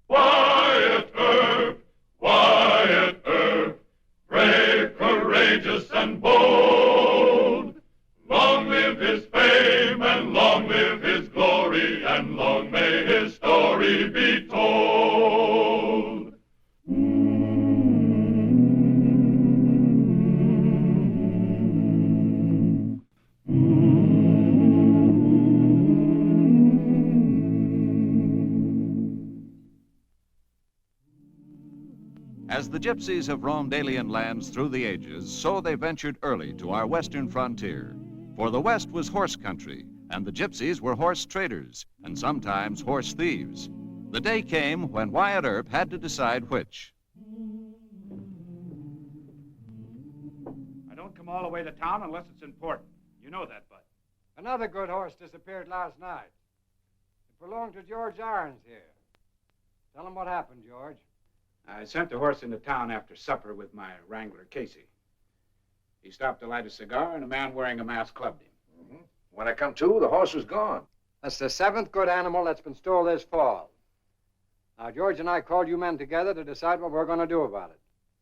Wyatt Earp, Wyatt Earp, brave, courageous, and bold. Long live his fame, and long live his glory, and long may his story be told. As the gypsies have roamed alien lands through the ages, so they ventured early to our western frontier. For the West was horse country, and the gypsies were horse traders, and sometimes horse thieves. The day came when Wyatt Earp had to decide which. I don't come all the way to town unless it's important. You know that, Bud. Another good horse disappeared last night. It belonged to George Irons here. Tell him what happened, George. I sent the horse into town after supper with my wrangler, Casey. He stopped to light a cigar, and a man wearing a mask clubbed him. Mm-hmm. When I come to, the horse was gone. That's the 7th good animal that's been stole this fall. Now, George and I called you men together to decide what we're going to do about it.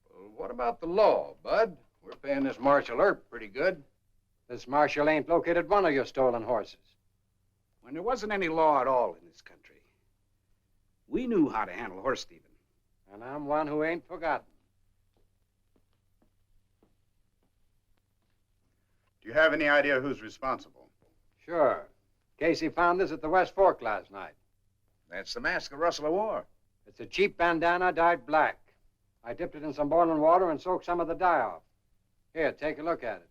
Well, what about the law, Bud? We're paying this Marshal Earp pretty good. This marshal ain't located one of your stolen horses. When there wasn't any law at all in this country, we knew how to handle horse thieving. And I'm one who ain't forgotten. Do you have any idea who's responsible? Sure. Casey found this at the West Fork last night. That's the mask of Rustler wore. It's a cheap bandana dyed black. I dipped it in some boiling water and soaked some of the dye off. Here, take a look at it.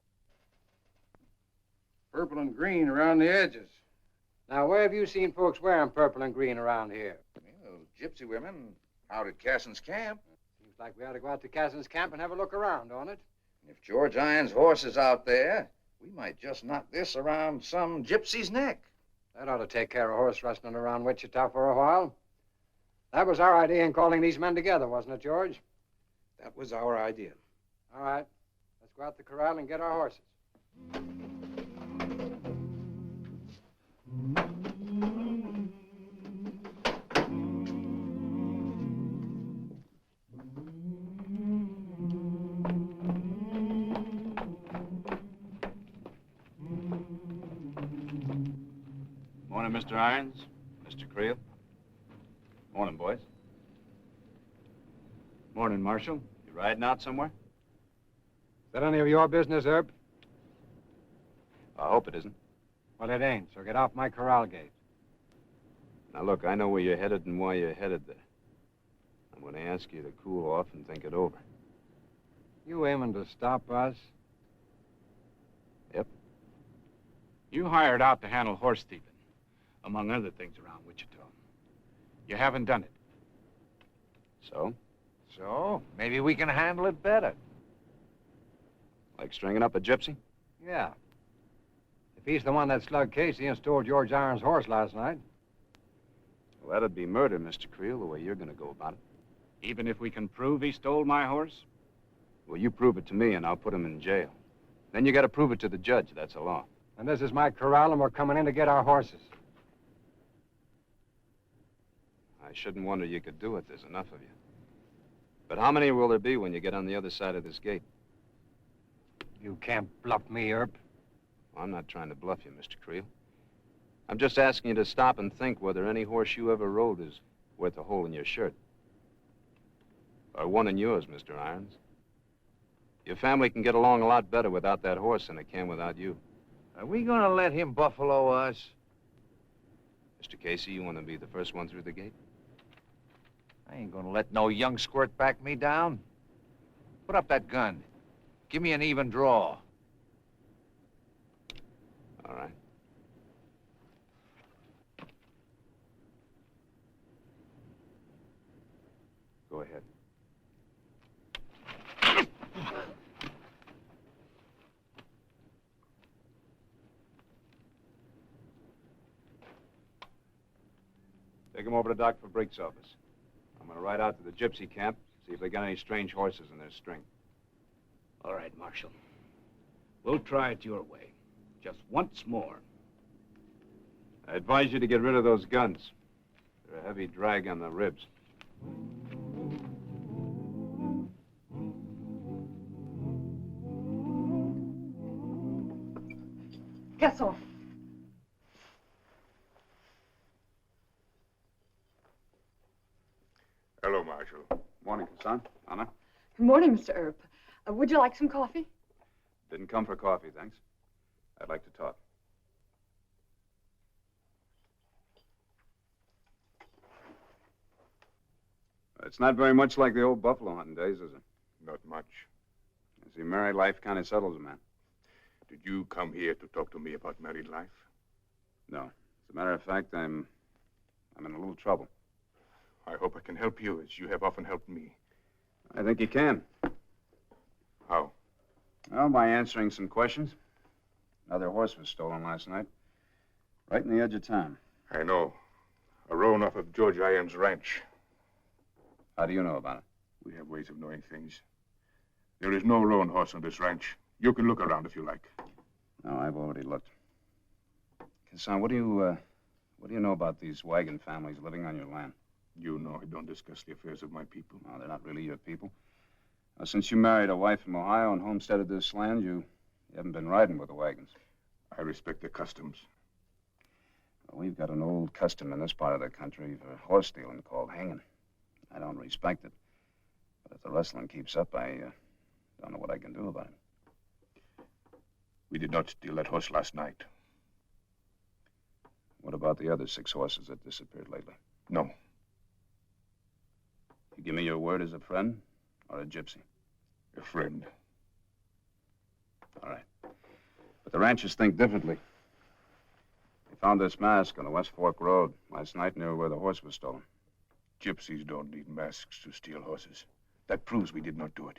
Purple and green around the edges. Now, where have you seen folks wearing purple and green around here? Well, gypsy women out at Cassin's camp. Seems like we ought to go out to Cassin's camp and have a look around, don't it? If George Irons' horse is out there, we might just knock this around some gypsy's neck. That ought to take care of horse rustling around Wichita for a while. That was our idea in calling these men together, wasn't it, George? That was our idea. All right. Let's go out the corral and get our horses. Morning, Mr. Irons, Mr. Creel. Morning, boys. Morning, Marshal. You riding out somewhere? Is that any of your business, Earp? I hope it isn't. Well, it ain't, so get off my corral gate. Now, look, I know where you're headed and why you're headed there. I'm going to ask you to cool off and think it over. You aiming to stop us? Yep. You hired out to handle horse thieving, among other things around Wichita. You haven't done it. So? So, maybe we can handle it better. Like stringing up a gypsy? Yeah. If he's the one that slugged Casey and stole George Irons' horse last night. Well, that'd be murder, Mr. Creel, the way you're going to go about it. Even if we can prove he stole my horse? Well, you prove it to me, and I'll put him in jail. Then you got to prove it to the judge. That's the law. And this is my corral, and we're coming in to get our horses. I shouldn't wonder you could do it. There's enough of you. But how many will there be when you get on the other side of this gate? You can't bluff me, Earp. Well, I'm not trying to bluff you, Mr. Creel. I'm just asking you to stop and think whether any horse you ever rode is worth a hole in your shirt. Or one in yours, Mr. Irons. Your family can get along a lot better without that horse than it can without you. Are we going to let him buffalo us? Mr. Casey, you want to be the first one through the gate? I ain't going to let no young squirt back me down. Put up that gun. Give me an even draw. All right. Go ahead. Take him over to Dr. Fabric's office. I'm going to ride out to the gypsy camp, see if they got any strange horses in their string. All right, Marshal. We'll try it your way. just once more. I advise you to get rid of those guns. They're a heavy drag on the ribs. Garçon. Hello, Marshal. Morning, Hassan. Anna. Good morning, Mr. Earp. Would you like some coffee? Didn't come for coffee, thanks. I'd like to talk. It's not very much like the old buffalo hunting days, is it? Not much. You see, married life kind of settles a man. Did you come here to talk to me about married life? No. As a matter of fact, I'm in a little trouble. I hope I can help you, as you have often helped me. I think you can. How? Well, by answering some questions. Another horse was stolen last night. Right in the edge of town. I know. A roan off of George Iron's ranch. How do you know about it? We have ways of knowing things. There is no roan horse on this ranch. You can look around if you like. No, I've already looked. Hassan, what do you know about these wagon families living on your land? You know I don't discuss the affairs of my people. No, they're not really your people. Now, since you married a wife from Ohio and homesteaded this land, you haven't been riding with the wagons. I respect the customs. Well, we've got an old custom in this part of the country for horse stealing called hanging. I don't respect it. But if the rustling keeps up, I don't know what I can do about it. We did not steal that horse last night. What about the other 6 horses that disappeared lately? No. You give me your word as a friend or a gypsy? A friend. All right. But the ranchers think differently. They found this mask on the West Fork Road last night near where the horse was stolen. Gypsies don't need masks to steal horses. That proves we did not do it.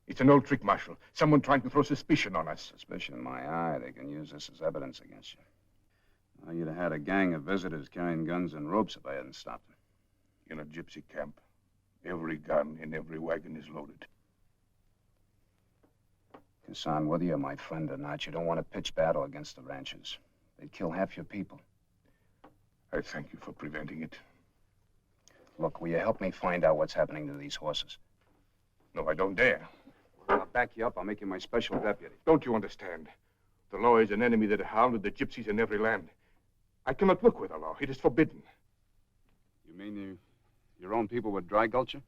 It's an old trick, Marshal. Someone trying to throw suspicion on us. Suspicion in my eye. They can use this as evidence against you. Well, you'd have had a gang of visitors carrying guns and ropes if I hadn't stopped them. In a gypsy camp, every gun in every wagon is loaded. Hassan, whether you're my friend or not, you don't want to pitch battle against the ranchers. They'd kill half your people. I thank you for preventing it. Look, will you help me find out what's happening to these horses? No, I don't dare. I'll back you up. I'll make you my special deputy. Don't you understand? The law is an enemy that hounded the gypsies in every land. I cannot work with the law. It is forbidden. You mean your own people would dry gulch you?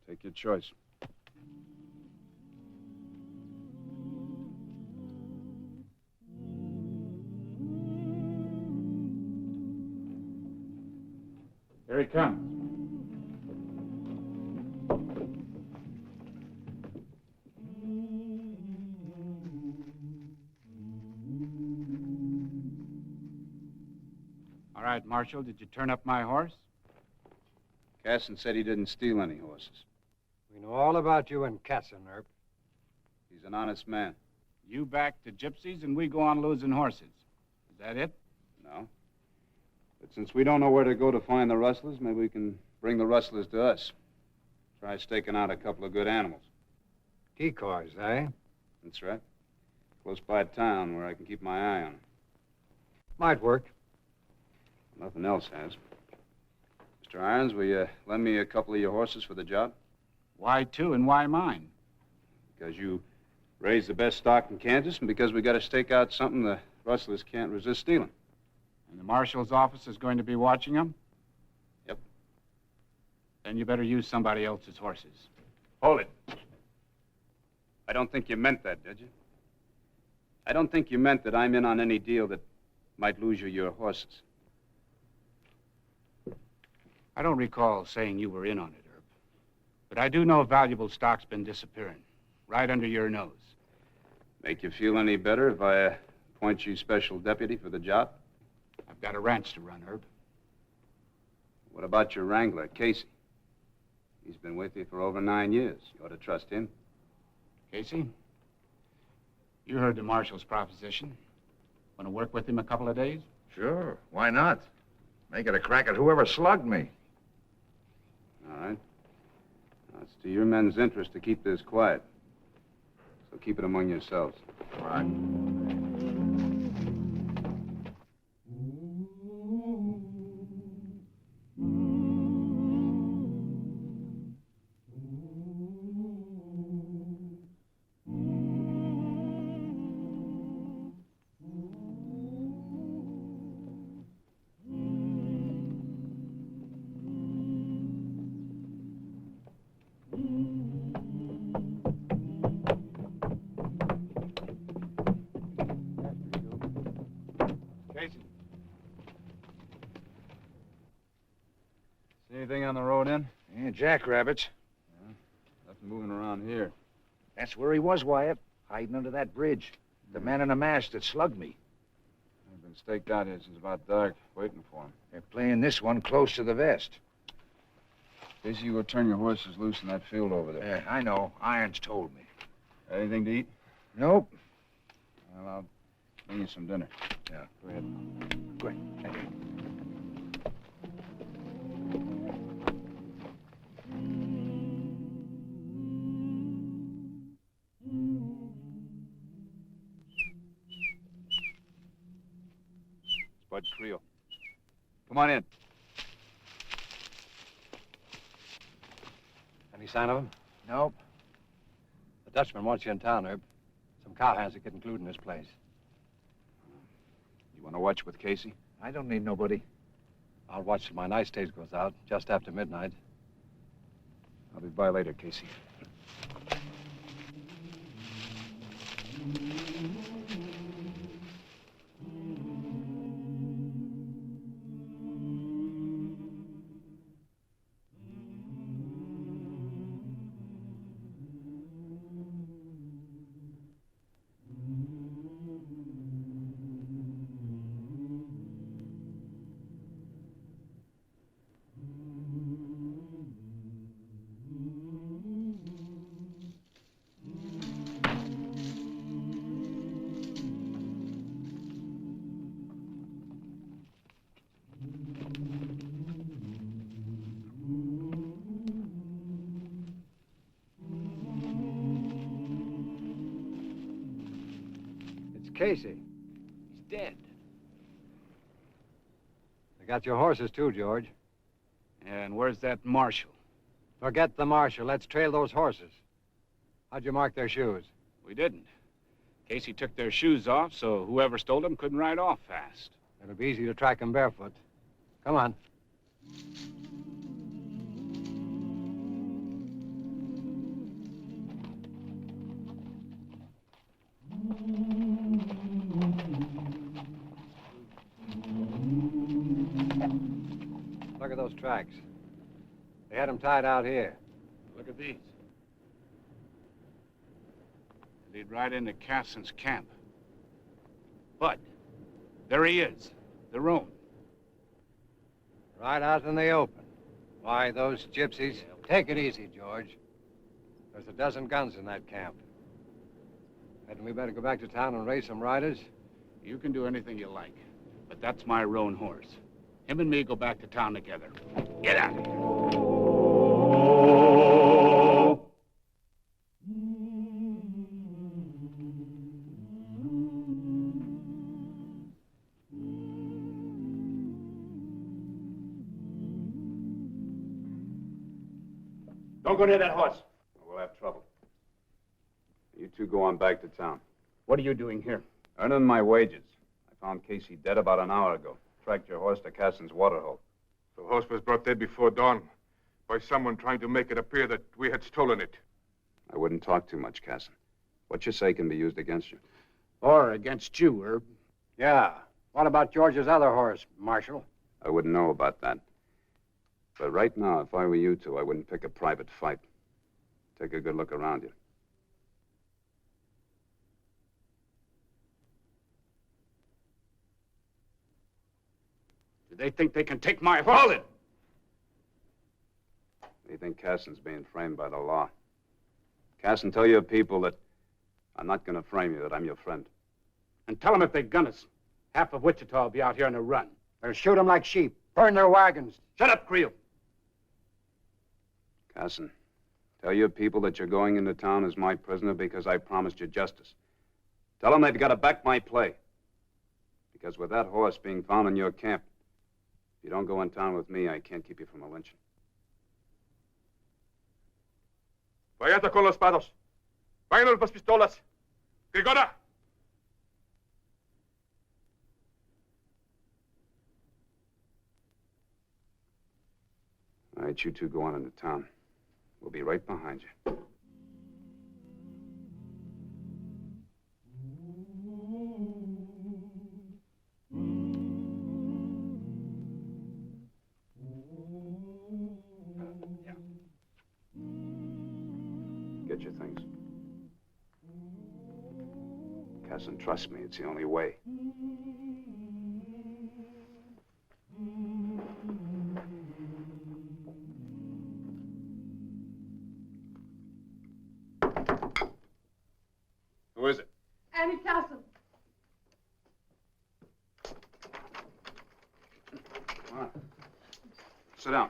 Take your choice. Here he comes. All right, Marshal, did you turn up my horse? Casson said he didn't steal any horses. We know all about you and Casson, Earp. He's an honest man. You back the gypsies and we go on losing horses. Is that it? No. But since we don't know where to go to find the rustlers, maybe we can bring the rustlers to us. Try staking out a couple of good animals. Decoys, eh? That's right. Close by town where I can keep my eye on them. Might work. Nothing else has. Mr. Irons, will you lend me a couple of your horses for the job? Why 2 and why mine? Because you raise the best stock in Kansas and because we got to stake out something the rustlers can't resist stealing. And the marshal's office is going to be watching them? Yep. Then you better use somebody else's horses. Hold it. I don't think you meant that, did you? I don't think you meant that I'm in on any deal that might lose you your horses. I don't recall saying you were in on it, Herb. But I do know valuable stock's been disappearing, right under your nose. Make you feel any better if I appoint you special deputy for the job? I've got a ranch to run, Herb. What about your wrangler, Casey? He's been with you for over 9 years. You ought to trust him. Casey, you heard the marshal's proposition. Want to work with him a couple of days? Sure, why not? Make it a crack at whoever slugged me. All right. Now, it's to your men's interest to keep this quiet. So keep it among yourselves. All right. Casey. See anything on the road in? Yeah, jackrabbits. Nothing moving around here. That's where he was, Wyatt. Hiding under that bridge. The man in the mask that slugged me. I've been staked out here since about dark, waiting for him. They're playing this one close to the vest. Casey, you go turn your horses loose in that field over there. Yeah, I know. Irons told me. Got anything to eat? Nope. Well, I'll bring you some dinner. Yeah. Go ahead. Go ahead. Thank you. It's Bud Creel. Come on in. Any sign of him? Nope. The Dutchman wants you in town, Herb. Some cowhands that get included in this place. You want to watch with Casey? I don't need nobody. I'll watch till my night stage goes out, just after midnight. I'll be by later, Casey. Casey. He's dead. They got your horses, too, George. And where's that marshal? Forget the marshal. Let's trail those horses. How'd you mark their shoes? We didn't. Casey took their shoes off, so whoever stole them couldn't ride off fast. It'll be easy to track them barefoot. Come on. Look at those tracks. They had them tied out here. Look at these. Lead right into Casson's camp. Bud, there he is. Their own. Right out in the open. Why, those gypsies. Take it easy, George. There's a dozen guns in that camp. Hadn't we better go back to town and raise some riders? You can do anything you like, but that's my roan horse. Him and me go back to town together. Get out of here. Don't go near that horse. We'll have trouble. You two go on back to town. What are you doing here? Earning my wages. I found Casey dead about an hour ago. Tracked your horse to Casson's waterhole. The horse was brought dead before dawn by someone trying to make it appear that we had stolen it. I wouldn't talk too much, Casson. What you say can be used against you. Or against you, Herb. Yeah. What about George's other horse, Marshal? I wouldn't know about that. But right now, if I were you two, I wouldn't pick a private fight. Take a good look around you. Do they think they can take my horse? Hold it! They think Casson's being framed by the law. Casson, tell your people that I'm not going to frame you, that I'm your friend. And tell them if they gun us, half of Wichita will be out here on a run. They'll shoot them like sheep. Burn their wagons. Shut up, Creel. Casson, Tell your people that you're going into town as my prisoner because I promised you justice. Tell them they've got to back my play. Because with that horse being found in your camp, if you don't go in town with me, I can't keep you from a lynching. Vayate con los pados. Vayan las pistolas. Grigora! All right, you two go on into town. We'll be right behind you. Get your things. Cousin, trust me, it's the only way. Who is it? Annie Castle. Come on. Sit down.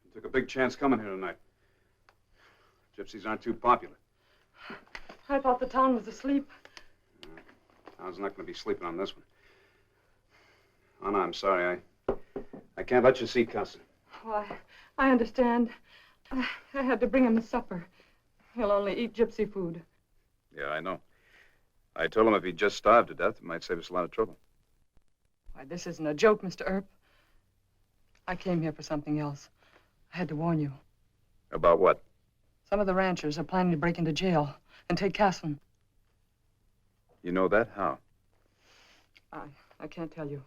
You took a big chance coming here tonight. Gypsies aren't too popular. I thought the town was asleep. Town's not going to be sleeping on this one. Oh, no, I'm sorry. I can't let you see Cousin. Oh, I understand. I had to bring him his supper. He'll only eat gypsy food. Yeah, I know. I told him if he'd just starved to death, it might save us a lot of trouble. Why, this isn't a joke, Mr. Earp. I came here for something else. I had to warn you. About what? Some of the ranchers are planning to break into jail and take Casson. You know that? How? I can't tell you.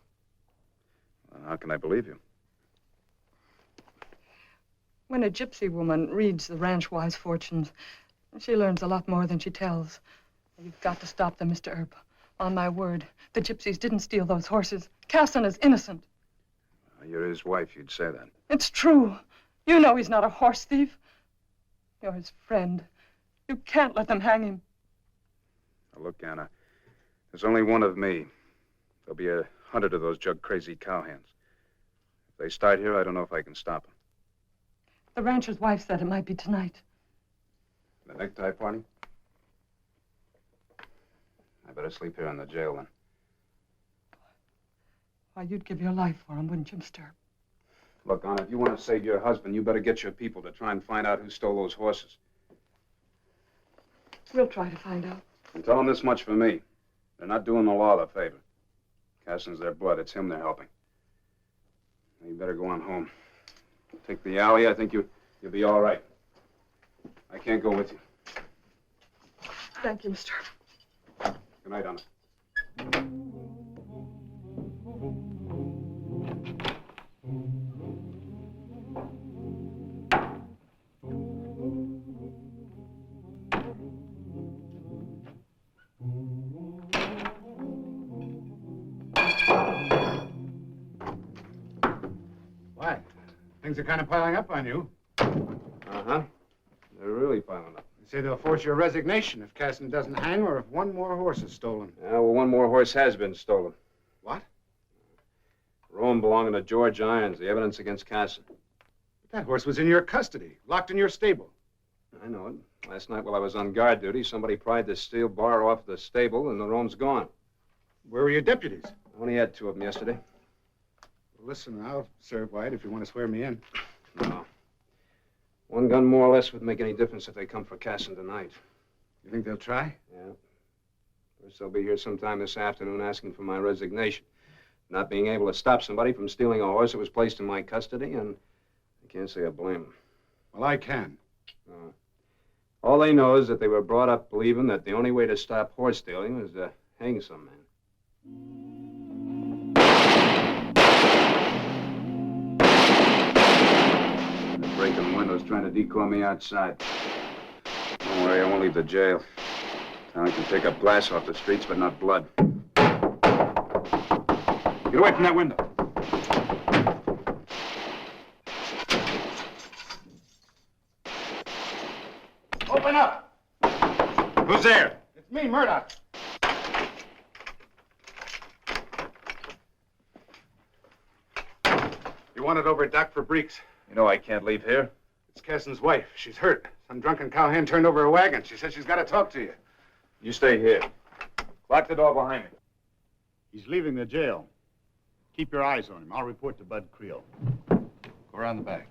How can I believe you? When a gypsy woman reads the ranch-wise fortunes, she learns a lot more than she tells. You've got to stop them, Mr. Earp. On my word, the gypsies didn't steal those horses. Casson is innocent. You're his wife. You'd say that. It's true. You know he's not a horse thief. You're his friend. You can't let them hang him. Now, look, Anna, there's only one of me. There'll be 100 of those jug-crazy cowhands. If they start here, I don't know if I can stop them. The rancher's wife said it might be tonight. The necktie party? I better sleep here in the jail, then. Why, you'd give your life for him, wouldn't you, Mr. Earp? Look, Anna, if you want to save your husband, you better get your people to try and find out who stole those horses. We'll try to find out. And tell them this much for me. They're not doing the law a favor. Casson's their blood. It's him they're helping. Now, you better go on home. Take the alley. I think you'll be all right. I can't go with you. Thank you, Mr. Earp. Good night, Anna. Why? Things are kind of piling up on you. Uh-huh. They're really piling up. They say they'll force your resignation if Casson doesn't hang or if one more horse is stolen. Yeah, well, one more horse has been stolen. What? Roan belonging to George Irons, the evidence against Casson. But that horse was in your custody, locked in your stable. I know it. Last night while I was on guard duty, somebody pried the steel bar off the stable and the Roan's gone. Where were your deputies? I only had 2 of them yesterday. Well, listen, I'll serve White if you want to swear me in. No. 1 gun more or less would make any difference if they come for Casson tonight. You think they'll try? Yeah. First, they'll be here sometime this afternoon asking for my resignation. Not being able to stop somebody from stealing a horse that was placed in my custody, and I can't say I blame them. Well, I can. All they know is that they were brought up believing that the only way to stop horse stealing was to hang some man. They're breaking windows, trying to decoy me outside. Don't worry, I won't leave the jail. Town can take up glass off the streets, but not blood. Get away from that window. Open up! Who's there? It's me, Murdoch. You wanted over Doc for Breeks. You know I can't leave here. It's Kessin's wife. She's hurt. Some drunken cowhand turned over a wagon. She says she's got to talk to you. You stay here. Lock the door behind me. He's leaving the jail. Keep your eyes on him. I'll report to Bud Creel. Go around the back.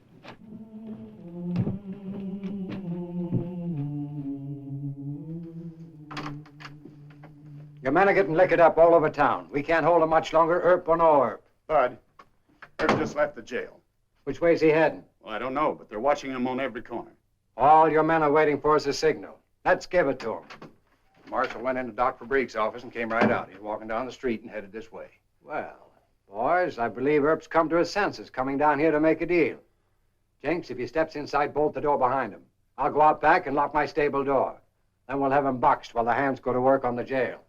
Your men are getting liquored up all over town. We can't hold them much longer, Earp or no Earp. Bud, Earp just left the jail. Which way's he heading? Well, I don't know, but they're watching him on every corner. All your men are waiting for is a signal. Let's give it to them. Marshal went into Doc Fabrik's office and came right out. He's walking down the street and headed this way. Well, boys, I believe Earp's come to his senses, coming down here to make a deal. Jenks, if he steps inside, bolt the door behind him. I'll go out back and lock my stable door. Then we'll have him boxed while the hands go to work on the jail.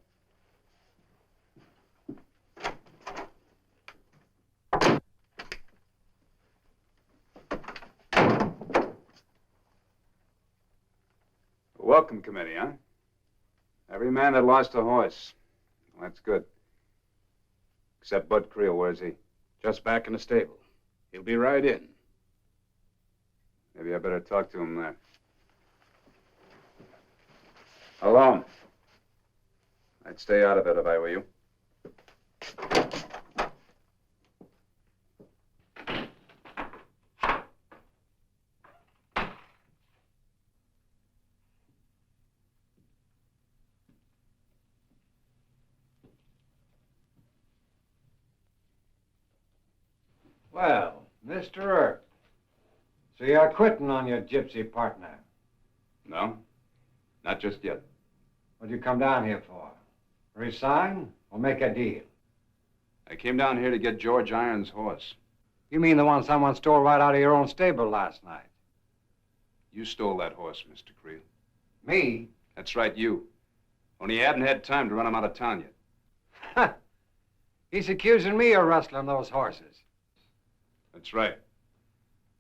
Welcome committee, huh? Every man that lost a horse. Well, that's good. Except Bud Creel, where's he? Just back in the stable. He'll be right in. Maybe I better talk to him there. Alone. I'd stay out of it if I were you. Well, Mr. Earp, so you're quitting on your gypsy partner. No? Not just yet. What'd you come down here for? Resign or make a deal? I came down here to get George Irons' horse. You mean the one someone stole right out of your own stable last night? You stole that horse, Mr. Creel. Me? That's right, you. Only you hadn't had time to run him out of town yet. Ha! He's accusing me of rustling those horses. That's right.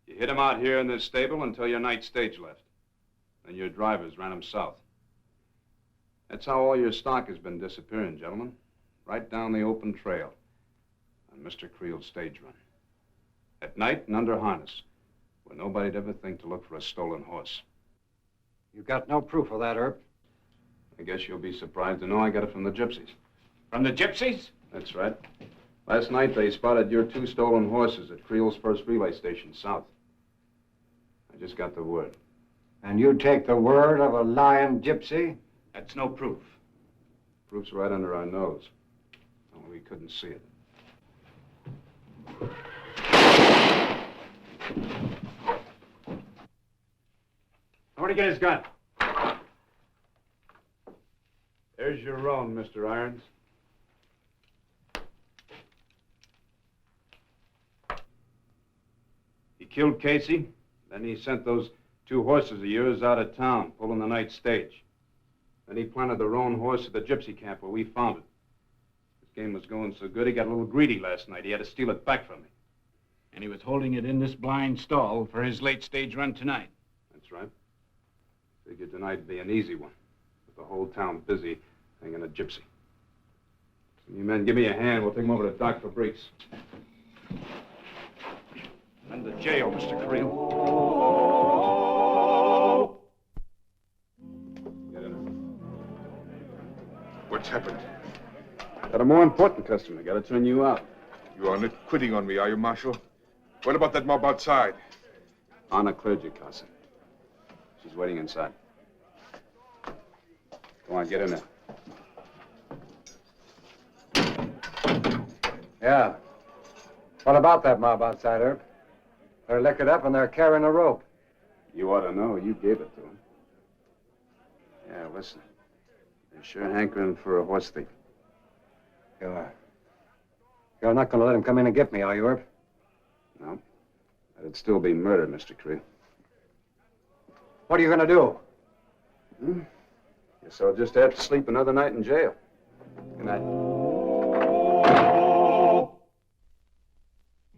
You hid him out here in this stable until your night stage left. Then your drivers ran him south. That's how all your stock has been disappearing, gentlemen. Right down the open trail on Mr. Creel's stage run. At night and under harness, where nobody'd ever think to look for a stolen horse. You've got no proof of that, Earp. I guess you'll be surprised to know I got it from the gypsies. From the gypsies? That's right. Last night, they spotted your 2 stolen horses at Creel's first relay station south. I just got the word. And you take the word of a lying gypsy? That's no proof. Proof's right under our nose. Only we couldn't see it. Somebody get his gun. There's your roan, Mr. Irons. He killed Casey, then he sent those 2 horses of yours out of town, pulling the night stage. Then he planted the roan horse at the gypsy camp where we found it. This game was going so good, he got a little greedy last night. He had to steal it back from me. And he was holding it in this blind stall for his late stage run tonight. That's right. Figured tonight'd be an easy one, with the whole town busy hanging a gypsy. So you men, give me a hand. We'll take him over to Doc Fabrik's. And the jail, Mr. Creel. Get in. What's happened? Got a more important customer. Got to turn you out. You are not quitting on me, are you, Marshal? What about that mob outside? Anna cleared your casa. She's waiting inside. Go on, get in there. Yeah. What about that mob outside, Earp? They're liquored up and they're carrying a rope. You ought to know. You gave it to them. Yeah, listen. They're sure hankering for a horse thief. You're not going to let him come in and get me, are you, Earp? No. That'd still be murder, Mr. Creel. What are you going to do? Guess I'll just have to sleep another night in jail. Good night.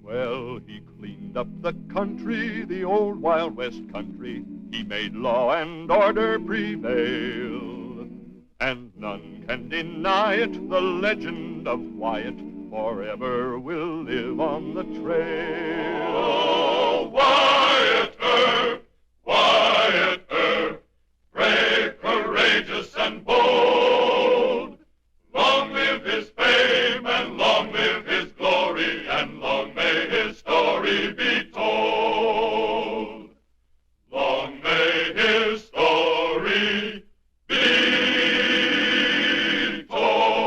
Well, he cleaned up the country, the old Wild West country. He made law and order prevail. and none can deny it. The legend of Wyatt forever will live on the trail. Oh, Wyatt Earp, Wyatt Earp, brave, courageous, and bold. Long live his fame, and long live his glory, and long may his story be told. Long may his story be told.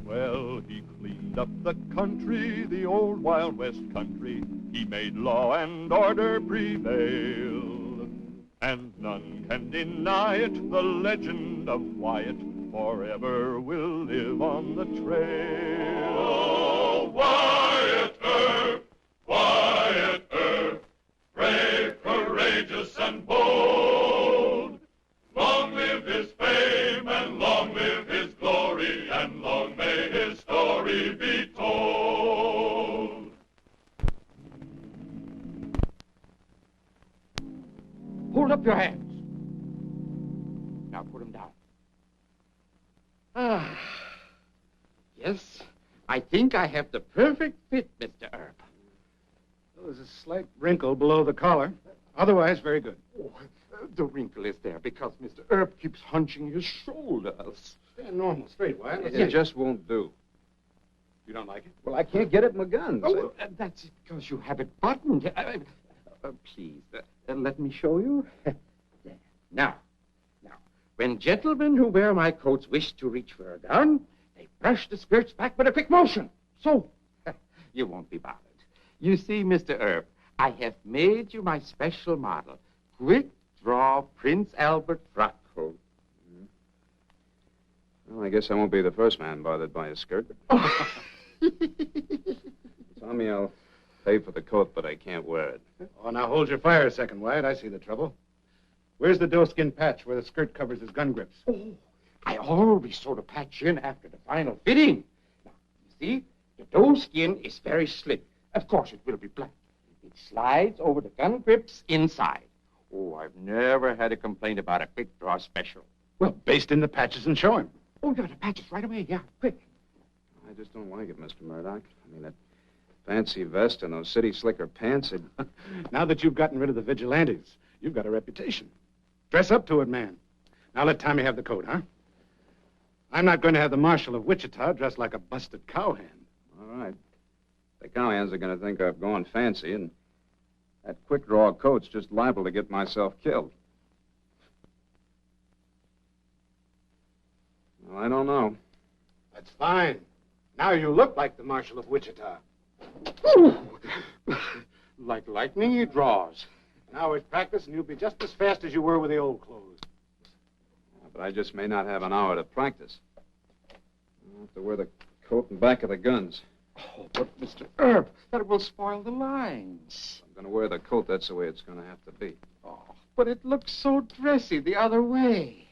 Well, he cleaned up the country, the old Wild West country. He made law and order prevail, and none can deny it. The legend of Wyatt forever will live on the trail. Oh, Wyatt Earp, Wyatt Earp, brave, courageous, and bold. Long live his fame, and long live his glory, and long may his story be told. Hold up your hands. Now put them down. Ah. Yes, I think I have the perfect fit, Mr. Earp. Well, there's a slight wrinkle below the collar. Otherwise, very good. Oh, the wrinkle is there because Mr. Earp keeps hunching his shoulders. Stand normal, straight, Wyatt. It just won't do. You don't like it? Well, I can't get it in my guns. Oh, that's because you have it buttoned. Please, let me show you. There. Now, when gentlemen who wear my coats wish to reach for a gun, they brush the skirts back with a quick motion. So, you won't be bothered. You see, Mr. Earp, I have made you my special model. Quick draw Prince Albert frock coat. Well, I guess I won't be the first man bothered by a skirt. Tommy, I'll pay for the coat, but I can't wear it. Oh, now hold your fire a second, Wyatt. I see the trouble. Where's the doeskin patch where the skirt covers his gun grips? Oh, I always sew the patch in after the final fitting. Now, you see, the doeskin is very slick. Of course, it will be black. It slides over the gun grips inside. Oh, I've never had a complaint about a quick draw special. Well, baste in the patches and show him. Oh, yeah, the patches right away. Yeah, quick. I just don't like it, Mr. Murdoch. I mean, that fancy vest and those city slicker pants, it... Now that you've gotten rid of the vigilantes, you've got a reputation. Dress up to it, man. Now let Tommy have the coat, huh? I'm not going to have the Marshal of Wichita dressed like a busted cowhand. All right. The cowhands are going to think I've gone fancy, and that quick draw coat's just liable to get myself killed. Well, I don't know. That's fine. Now you look like the Marshal of Wichita. Like lightning he draws. Now with practice, and you'll be just as fast as you were with the old clothes. But I just may not have an hour to practice. I'll have to wear the coat and back of the guns. Oh, but Mr. Earp, that will spoil the lines. I'm going to wear the coat. That's the way it's going to have to be. Oh, but it looks so dressy the other way.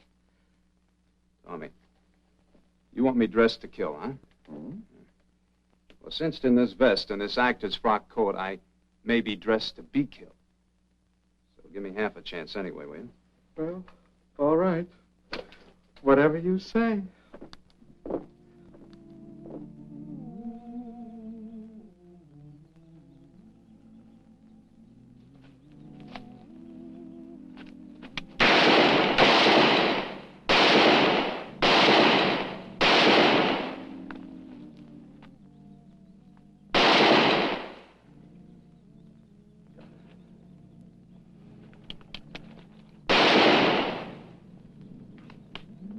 Tommy, you want me dressed to kill, huh? Hmm? Well, cinched in this vest and this actor's frock coat, I may be dressed to be killed. So give me half a chance anyway, will you? Well, all right. Whatever you say.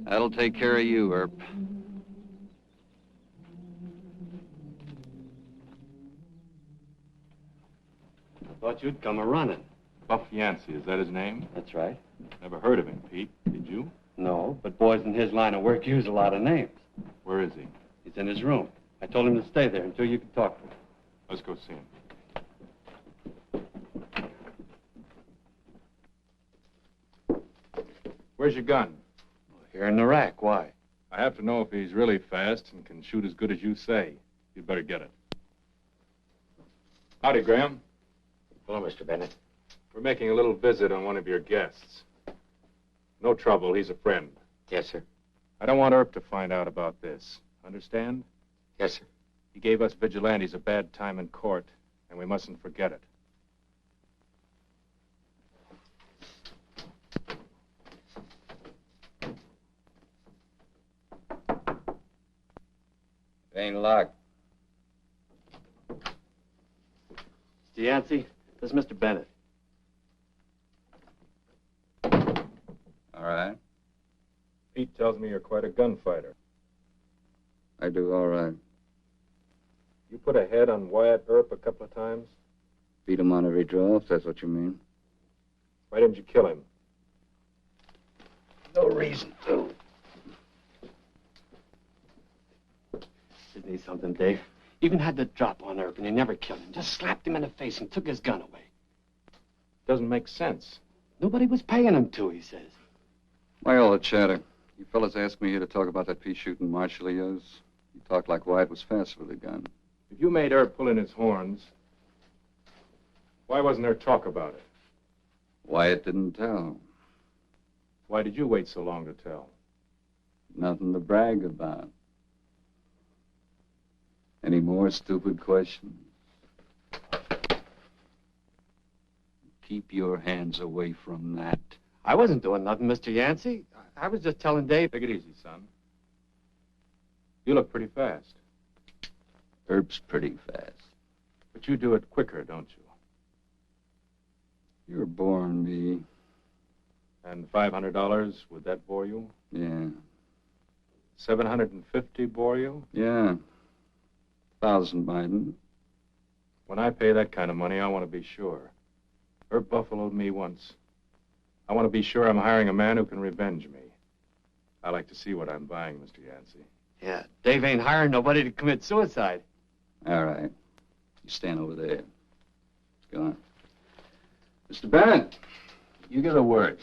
That'll take care of you, Earp. I thought you'd come a-running. Buff Yancey, is that his name? That's right. Never heard of him, Pete. Did you? No, but boys in his line of work use a lot of names. Where is he? He's in his room. I told him to stay there until you could talk to him. Let's go see him. Where's your gun? Here in the rack. Why? I have to know if he's really fast and can shoot as good as you say. You'd better get it. Howdy, Graham. Hello, Mr. Bennett. We're making a little visit on one of your guests. No trouble, he's a friend. Yes, sir. I don't want Earp to find out about this. Understand? Yes, sir. He gave us vigilantes a bad time in court, and we mustn't forget it. It ain't locked. Mr. Yancey, this is Mr. Bennett. All right. Pete tells me you're quite a gunfighter. I do all right. You put a head on Wyatt Earp a couple of times? Beat him on every draw, if that's what you mean. Why didn't you kill him? No reason to. Isn't he something, Dave? Even had the drop on Earp and he never killed him. Just slapped him in the face and took his gun away. Doesn't make sense. Nobody was paying him to, he says. Why all the chatter? You fellas asked me here to talk about that pea-shooting marshal of yours. You talked like Wyatt was fast with a gun. If you made Earp pull in his horns, why wasn't there talk about it? Wyatt didn't tell. Why did you wait so long to tell? Nothing to brag about. Any more stupid questions? Keep your hands away from that. I wasn't doing nothing, Mr. Yancey. I was just telling Dave. Take it easy, son. You look pretty fast. Earp's pretty fast. But you do it quicker, don't you? You're boring me. And $500, would that bore you? Yeah. 750 bore you? Yeah. 1,000 mightn't. When I pay that kind of money, I want to be sure. Earp buffaloed me once. I want to be sure I'm hiring a man who can revenge me. I like to see what I'm buying, Mr. Yancey. Yeah, Dave ain't hiring nobody to commit suicide. All right. You stand over there. Go on. Mr. Bennett, you get a word.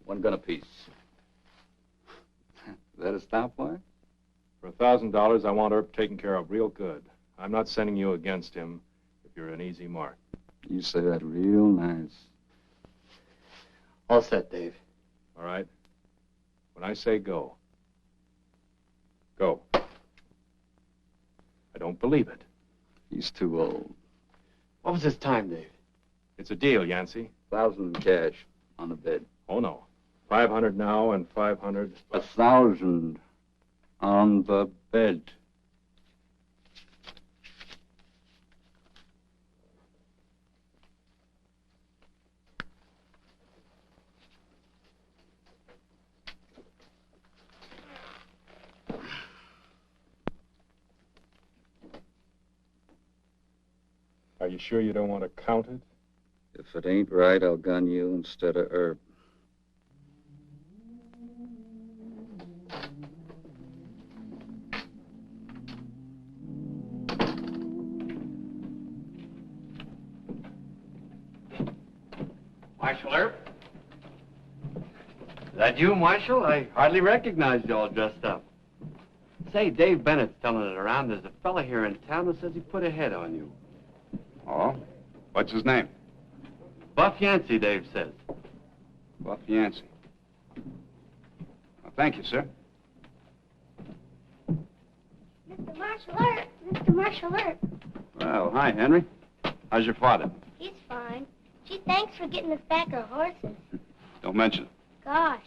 One gun apiece. Is that a stopwatch? For $1,000, I want Earp taken care of real good. I'm not sending you against him if you're an easy mark. You say that real nice. All set, Dave. All right? When I say go, go. I don't believe it. He's too old. What was his time, Dave? It's a deal, Yancey. 1,000 in cash on the bed. Oh, no. 500 now and 500. 1,000 on the bed. Are you sure you don't want to count it? If it ain't right, I'll gun you instead of Earp. Marshal Earp? Is that you, Marshal? I hardly recognized you all dressed up. Say, Dave Bennett's telling it around. There's a fella here in town who says he put a head on you. Oh? What's his name? Buff Yancey, Dave says. Buff Yancey. Well, thank you, sir. Mr. Marshal Earp! Mr. Marshal Earp! Well, hi, Henry. How's your father? He's fine. Gee, thanks for getting us back our horses. Don't mention Gosh,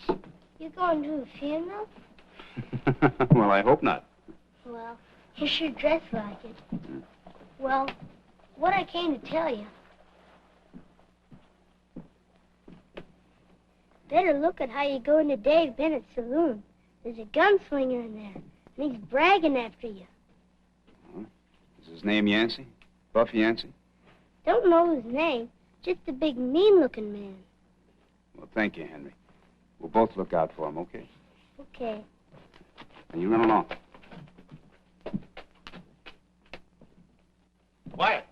you going to a funeral? it. Well, I hope not. Well, you sure dress like it. Well, what I came to tell you. Better look at how you go into Dave Bennett's saloon. There's a gunslinger in there, and he's bragging after you. Is his name Yancey? Buff Yancey? Don't know his name, just a big mean-looking man. Well, thank you, Henry. We'll both look out for him, okay? Okay. And you run along. Wyatt.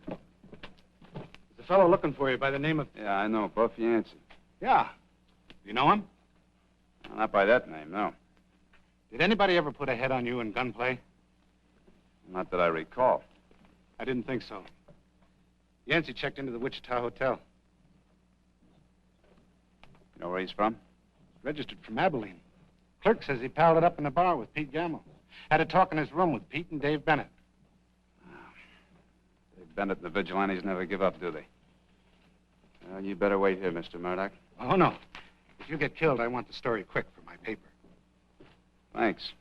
There's a fellow looking for you by the name of... Yeah, I know. Buff Yancey. Yeah. You know him? Not by that name, no. Did anybody ever put a head on you in gunplay? Not that I recall. I didn't think so. Yancey checked into the Wichita Hotel. You know where he's from? Registered from Abilene. Clerk says he palled it up in the bar with Pete Gamble. Had a talk in his room with Pete and Dave Bennett. Dave Bennett and the vigilantes never give up, do they? Well, you better wait here, Mr. Murdoch. Oh, no. If you get killed, I want the story quick for my paper. Thanks.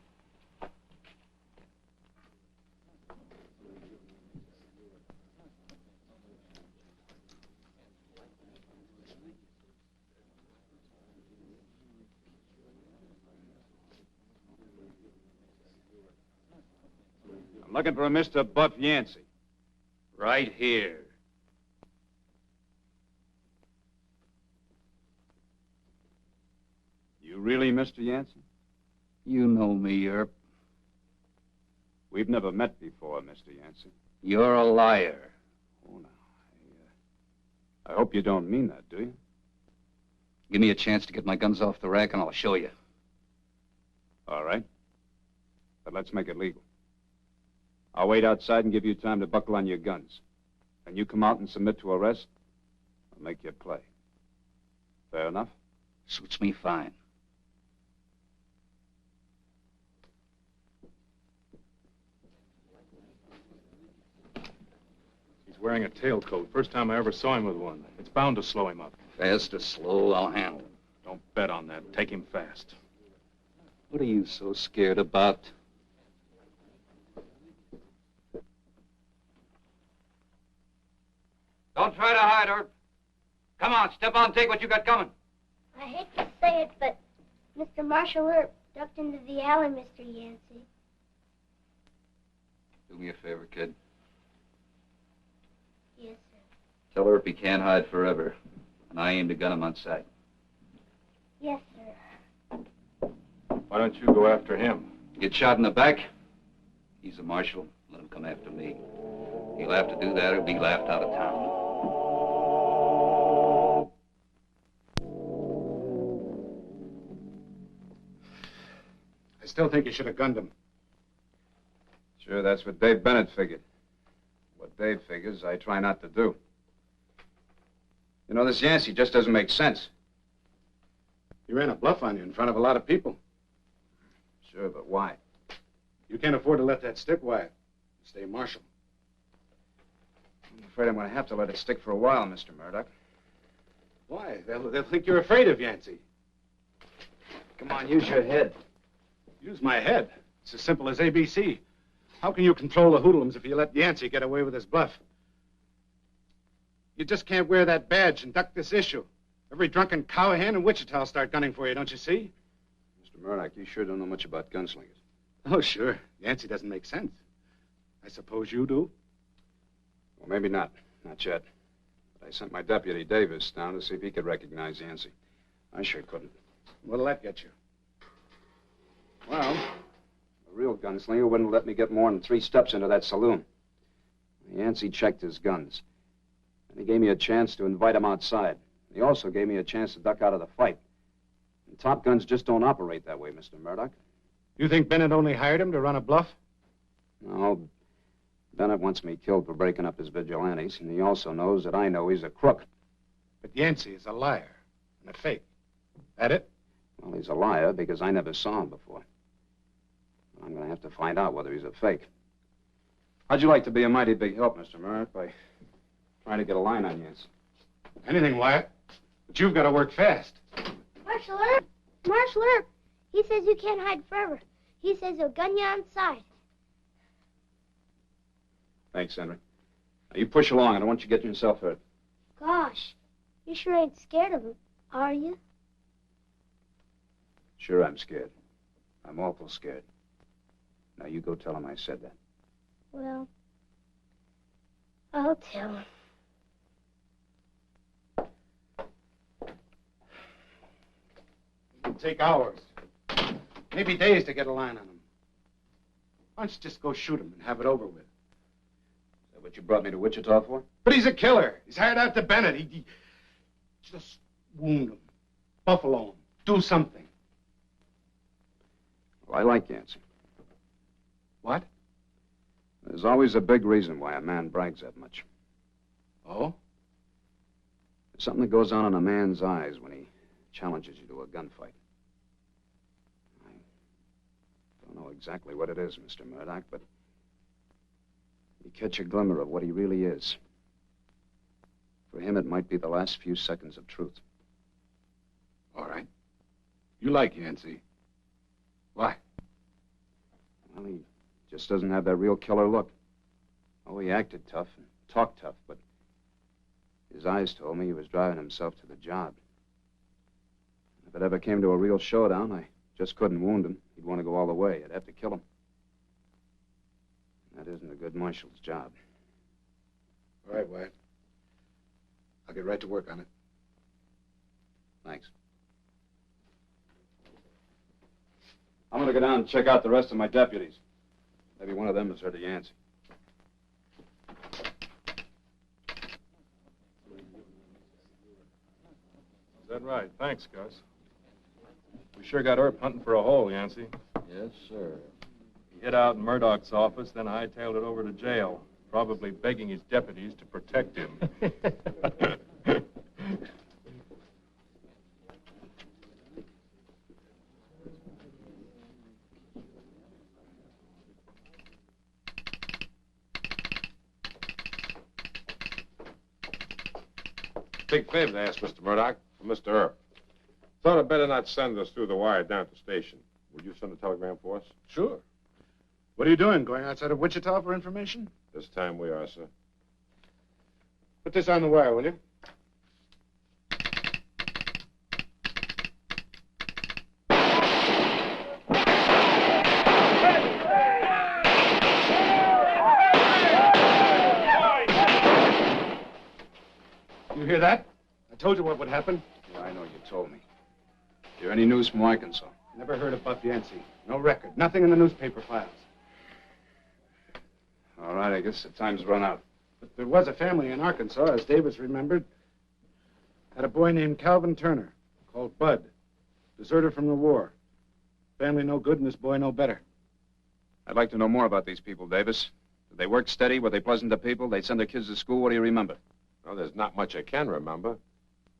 I'm looking for a Mr. Buff Yancey. Right here. You really Mr. Yancey? You know me, Earp. We've never met before, Mr. Yancey. You're a liar. Oh, no. I hope you don't mean that, do you? Give me a chance to get my guns off the rack and I'll show you. All right. But let's make it legal. I'll wait outside and give you time to buckle on your guns. And you come out and submit to arrest, I'll make you play. Fair enough? Suits me fine. He's wearing a tailcoat. First time I ever saw him with one. It's bound to slow him up. Fast or slow, I'll handle him. Don't bet on that. Take him fast. What are you so scared about? Don't try to hide, Earp. Come on, step on, take what you got coming. I hate to say it, but Mr. Marshall Earp ducked into the alley, Mr. Yancey. Do me a favor, kid. Yes, sir. Tell Earp he can't hide forever. And I aim to gun him on sight. Yes, sir. Why don't you go after him? Get shot in the back? He's a marshal. Let him come after me. He'll have to do that or be laughed out of town. I still think you should have gunned him. Sure, that's what Dave Bennett figured. What Dave figures, I try not to do. You know, this Yancey just doesn't make sense. He ran a bluff on you in front of a lot of people. Sure, but why? You can't afford to let that stick, Wyatt. Stay marshal. I'm afraid I'm going to have to let it stick for a while, Mr. Murdoch. Why? They'll think you're afraid of Yancey. Come on, use your head. Use my head. It's as simple as ABC. How can you control the hoodlums if you let Yancey get away with his bluff? You just can't wear that badge and duck this issue. Every drunken cowhand in Wichita will start gunning for you, don't you see? Mr. Murdoch, you sure don't know much about gunslingers. Oh, sure. Yancey doesn't make sense. I suppose you do? Well, maybe not. Not yet. But I sent my deputy, Davis, down to see if he could recognize Yancey. I sure couldn't. What'll that get you? Well, a real gunslinger wouldn't let me get more than 3 steps into that saloon. Yancey checked his guns. And he gave me a chance to invite him outside. He also gave me a chance to duck out of the fight. And top guns just don't operate that way, Mr. Murdoch. You think Bennett only hired him to run a bluff? No. Bennett wants me killed for breaking up his vigilantes, and he also knows that I know he's a crook. But Yancey is a liar and a fake. That it? Well, he's a liar because I never saw him before. I'm going to have to find out whether he's a fake. How'd you like to be a mighty big help, Mr. Murdoch, by trying to get a line on Yancey? Anything, Wyatt. But you've got to work fast. Marshal Earp! Marshal Earp! He says you can't hide forever. He says he'll gun you on sight. Thanks, Henry. Now, you push along. I don't want you getting yourself hurt. Gosh, you sure ain't scared of him, are you? Sure, I'm scared. I'm awful scared. Now, you go tell him I said that. Well, I'll tell him. It'll take hours, maybe days to get a line on him. Why don't you just go shoot him and have it over with? Is that what you brought me to Wichita for? But he's a killer. He's hired out to Bennett. He just wound him. Buffalo him. Do something. Well, I like Yancey. What? There's always a big reason why a man brags that much. Oh? There's something that goes on in a man's eyes when he challenges you to a gunfight. I don't know exactly what it is, Mr. Murdoch, but you catch a glimmer of what he really is. For him, it might be the last few seconds of truth. All right. You like Yancey. Why? Well, he just doesn't have that real killer look. Oh, he acted tough and talked tough, but his eyes told me he was driving himself to the job. If it ever came to a real showdown, I just couldn't wound him. He'd want to go all the way. I'd have to kill him. That isn't a good marshal's job. All right, Wyatt. I'll get right to work on it. Thanks. I'm going to go down and check out the rest of my deputies. Maybe one of them has heard of Yancey. Is that right? Thanks, Gus. We sure got Earp hunting for a hole, Yancey. Yes, sir. He hid out in Murdoch's office, then hightailed it over to jail, probably begging his deputies to protect him. Big favor to ask, Mr. Murdoch, for Mr. Earp. Thought I'd better not send us through the wire down to the station. Would you send a telegram for us? Sure. What are you doing? Going outside of Wichita for information? This time we are, sir. Put this on the wire, will you? You hear that? I told you what would happen. Yeah, I know you told me. Hear any news from Arkansas? Never heard of Buff Yancey. No record. Nothing in the newspaper files. All right, I guess the time's run out. But there was a family in Arkansas, as Davis remembered. Had a boy named Calvin Turner, called Bud. Deserter from the war. Family no good and this boy no better. I'd like to know more about these people, Davis. Did they work steady? Were they pleasant to people? They send their kids to school? What do you remember? Well, there's not much I can remember.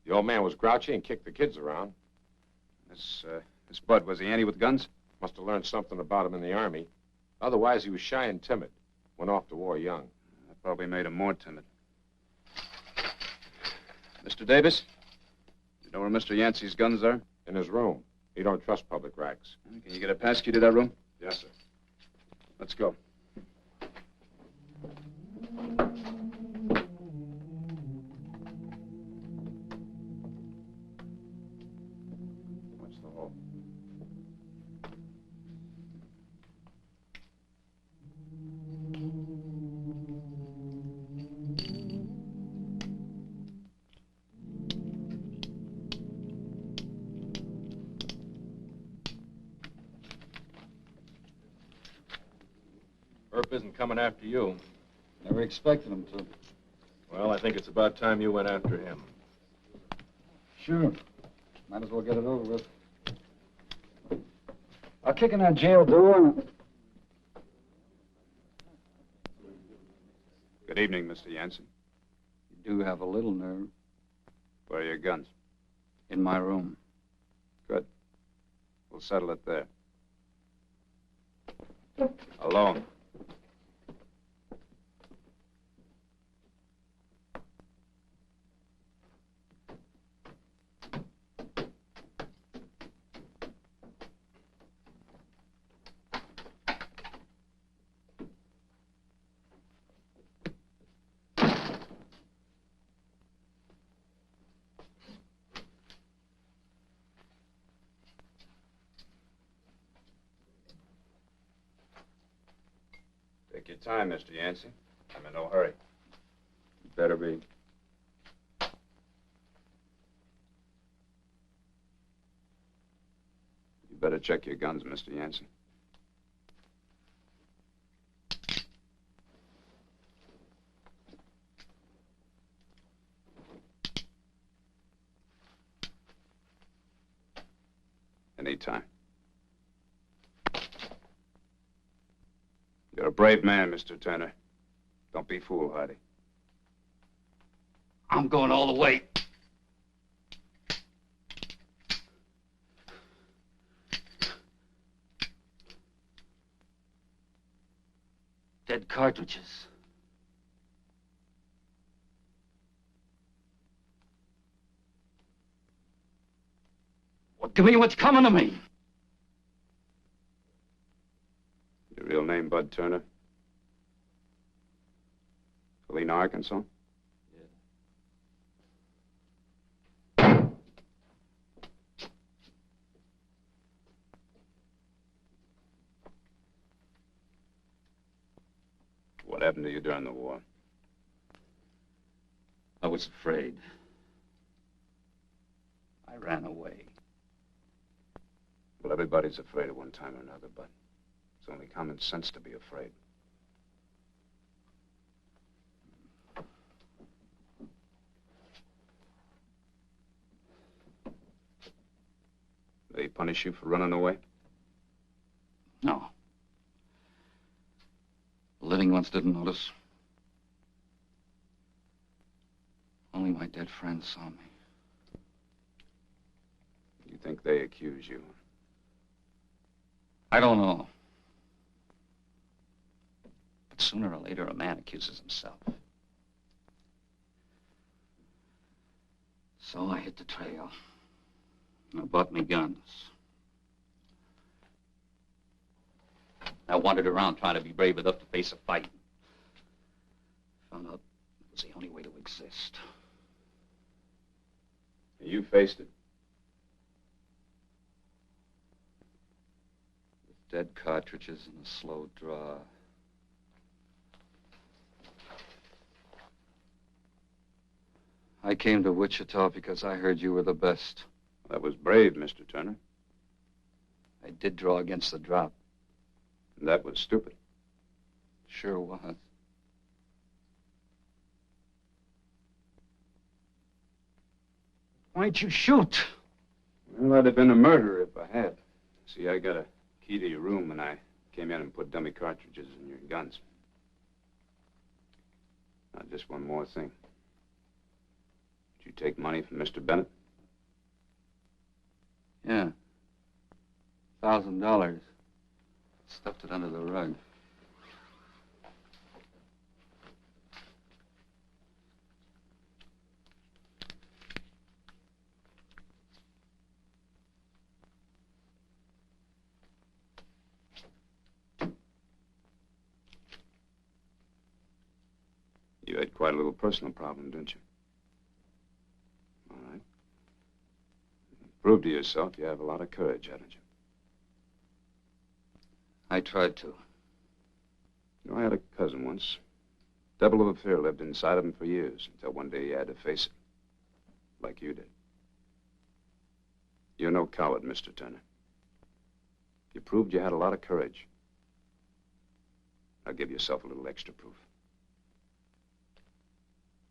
The old man was grouchy and kicked the kids around. This Bud, was he handy with guns? Must have learned something about him in the Army. Otherwise, he was shy and timid. Went off to war young. That probably made him more timid. Mr. Davis? You know where Mr. Yancey's guns are? In his room. He don't trust public racks. Can you get a pass key to that room? Yes, sir. Let's go. Watch the hall. Earp isn't coming after you. Never expected him to. Well, I think it's about time you went after him. Sure. Might as well get it over with. I'll kick in that jail door. Good evening, Mr. Yancey. You do have a little nerve. Where are your guns? In my room. Good. We'll settle it there. Alone. Take your time, Mr. Yancey. I'm in no hurry. You better be. You better check your guns, Mr. Yancey. time. You're a brave man, Mr. Turner. Don't be foolhardy. I'm going all the way. Dead cartridges. Well, give me what's coming to me. Your real name, Bud Turner? Helena, Arkansas? What happened to you during the war? I was afraid. I ran away. Well, everybody's afraid at one time or another, Bud. It's only common sense to be afraid. They punish you for running away? No. The living ones didn't notice. Only my dead friends saw me. You think they accuse you? I don't know. But sooner or later, a man accuses himself. So I hit the trail. I bought me guns. I wandered around trying to be brave enough to face a fight. Found out it was the only way to exist. You faced it. With dead cartridges and a slow draw. I came to Wichita because I heard you were the best. That was brave, Mr. Turner. I did draw against the drop. And that was stupid. Sure was. Why'd you shoot? Well, I'd have been a murderer if I had. See, I got a key to your room, and I came in and put dummy cartridges in your guns. Now, just one more thing. Did you take money from Mr. Bennett? Yeah. $1,000. Stuffed it under the rug. You had quite a little personal problem, didn't you? All right. Prove to yourself you have a lot of courage, haven't you? I tried to. You know, I had a cousin once. Devil of a fear lived inside of him for years, until one day he had to face it. Like you did. You're no coward, Mr. Turner. You proved you had a lot of courage. Now give yourself a little extra proof.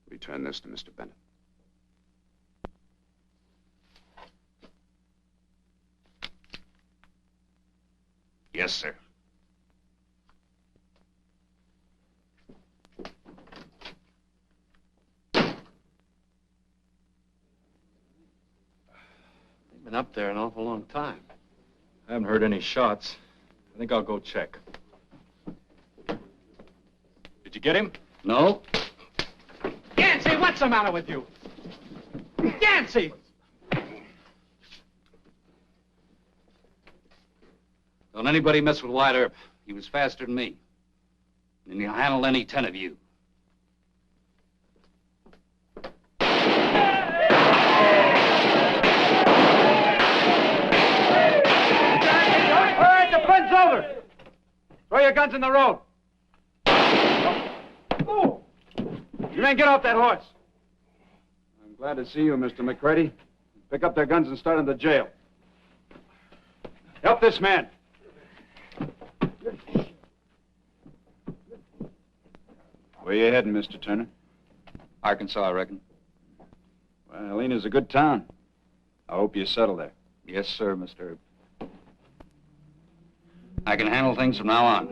Return this to Mr. Bennett. Yes, sir. They've been up there an awful long time. I haven't heard any shots. I think I'll go check. Did you get him? No. Yancey, what's the matter with you? Yancey! Don't anybody mess with White Earp. He was faster than me. And he'll handle any 10 of you. All right, the fun's over. Throw your guns in the road. You men get off that horse. I'm glad to see you, Mr. McCready. Pick up their guns and start in the jail. Help this man. Where you heading, Mr. Turner? Arkansas, I reckon. Well, Helena's a good town. I hope you settle there. Yes, sir, Mr. Earp. I can handle things from now on.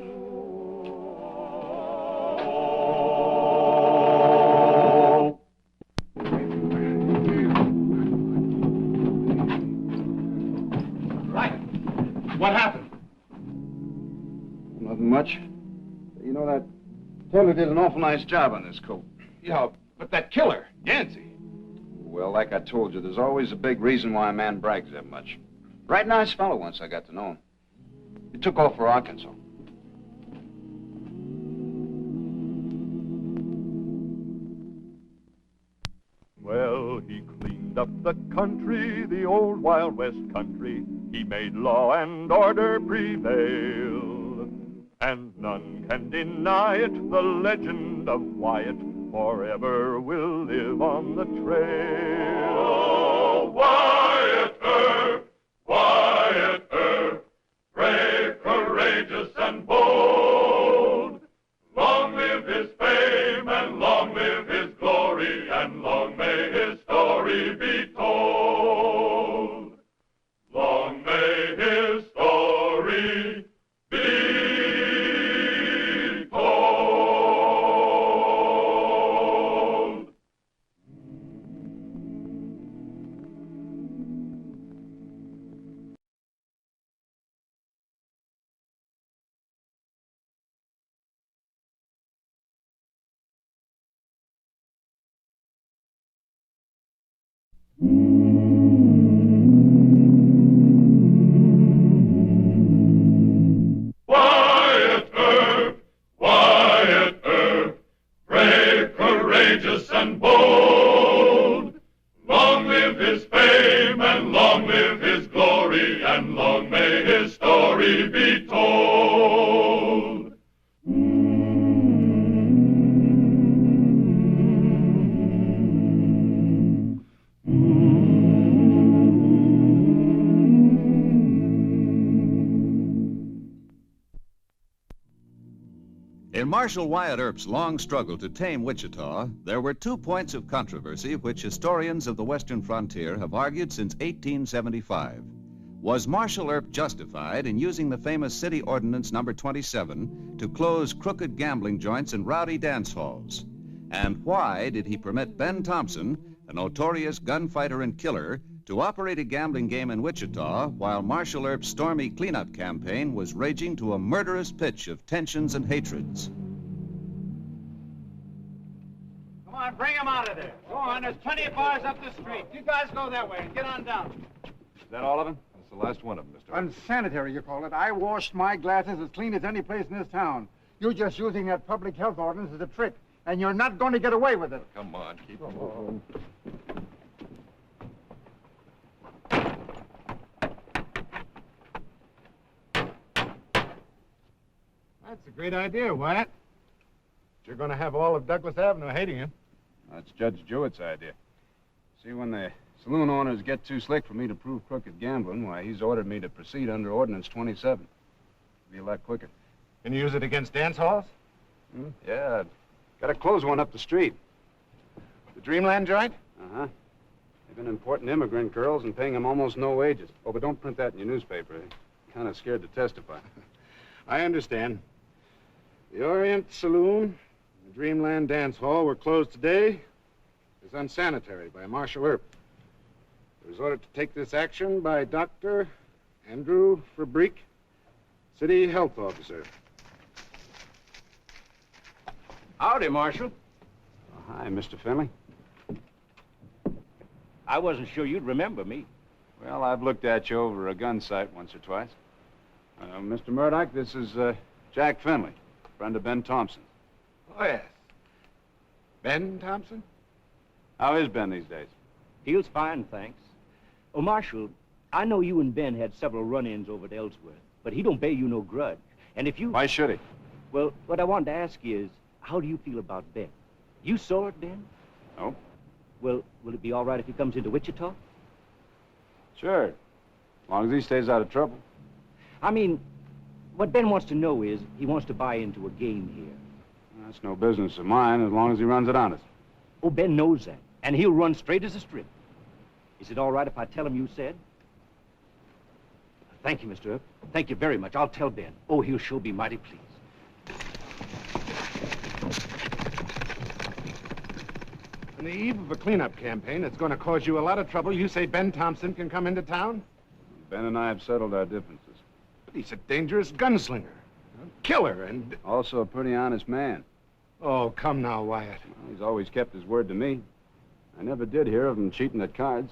What happened? Nothing much. You know, that tailor did an awful nice job on this coat. Yeah, but that killer, Yancey. Well, like I told you, there's always a big reason why a man brags that much. Right nice fellow once I got to know him. He took off for Arkansas. Well, he cleaned up the country, the old Wild West country. He made law and order prevail. And none can deny it, the legend of Wyatt forever will live on the trail. Oh, Wyatt Earp, Wyatt Earp, brave, courageous, and bold. Long live his fame, and long live his glory, and long may his story be told. Long may his story be told. Wyatt Earp, Wyatt Earp, brave, courageous, and bold. Long live his fame, and long live his glory, and long may his story be told. In Marshal Wyatt Earp's long struggle to tame Wichita, there were 2 points of controversy which historians of the western frontier have argued since 1875. Was Marshal Earp justified in using the famous City Ordinance Number 27 to close crooked gambling joints and rowdy dance halls? And why did he permit Ben Thompson, a notorious gunfighter and killer, to operate a gambling game in Wichita while Marshal Earp's stormy cleanup campaign was raging to a murderous pitch of tensions and hatreds? Come on, bring him out of there. Go on, there's plenty of bars up the street. You guys go that way and get on down. Is that all of them? That's the last one of them, Mr. Unsanitary, you call it. I washed my glasses as clean as any place in this town. You're just using that public health ordinance as a trick, and you're not going to get away with it. Come on, keep them on. That's a great idea, Wyatt. You're going to have all of Douglas Avenue hating you. That's Judge Jewett's idea. See, when the saloon owners get too slick for me to prove crooked gambling, why, he's ordered me to proceed under Ordinance 27. It'll be a lot quicker. Can you use it against dance halls? Yeah, got to close one up the street. The Dreamland joint? Uh-huh. They've been importing immigrant girls and paying them almost no wages. Oh, but don't print that in your newspaper. They're kind of scared to testify. I understand. The Orient Saloon and the Dreamland Dance Hall were closed today as unsanitary by Marshal Earp. He was ordered to take this action by Dr. Andrew Fabrique, City Health Officer. Howdy, Marshal. Hi, Mr. Finley. I wasn't sure you'd remember me. Well, I've looked at you over a gun sight once or twice. Mr. Murdoch, this is Jack Finley, friend of Ben Thompson. Oh, yes. Ben Thompson? How is Ben these days? He's fine, thanks. Oh, Marshal, I know you and Ben had several run-ins over at Ellsworth, but he don't bear you no grudge. And if you... Why should he? Well, what I wanted to ask you is, how do you feel about Ben? You saw it, Ben? No. Well, will it be all right if he comes into Wichita? Sure. As long as he stays out of trouble. I mean, what Ben wants to know is he wants to buy into a game here. That's no business of mine as long as he runs it honest. Oh, Ben knows that, and he'll run straight as a strip. Is it all right if I tell him you said? Thank you, Mr. Earp. Thank you very much. I'll tell Ben. Oh, he'll sure be mighty pleased. On the eve of a cleanup campaign that's going to cause you a lot of trouble, you say Ben Thompson can come into town? Ben and I have settled our differences. But he's a dangerous gunslinger, a killer, and... Also a pretty honest man. Oh, come now, Wyatt. Well, he's always kept his word to me. I never did hear of him cheating at cards.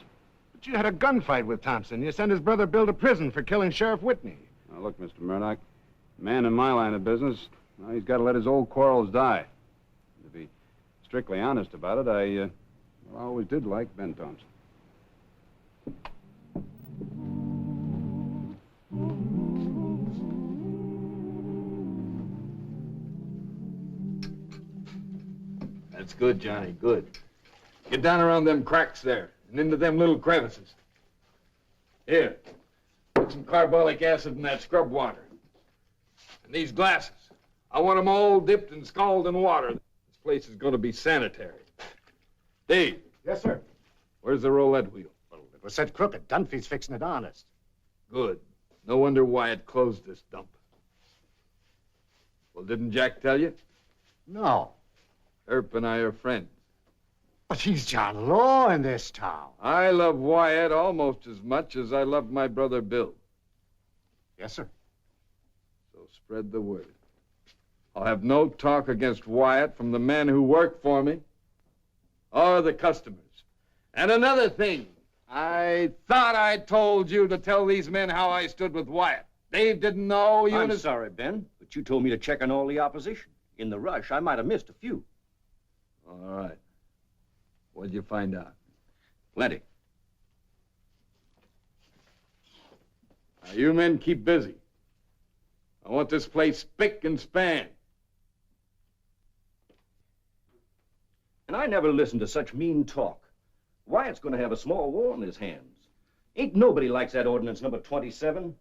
But you had a gunfight with Thompson. You sent his brother Bill to prison for killing Sheriff Whitney. Now, look, Mr. Murdoch, a man in my line of business, well, he's got to let his old quarrels die. To be strictly honest about it, I always did like Ben Thompson. That's good, Johnny, good. Get down around them cracks there and into them little crevices. Here, put some carbolic acid in that scrub water. And these glasses, I want them all dipped and scalded in water. This place is going to be sanitary. Dave. Yes, sir. Where's the roulette wheel? Well, it was set crooked. Dunphy's fixing it honest. Good. No wonder Wyatt closed this dump. Well, didn't Jack tell you? No. Earp and I are friends. But he's John Law in this town. I love Wyatt almost as much as I love my brother Bill. Yes, sir. So spread the word. I'll have no talk against Wyatt from the men who work for me or the customers. And another thing, I thought I told you to tell these men how I stood with Wyatt. Dave didn't know you... I'm sorry, Ben, but you told me to check on all the opposition. In the rush, I might have missed a few. All right. What'd you find out? Plenty. Now, you men keep busy. I want this place spick and span. And I never listened to such mean talk. Wyatt's going to have a small war on his hands. Ain't nobody likes that ordinance number 27.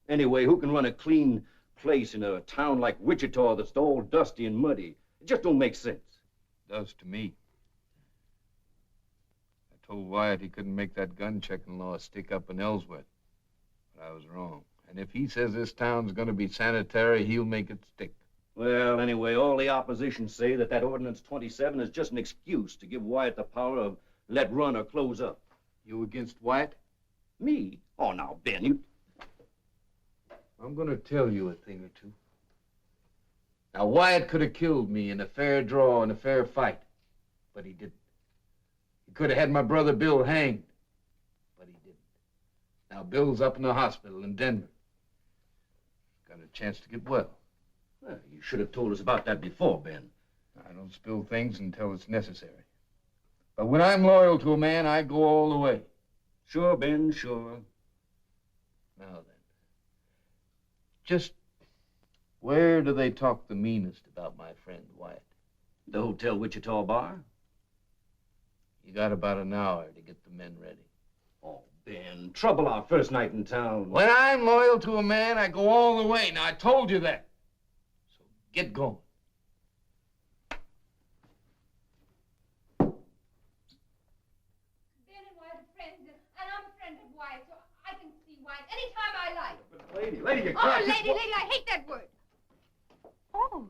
Anyway, who can run a clean place in a town like Wichita that's all dusty and muddy? It just don't make sense. Does to me. I told Wyatt he couldn't make that gun-checking law stick up in Ellsworth. But I was wrong. And if he says this town's going to be sanitary, he'll make it stick. Well, anyway, all the opposition say that Ordinance 27 is just an excuse to give Wyatt the power of let run or close up. You against Wyatt? Me? Oh, now, Ben, you... I'm going to tell you a thing or two. Now, Wyatt could have killed me in a fair draw and a fair fight, but he didn't. He could have had my brother Bill hanged, but he didn't. Now, Bill's up in the hospital in Denver. Got a chance to get well. Well, you should have told us about that before, Ben. I don't spill things until it's necessary. But when I'm loyal to a man, I go all the way. Sure, Ben, sure. Now then, just where do they talk the meanest about my friend Wyatt? The Hotel Wichita Bar? You got about an hour to get the men ready. Oh, Ben, trouble our first night in town. When I'm loyal to a man, I go all the way. Now, I told you that. So get going. Anytime I like. But lady, you Oh, can't... lady, I hate that word. Oh,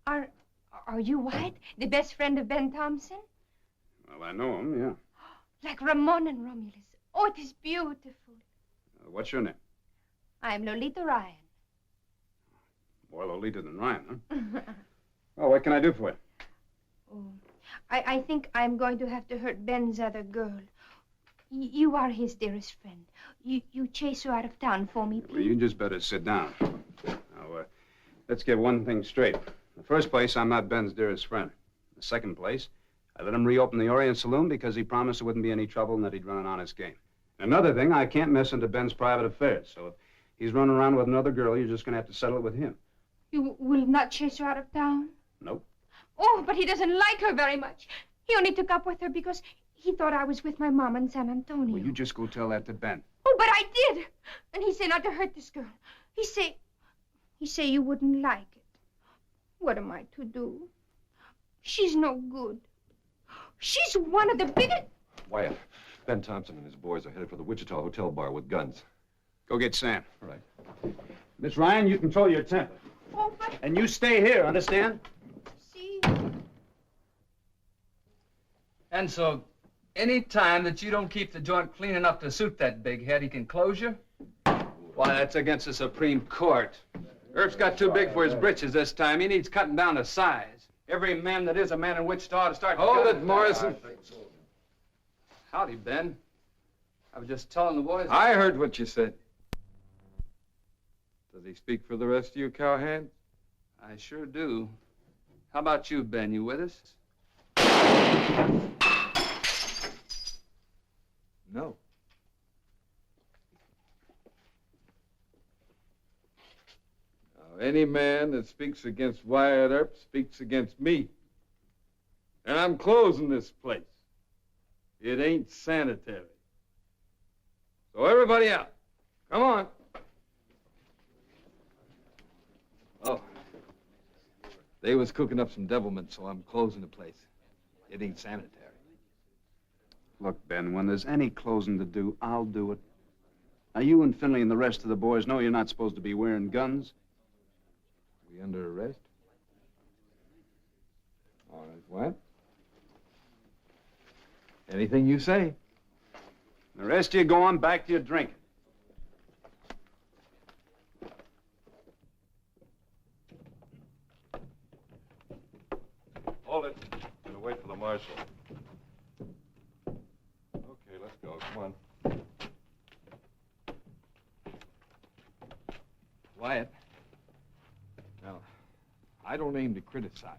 are you Wyatt, the best friend of Ben Thompson? Well, I know him, yeah. Like Ramon and Romulus. Oh, it is beautiful. What's your name? I'm Lolita Ryan. More Lolita than Ryan, huh? Well, what can I do for you? Oh, I think I'm going to have to hurt Ben's other girl. You are his dearest friend. You chase her out of town for me, please. Well, you just better sit down. Now, let's get one thing straight. In the first place, I'm not Ben's dearest friend. In the second place, I let him reopen the Orient Saloon because he promised there wouldn't be any trouble and that he'd run an honest game. And another thing, I can't mess into Ben's private affairs. So if he's running around with another girl, you're just going to have to settle it with him. You will not chase her out of town? Nope. Oh, but he doesn't like her very much. He only took up with her because he thought I was with my mom in San Antonio. Well, you just go tell that to Ben. Oh, but I did. And he said not to hurt this girl. He say you wouldn't like it. What am I to do? She's no good. She's one of the biggest... Wyatt, Ben Thompson and his boys are headed for the Wichita Hotel Bar with guns. Go get Sam. All right. Miss Ryan, you control your temper. Oh, but And you stay here, understand? see, And so, any time that you don't keep the joint clean enough to suit that big head, he can close you? Why, that's against the Supreme Court. Earp's got too big for his britches this time. He needs cutting down to size. Every man that is a man in Wichita ought to start... Hold it, Morrison. Howdy, Ben. I was just telling the boys... I heard what you said. Does he speak for the rest of you, cowhands? I sure do. How about you, Ben? You with us? No. Now, any man that speaks against Wyatt Earp speaks against me. And I'm closing this place. It ain't sanitary. So everybody out. Come on. Oh. They was cooking up some devilment, so I'm closing the place. It ain't sanitary. Look, Ben, when there's any closing to do, I'll do it. Now, you and Finley and the rest of the boys know you're not supposed to be wearing guns. We under arrest? All right, what? Anything you say. The rest of you go on back to your drinking. Hold it. I'm gonna wait for the marshal. Okay, let's go. Come on. Wyatt. Now, I don't aim to criticize,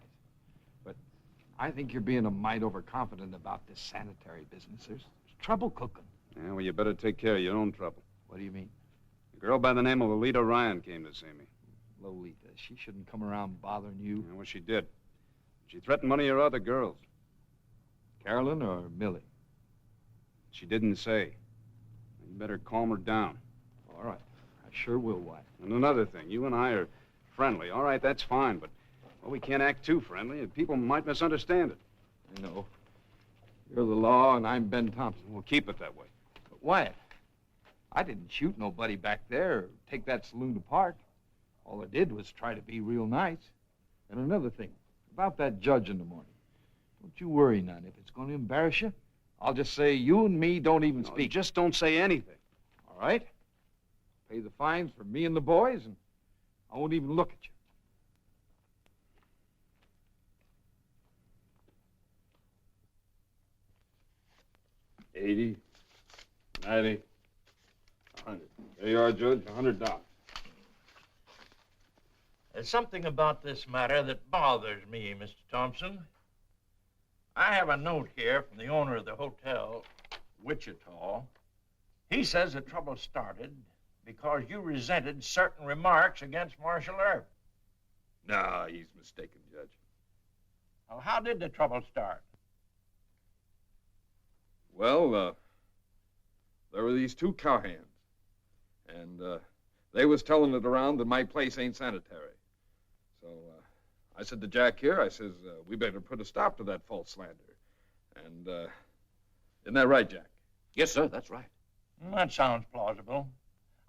but I think you're being a mite overconfident about this sanitary business. There's trouble cooking. Yeah, well, you better take care of your own trouble. What do you mean? A girl by the name of Lolita Ryan came to see me. Lolita. She shouldn't come around bothering you. Yeah, well, she did. She threatened one of your other girls. Carolyn or Millie? She didn't say. You better calm her down. All right. I sure will, Wyatt. And another thing, you and I are friendly. All right, that's fine, but, well, we can't act too friendly. People might misunderstand it. I know. You're the law, and I'm Ben Thompson. We'll keep it that way. But Wyatt, I didn't shoot nobody back there or take that saloon apart. All I did was try to be real nice. And another thing, about that judge in the morning. Don't you worry none. If it's going to embarrass you, I'll just say you and me don't even speak. Just don't say anything. All right? Pay the fines for me and the boys, and I won't even look at you. 80, 90, 100. There you are, Judge, $100. There's something about this matter that bothers me, Mr. Thompson. I have a note here from the owner of the hotel, Wichita. He says the trouble started because you resented certain remarks against Marshal Earp. No, he's mistaken, Judge. Well, how did the trouble start? Well, there were these two cowhands, and they was telling it around that my place ain't sanitary. So I said to Jack here, I says, we better put a stop to that false slander. And isn't that right, Jack? Yes, sir, that's right. That sounds plausible.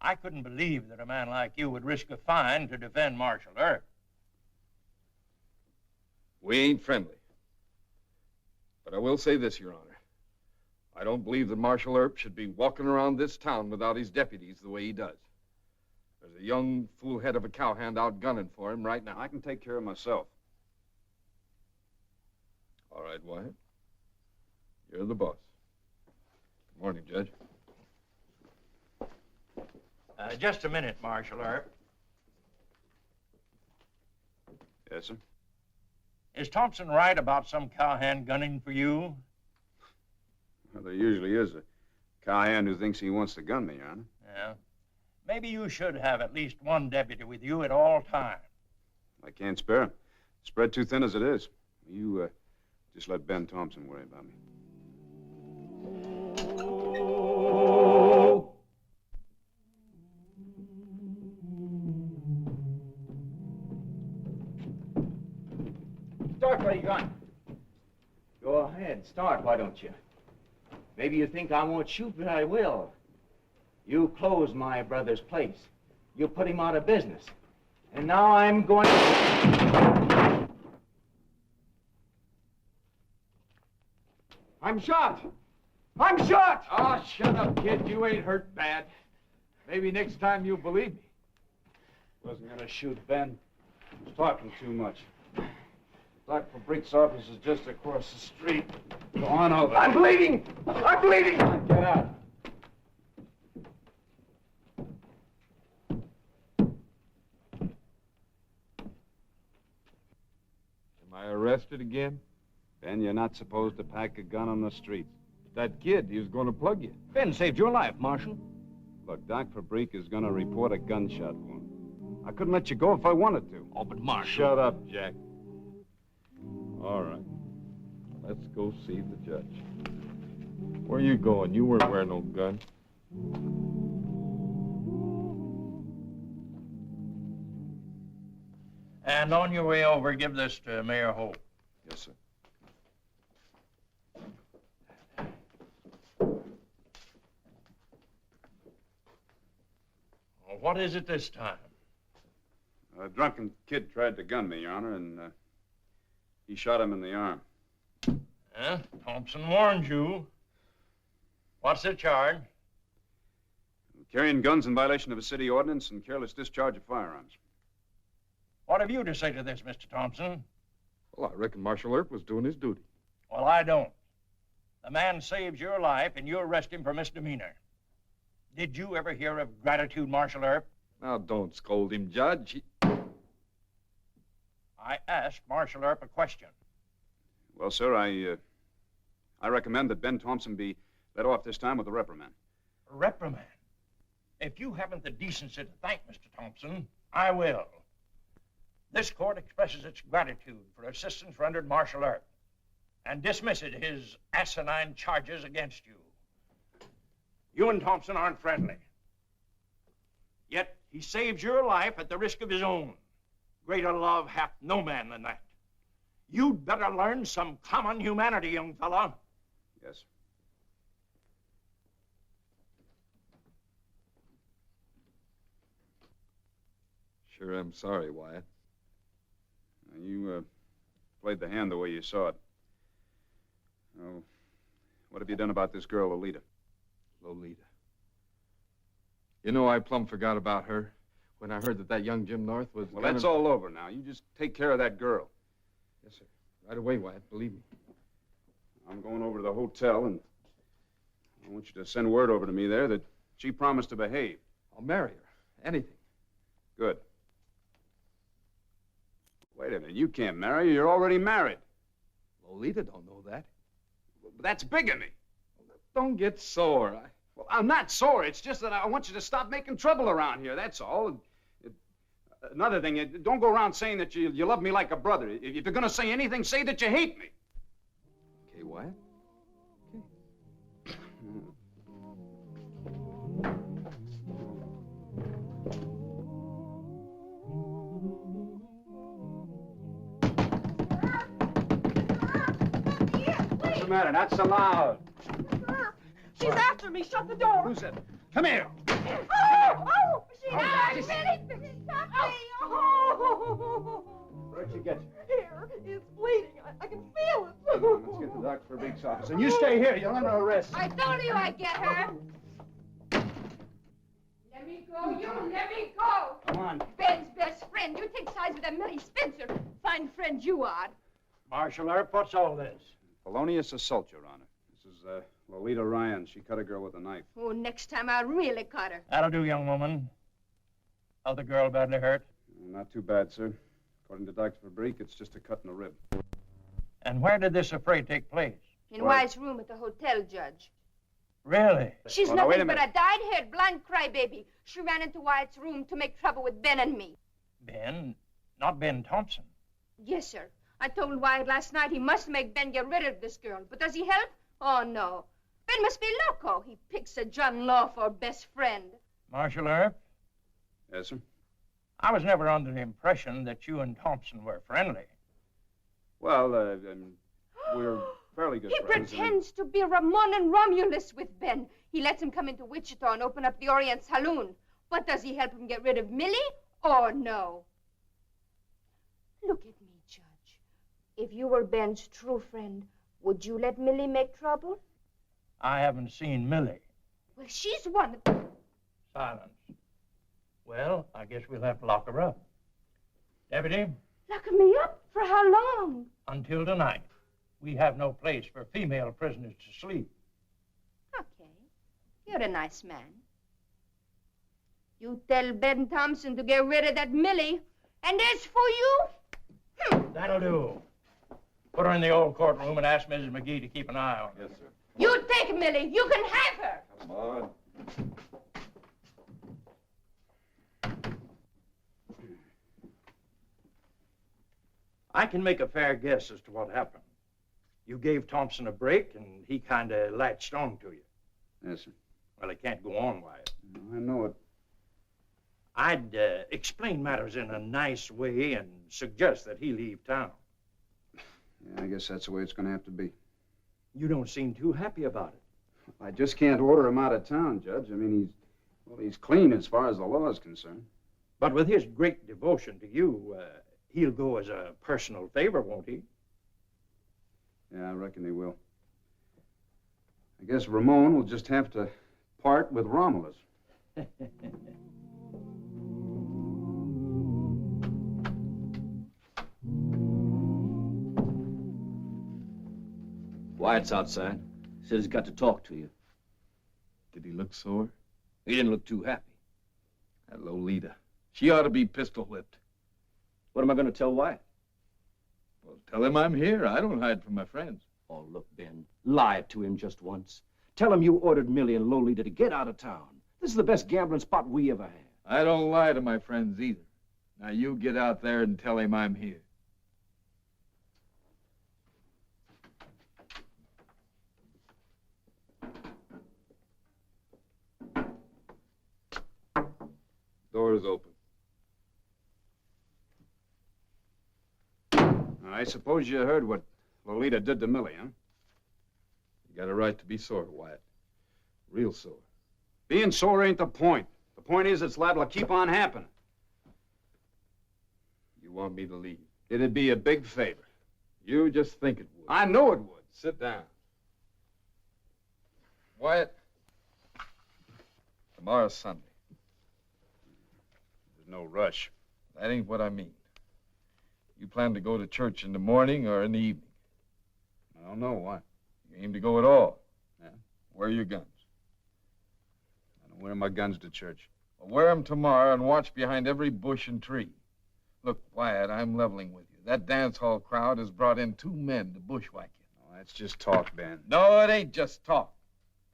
I couldn't believe that a man like you would risk a fine to defend Marshal Earp. We ain't friendly. But I will say this, Your Honor. I don't believe that Marshal Earp should be walking around this town without his deputies the way he does. There's a young foolhead of a cowhand out gunning for him right now. I can take care of myself. All right, Wyatt. You're the boss. Good morning, Judge. Just a minute, Marshal Earp. Yes, sir? Is Thompson right about some cowhand gunning for you? Well, there usually is a cowhand who thinks he wants to gun me, Your Honor. Yeah. Maybe you should have at least one deputy with you at all times. I can't spare him. Spread too thin as it is. You just let Ben Thompson worry about me. Start where you going. Go ahead, start, why don't you? Maybe you think I won't shoot, but I will. You closed my brother's place. You put him out of business. And now I'm going to... I'm shot! I'm shot! Oh, shut up, kid. You ain't hurt bad. Maybe next time you'll believe me. Wasn't gonna shoot Ben. He was talking too much. Dr. Fabric's office is just across the street. Go on over. I'm bleeding! I'm bleeding! Get out. Am I arrested again? Ben, you're not supposed to pack a gun on the streets. That kid, he was going to plug you. Ben saved your life, Marshal. Look, Doc Fabric is gonna report a gunshot wound. I couldn't let you go if I wanted to. Oh, but Marshal... Shut up, Jack. All right. Let's go see the judge. Where you going? You weren't wearing no gun. And on your way over, give this to Mayor Hope. Yes, sir. Well, what is it this time? A drunken kid tried to gun me, Your Honor, and he shot him in the arm. Huh? Thompson warned you. What's the charge? Carrying guns in violation of a city ordinance and careless discharge of firearms. What have you to say to this, Mr. Thompson? Well, I reckon Marshal Earp was doing his duty. Well, I don't. The man saved your life, and you arrest him for misdemeanor. Did you ever hear of gratitude, Marshal Earp? Now, don't scold him, Judge. I asked Marshal Earp a question. Well, sir, I recommend that Ben Thompson be let off this time with a reprimand. A reprimand? If you haven't the decency to thank Mr. Thompson, I will. This court expresses its gratitude for assistance rendered Marshal Earp and dismisses his asinine charges against you. You and Thompson aren't friendly. Yet he saved your life at the risk of his own. Greater love hath no man than that. You'd better learn some common humanity, young fella. Yes. Sure am sorry, Wyatt. You played the hand the way you saw it. Oh, what have you done about this girl, Lolita? Lolita. You know, I plumb forgot about her when I heard that young Jim North was... Well, that's all over now. You just take care of that girl. Yes, sir. Right away, Wyatt. Believe me. I'm going over to the hotel, and I want you to send word over to me there that she promised to behave. I'll marry her. Anything. Good. Wait a minute. You can't marry her. You're already married. Lolita don't know that. But that's bigamy. Don't get sore. Well, I'm not sore. It's just that I want you to stop making trouble around here. That's all. Another thing, don't go around saying that you love me like a brother. If you're going to say anything, say that you hate me. Okay, Wyatt? What's the matter? Not so loud. She's after me. Shut the door. Who's it? Come here. Oh, she's really stop me. Oh. Where'd she get you? Here, it's bleeding. I can feel it. Let's get to Dr. Fabric's office. And you stay here. You're under arrest. I told you I'd get her. Let me go, you. Let me go. Come on. Ben's best friend. You take sides with that Millie Spencer. Fine friend you are. Marshal Earp, what's all this? Felonious assault, Your Honor. This is Lolita Ryan. She cut a girl with a knife. Oh, next time I'll really cut her. That'll do, young woman. How's the girl badly hurt? Not too bad, sir. According to Dr. Fabric, it's just a cut in the rib. And where did this affray take place? In Wyatt's room at the hotel, Judge. Really? She's Oh, now, wait nothing a but a dyed-haired, blind crybaby. She ran into Wyatt's room to make trouble with Ben and me. Ben? Not Ben Thompson. Yes, sir. I told Wyatt last night he must make Ben get rid of this girl. But does he help? Oh, no. Ben must be loco. He picks a John Law for best friend. Marshal Earp? Yes, sir? I was never under the impression that you and Thompson were friendly. Well, we're fairly good He friends. pretends to be Ramon and Romulus with Ben. He lets him come into Wichita and open up the Orient Saloon. But does he help him get rid of Millie or no? Look at me, Judge. If you were Ben's true friend, would you let Millie make trouble? I haven't seen Millie. Well, she's one of... Silence. Well, I guess we'll have to lock her up. Deputy, Lock me up? For how long? until tonight, we have no place for female prisoners to sleep. Okay. You're a nice man. You tell Ben Thompson to get rid of that Millie. And as for you... That'll do. Put her in the old courtroom and ask Mrs. McGee to keep an eye on her. Yes, sir. You take Millie. You can have her. Come on. I can make a fair guess as to what happened. You gave Thompson a break, and he kind of latched on to you. Yes, sir. Well, it can't go on, Wyatt. I know it. I'd explain matters in a nice way and suggest that he leave town. Yeah, I guess that's the way it's going to have to be. You don't seem too happy about it. I just can't order him out of town, Judge. I mean, he's clean as far as the law is concerned. But with his great devotion to you, he'll go as a personal favor, won't he? Yeah, I reckon he will. I guess Ramon will just have to part with Romulus. Wyatt's outside. Says he's got to talk to you. Did he look sore? He didn't look too happy. That Lolita. She ought to be pistol whipped. What am I going to tell Wyatt? Well, tell him I'm here. I don't hide from my friends. Oh, look, Ben. Lie to him just once. Tell him you ordered Millie and Lolita to get out of town. This is the best gambling spot we ever had. I don't lie to my friends either. Now you get out there and tell him I'm here. Door is open. I suppose you heard what Lolita did to Millie, huh? You got a right to be sore, Wyatt. Real sore. Being sore ain't the point. The point is it's liable to keep on happening. You want me to leave? It'd be a big favor. You just think it would. I know it would. Sit down. Wyatt, tomorrow's Sunday. There's no rush. That ain't what I mean. You plan to go to church in the morning or in the evening? I don't know. Why? You aim to go at all? Yeah. Where are your guns? I don't wear my guns to church. Well, wear them tomorrow and watch behind every bush and tree. Look, Wyatt, I'm leveling with you. That dance hall crowd has brought in 2 men to bushwhack you. Oh, that's just talk, Ben. No, it ain't just talk.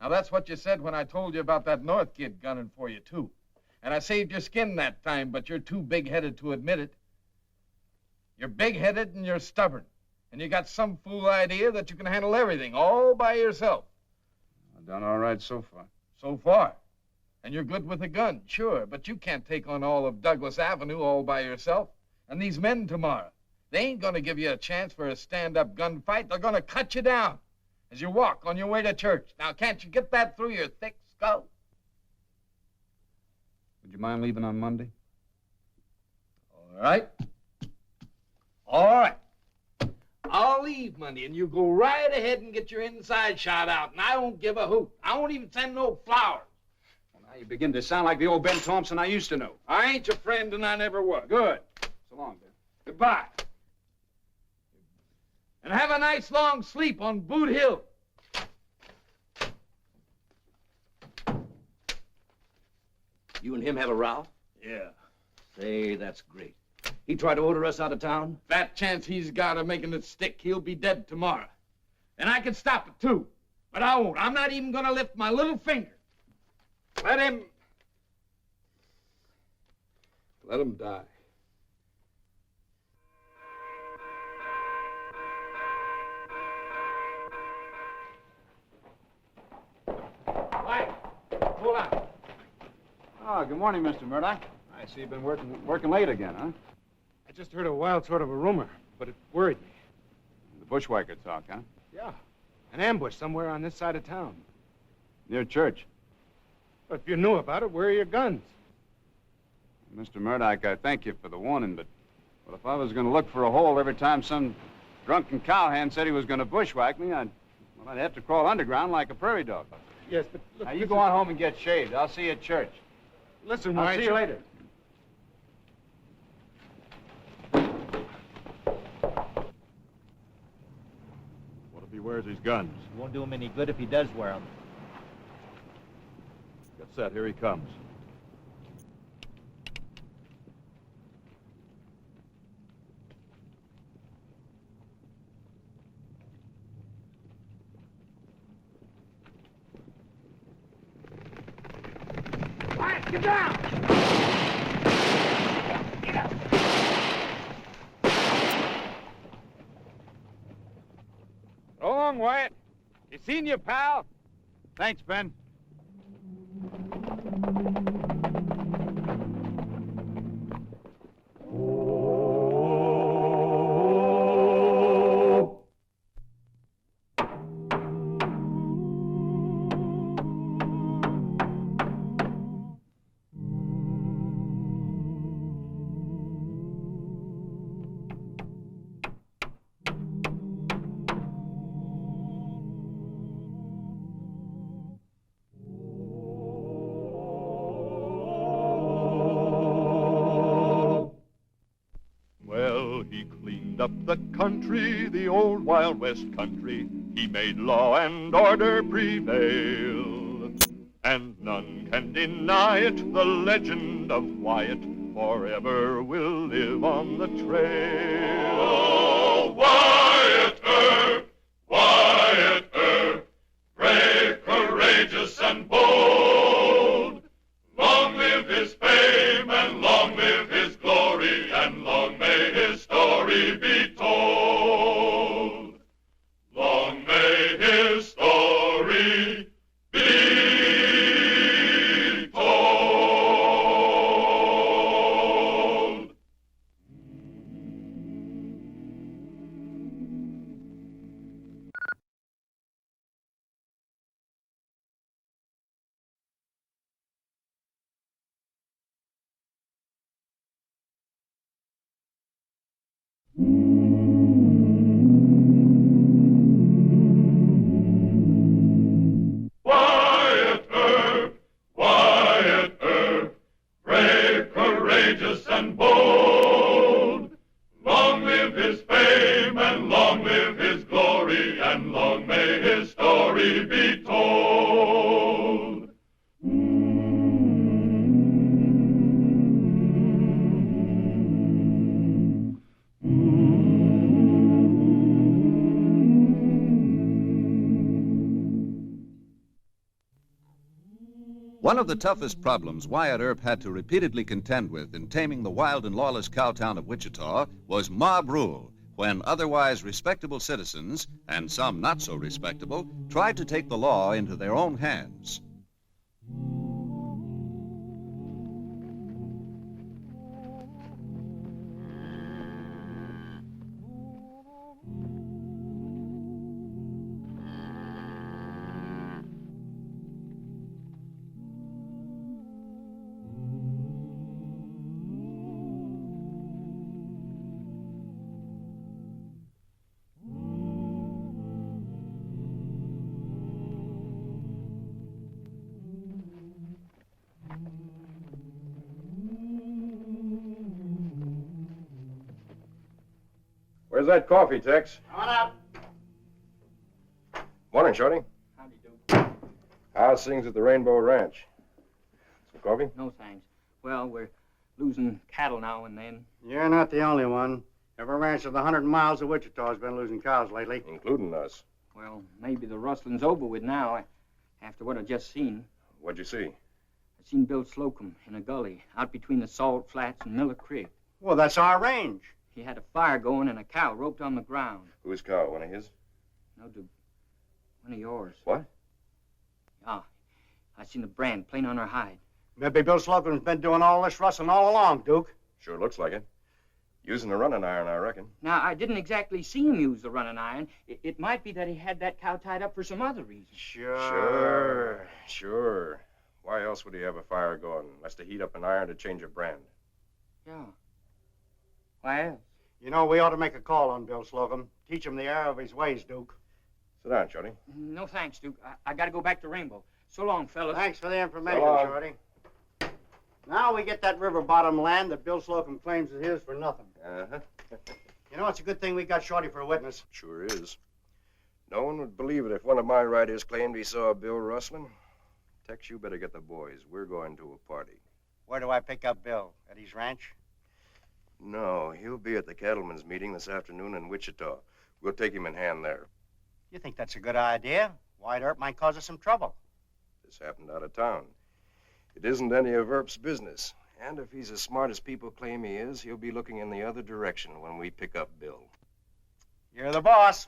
Now, that's what you said when I told you about that North kid gunning for you, too. And I saved your skin that time, but you're too big-headed to admit it. You're big-headed and you're stubborn. And you got some fool idea that you can handle everything all by yourself. I've done all right so far. So far. And you're good with a gun, sure, but you can't take on all of Douglas Avenue all by yourself. And these men tomorrow, they ain't gonna give you a chance for a stand-up gunfight. They're gonna cut you down as you walk on your way to church. Now, can't you get that through your thick skull? Would you mind leaving on Monday? All right. All right. I'll leave Monday, and you go right ahead and get your inside shot out, and I won't give a hoot. I won't even send no flowers. Well, now you begin to sound like the old Ben Thompson I used to know. I ain't your friend, and I never was. Good. So long, Ben. Goodbye. And have a nice long sleep on Boot Hill. You and him have a row? Yeah. Say, that's great. He tried to order us out of town? That chance he's got of making it stick, he'll be dead tomorrow. And I can stop it, too. But I won't. I'm not even going to lift my little finger. Let him die. Mike, hold on. Oh, good morning, Mr. Murdoch. I see you've been working late again, huh? I just heard a wild sort of a rumor, but it worried me. The bushwhacker talk, huh? Yeah. An ambush somewhere on this side of town. Near church. If you knew about it, where are your guns? Mr. Murdoch, I thank you for the warning, but if I was going to look for a hole every time some drunken cowhand said he was going to bushwhack me, I'd have to crawl underground like a prairie dog. Yes, but look, Now, you go on home and get shaved. I'll see you at church. Listen, I'll White. see you later. What if he wears his guns? It won't do him any good if he does wear them. Get set. Here he comes. Quiet, get down! Get up! So long, Wyatt. You seen your pal? Thanks, Ben. Up the country, the old Wild West country, he made law and order prevail. And none can deny it, the legend of Wyatt forever will live on the trail. Oh, Wyatt Earp, brave, courageous, and bold. Long live his fame, and long live his glory, and long may his story be told. Long may his story be told. Wyatt Earp, brave, courageous, and bold. Long live his fame, and long live his glory, and long may his story be told. One of the toughest problems Wyatt Earp had to repeatedly contend with in taming the wild and lawless cowtown of Wichita was mob rule, when otherwise respectable citizens, and some not so respectable, tried to take the law into their own hands. Where's that coffee, Tex? Come on up. Morning, Shorty. Howdy do. How's things at the Rainbow Ranch? Some coffee? No thanks. Well, we're losing cattle now and then. You're not the only one. Every ranch of the 100 miles of Wichita has been losing cows lately. Including us. Well, maybe the rustling's over with now, after what I just seen. What'd you see? I seen Bill Slocum in a gully out between the Salt Flats and Miller Creek. Well, that's our range. He had a fire going and a cow roped on the ground. Whose cow? One of his? No, one of yours. What? Yeah. I seen the brand plain on her hide. Maybe Bill Slocum's been doing all this rustling all along, Duke. Sure looks like it. Using a running iron, I reckon. Now, I didn't exactly see him use the running iron. It might be that he had that cow tied up for some other reason. Sure. Why else would he have a fire going unless to heat up an iron to change a brand? Yeah. Why else? You know, we ought to make a call on Bill Slocum. Teach him the error of his ways, Duke. Sit down, Shorty. No thanks, Duke. I got to go back to Rainbow. So long, fellas. Thanks for the information, So long. Shorty. Now we get that river bottom land that Bill Slocum claims is his for nothing. Uh-huh. You know, it's a good thing we got Shorty for a witness. Sure is. No one would believe it if one of my riders claimed he saw Bill rustling. Tex, you better get the boys. We're going to a party. Where do I pick up Bill? At his ranch? No, he'll be at the cattlemen's meeting this afternoon in Wichita. We'll take him in hand there. You think that's a good idea? White Earp might cause us some trouble. This happened out of town. It isn't any of Earp's business. And if he's as smart as people claim he is, he'll be looking in the other direction when we pick up Bill. You're the boss.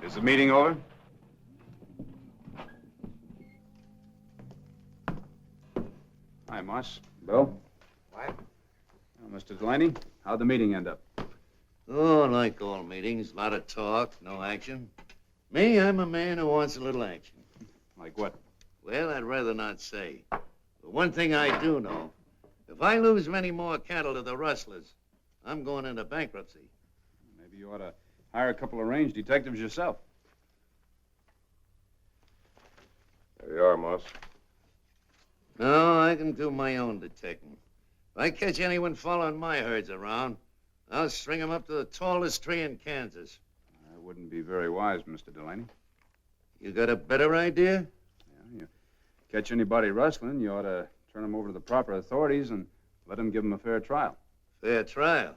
Is the meeting over? Hi, Moss. Bill? What? Mr. Delaney, how'd the meeting end up? Oh, like all meetings, a lot of talk, no action. Me, I'm a man who wants a little action. Like what? Well, I'd rather not say. But one thing I do know, if I lose many more cattle to the rustlers, I'm going into bankruptcy. Maybe you ought to hire a couple of range detectives yourself. There you are, Moss. No, I can do my own detecting. If I catch anyone following my herds around, I'll string them up to the tallest tree in Kansas. That wouldn't be very wise, Mr. Delaney. You got a better idea? Yeah, you catch anybody rustling, you ought to turn them over to the proper authorities and let them give them a fair trial. Fair trial?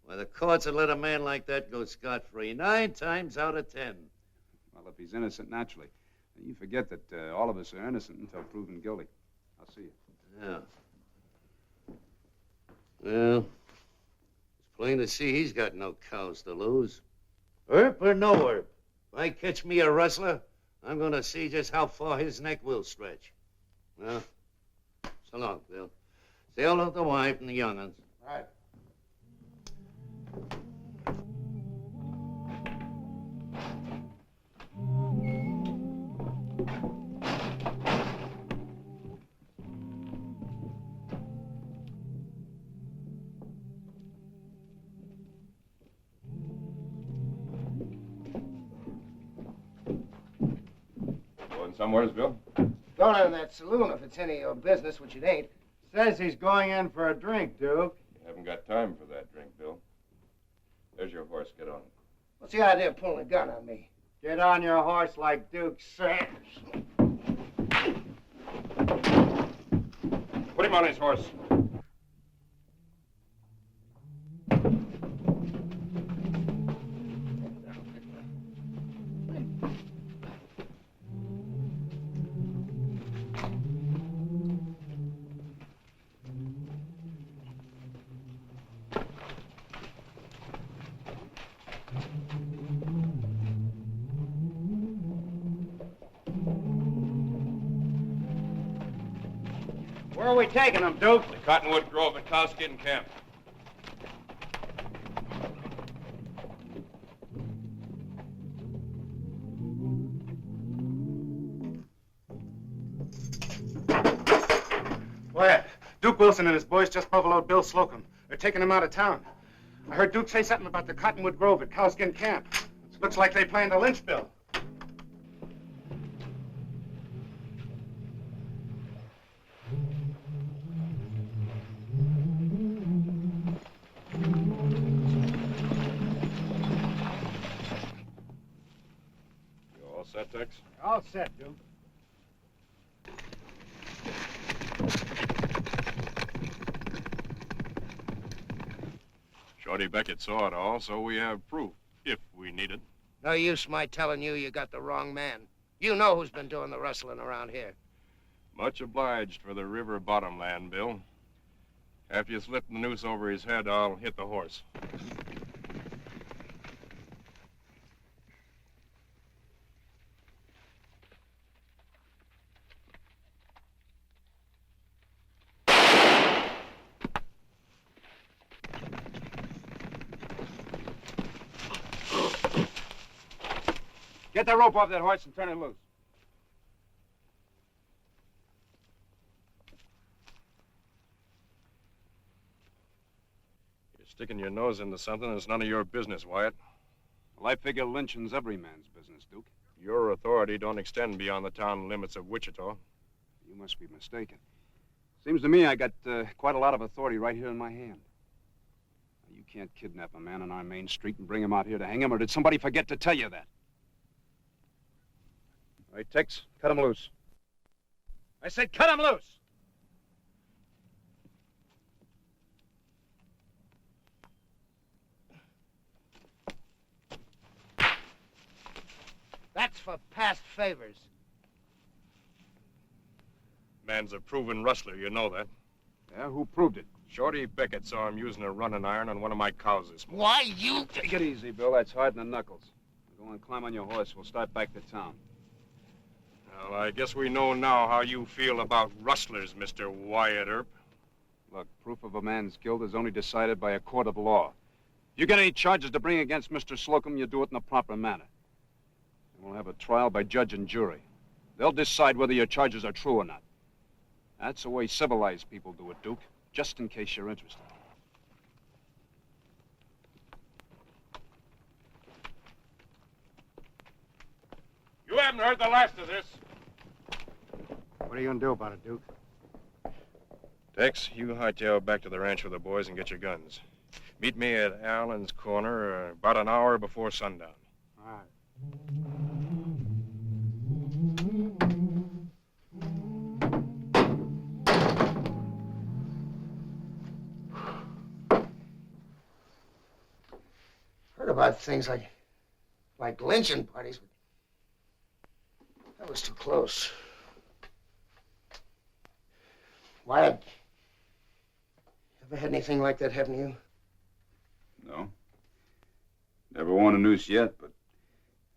Why, the courts would let a man like that go scot-free 9 times out of 10. Well, if he's innocent, naturally. You forget that all of us are innocent until proven guilty. I'll see you. Yeah. Well, it's plain to see he's got no cows to lose. Earp or no Earp, if I catch me a rustler, I'm going to see just how far his neck will stretch. Well, so long, Bill. Say hello to the wife and the young'uns. All right. Going somewheres, Bill? Going in that saloon if it's any of your business, which it ain't. Says he's going in for a drink, Duke. You haven't got time for that drink, Bill. There's your horse. Get on. What's the idea of pulling a gun on me? Get on your horse like Duke says. Put him on his horse. Where are we taking him, Duke? The Cottonwood Grove at Cowskin Camp. Quiet. Duke Wilson and his boys just buffaloed Bill Slocum. They're taking him out of town. I heard Duke say something about the Cottonwood Grove at Cowskin Camp. Looks like they planned to lynch Bill. You all set, Tex? All set, Duke. Shorty Beckett saw it all, so we have proof, if we need it. No use my telling you you got the wrong man. You know who's been doing the rustling around here. Much obliged for the river bottom land, Bill. After you slip the noose over his head, I'll hit the horse. Get the rope off that horse and turn it loose. You're sticking your nose into something that's none of your business, Wyatt. Well, I figure lynching's every man's business, Duke. Your authority don't extend beyond the town limits of Wichita. You must be mistaken. Seems to me I got quite a lot of authority right here in my hand. You can't kidnap a man on our main street and bring him out here to hang him, or did somebody forget to tell you that? All right, Tex, cut him loose. I said cut him loose! That's for past favors. Man's a proven rustler, you know that. Yeah, who proved it? Shorty Beckett saw him using a running iron on one of my cows this morning. Why, you... Take it easy, Bill. That's hard in the knuckles. Go on, climb on your horse. We'll start back to town. Well, I guess we know now how you feel about rustlers, Mr. Wyatt Earp. Look, proof of a man's guilt is only decided by a court of law. If you get any charges to bring against Mr. Slocum, you do it in the proper manner. And we'll have a trial by judge and jury. They'll decide whether your charges are true or not. That's the way civilized people do it, Duke, just in case you're interested. You haven't heard the last of this. What are you going to do about it, Duke? Tex, you hightail back to the ranch with the boys and get your guns. Meet me at Allen's Corner about an hour before sundown. All right. Heard about things like lynching parties, but that was too close. Wyatt, ever had anything like that happen to you? No. Never won a noose yet, but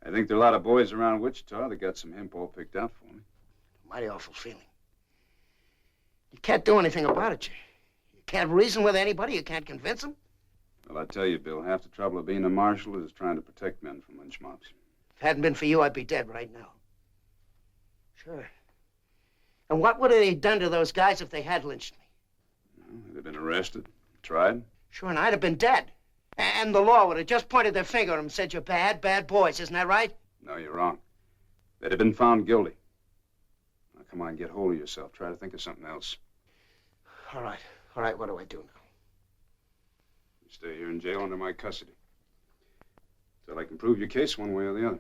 I think there are a lot of boys around Wichita that got some hemp all picked out for me. Mighty awful feeling. You can't do anything about it. You can't reason with anybody. You can't convince them. Well, I tell you, Bill, half the trouble of being a marshal is trying to protect men from lynch mobs. If it hadn't been for you, I'd be dead right now. Sure. And what would they have done to those guys if they had lynched me? Well, they'd have been arrested, tried. Sure, and I'd have been dead. And the law would have just pointed their finger at them and said, you're bad, bad boys. Isn't that right? No, you're wrong. They'd have been found guilty. Now, come on, get hold of yourself. Try to think of something else. All right. All right, what do I do now? You stay here in jail under my custody. Till I can prove your case one way or the other.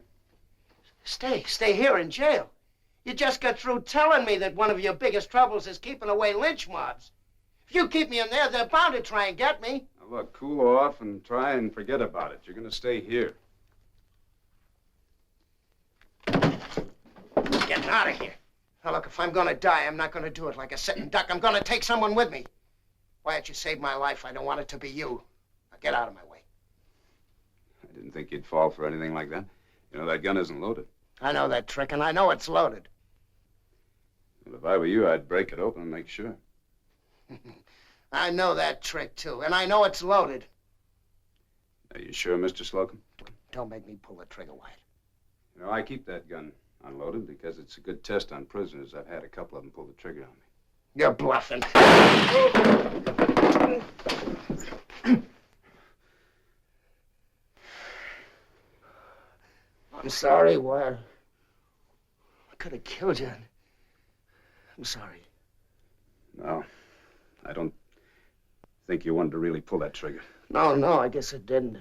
Stay here in jail. You just got through telling me that one of your biggest troubles is keeping away lynch mobs. If you keep me in there, they're bound to try and get me. Now, look, cool off and try and forget about it. You're going to stay here. Getting out of here. Now, look, if I'm going to die, I'm not going to do it like a sitting duck. I'm going to take someone with me. Wyatt, you saved my life. I don't want it to be you. Now, get out of my way. I didn't think you'd fall for anything like that. You know, that gun isn't loaded. I know that trick, and I know it's loaded. Well, if I were you, I'd break it open and make sure. I know that trick, too, and I know it's loaded. Are you sure, Mr. Slocum? Don't make me pull the trigger, Wyatt. You know, I keep that gun unloaded because it's a good test on prisoners. I've had a couple of them pull the trigger on me. You're bluffing. I'm sorry, Wyatt. I could have killed you. I'm sorry. No, I don't think you wanted to really pull that trigger. No, I guess I didn't.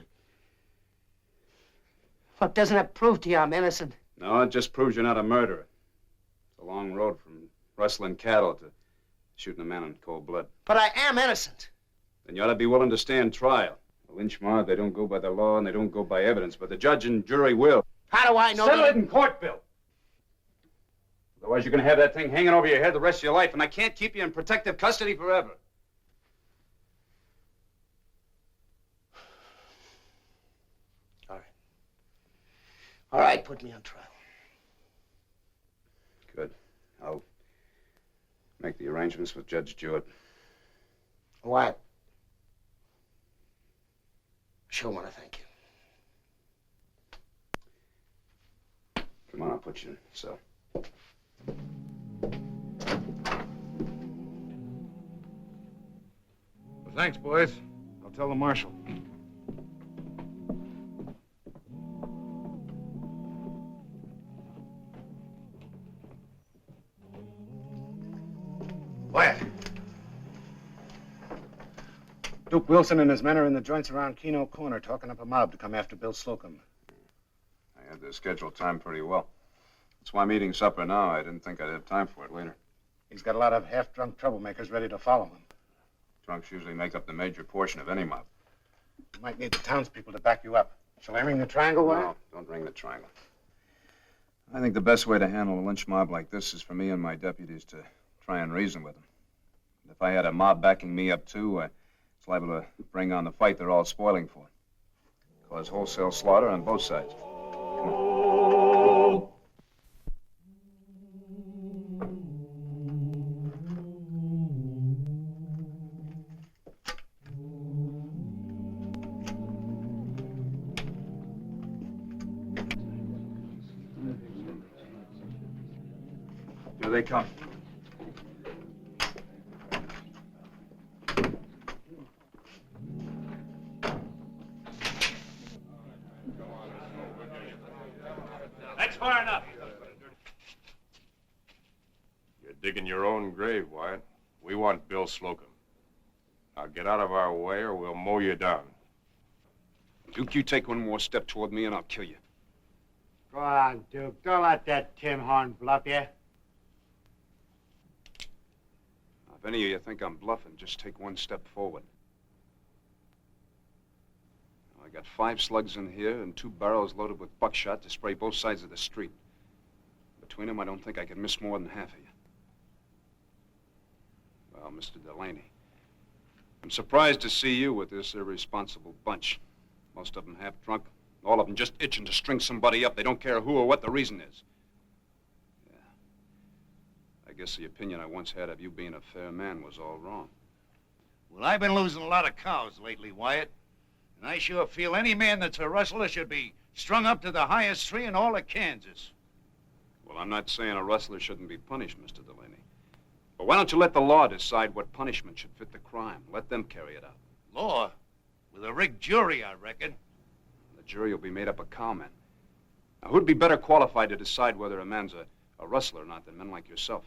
What, doesn't that prove to you I'm innocent? No, it just proves you're not a murderer. It's a long road from rustling cattle to shooting a man in cold blood. But I am innocent. Then you ought to be willing to stand trial. A lynch mob, they don't go by the law and they don't go by evidence, but the judge and jury will. How do I know Settle that? it in court, Bill. Otherwise, you're going to have that thing hanging over your head the rest of your life, and I can't keep you in protective custody forever. All right, put me on trial. Good. I'll make the arrangements with Judge Jewett. What? Sure want to thank you. Come on, I'll put you in. So. Well, thanks, boys. I'll tell the marshal. Wyatt. Duke Wilson and his men are in the joints around Keno Corner talking up a mob to come after Bill Slocum. I had the scheduled time pretty well. That's why I'm eating supper now. I didn't think I'd have time for it later. He's got a lot of half-drunk troublemakers ready to follow him. Drunks usually make up the major portion of any mob. You might need the townspeople to back you up. Shall I ring the triangle, Wyatt? No, don't ring the triangle. I think the best way to handle a lynch mob like this is for me and my deputies to try and reason with them. If I had a mob backing me up, too, it's liable to bring on the fight they're all spoiling for. Cause wholesale slaughter on both sides. Come on. Here they come. That's far enough. You're digging your own grave, Wyatt. We want Bill Slocum. Now get out of our way or we'll mow you down. Duke, you take one more step toward me and I'll kill you. Go on, Duke. Don't let that Tim Horn bluff you. If any of you think I'm bluffing, just take one step forward. I got 5 slugs in here and 2 barrels loaded with buckshot to spray both sides of the street. Between them, I don't think I can miss more than half of you. Well, Mr. Delaney, I'm surprised to see you with this irresponsible bunch. Most of them half drunk, all of them just itching to string somebody up. They don't care who or what the reason is. I guess the opinion I once had of you being a fair man was all wrong. Well, I've been losing a lot of cows lately, Wyatt. And I sure feel any man that's a rustler should be strung up to the highest tree in all of Kansas. Well, I'm not saying a rustler shouldn't be punished, Mr. Delaney. But why don't you let the law decide what punishment should fit the crime? Let them carry it out. Law? With a rigged jury, I reckon. The jury will be made up of cowmen. Now, who'd be better qualified to decide whether a man's a rustler or not than men like yourself?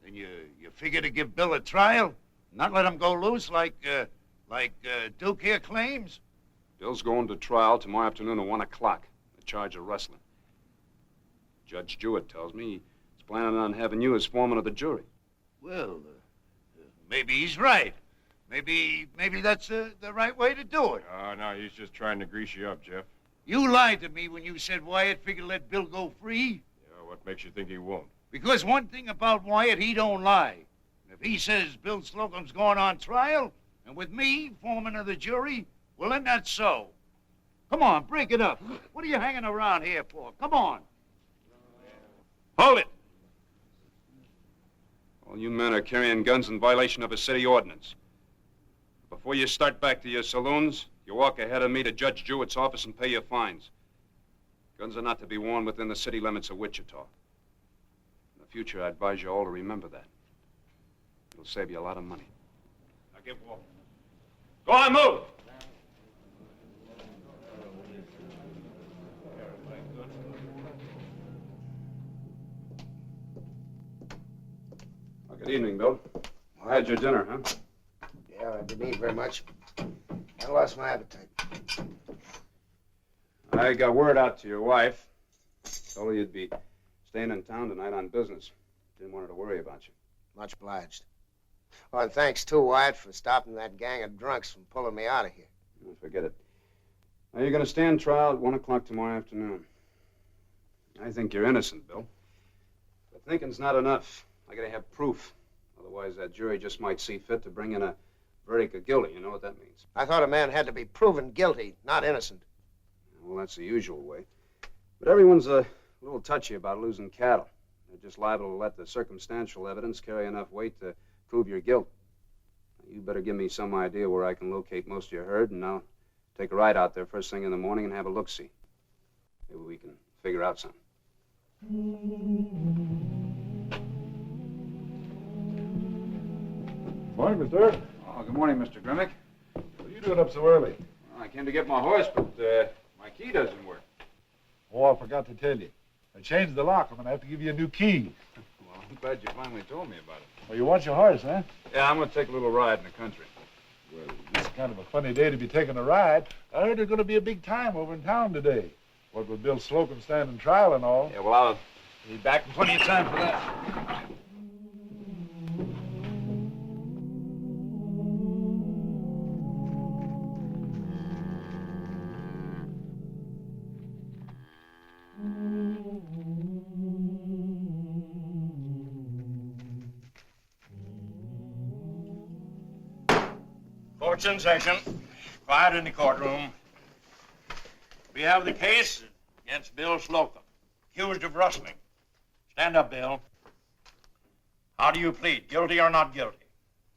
Then you figure to give Bill a trial? Not let him go loose like Duke here claims? Bill's going to trial tomorrow afternoon at 1 o'clock. The charge of rustling. Judge Jewett tells me he's planning on having you as foreman of the jury. Well, maybe he's right. Maybe that's the right way to do it. Oh, no, he's just trying to grease you up, Jeff. You lied to me when you said Wyatt figured to let Bill go free. Yeah, what makes you think he won't? Because one thing about Wyatt, he don't lie. If he says Bill Slocum's going on trial, and with me, foreman of the jury, well, then that's so. Come on, break it up. What are you hanging around here for? Come on. Hold it! All you men are carrying guns in violation of a city ordinance. Before you start back to your saloons, you walk ahead of me to Judge Jewett's office and pay your fines. Guns are not to be worn within the city limits of Wichita. In the future, I advise you all to remember that. It'll save you a lot of money. Now get walking. Go on, move! Well, good evening, Bill. I had your dinner, huh? Yeah, I didn't eat very much. I lost my appetite. I got word out to your wife. Told her you'd be staying in town tonight on business. Didn't want her to worry about you. Much obliged. Oh, and thanks, too, Wyatt, for stopping that gang of drunks from pulling me out of here. Oh, forget it. Now, you're going to stand trial at 1 o'clock tomorrow afternoon. I think you're innocent, Bill. But thinking's not enough. I got to have proof. Otherwise, that jury just might see fit to bring in a verdict of guilty. You know what that means? I thought a man had to be proven guilty, not innocent. Well, that's the usual way. But everyone's a little touchy about losing cattle. They're just liable to let the circumstantial evidence carry enough weight to prove your guilt. You better give me some idea where I can locate most of your herd, and I'll take a ride out there first thing in the morning and have a look-see. Maybe we can figure out something. Morning, Mr. Oh, good morning, Mr. Grimmick. What are you doing up so early? Well, I came to get my horse, but my key doesn't work. Oh, I forgot to tell you. I changed the lock. I'm going to have to give you a new key. Well, I'm glad you finally told me about it. Well, you want your horse, huh? Yeah, I'm going to take a little ride in the country. Well, this is kind of a funny day to be taking a ride. I heard there's going to be a big time over in town today. What with Bill Slocum standing trial and all. Yeah, well, I'll be back in plenty of time for that. Court's in session. Quiet in the courtroom. We have the case against Bill Slocum, accused of rustling. Stand up, Bill. How do you plead, guilty or not guilty?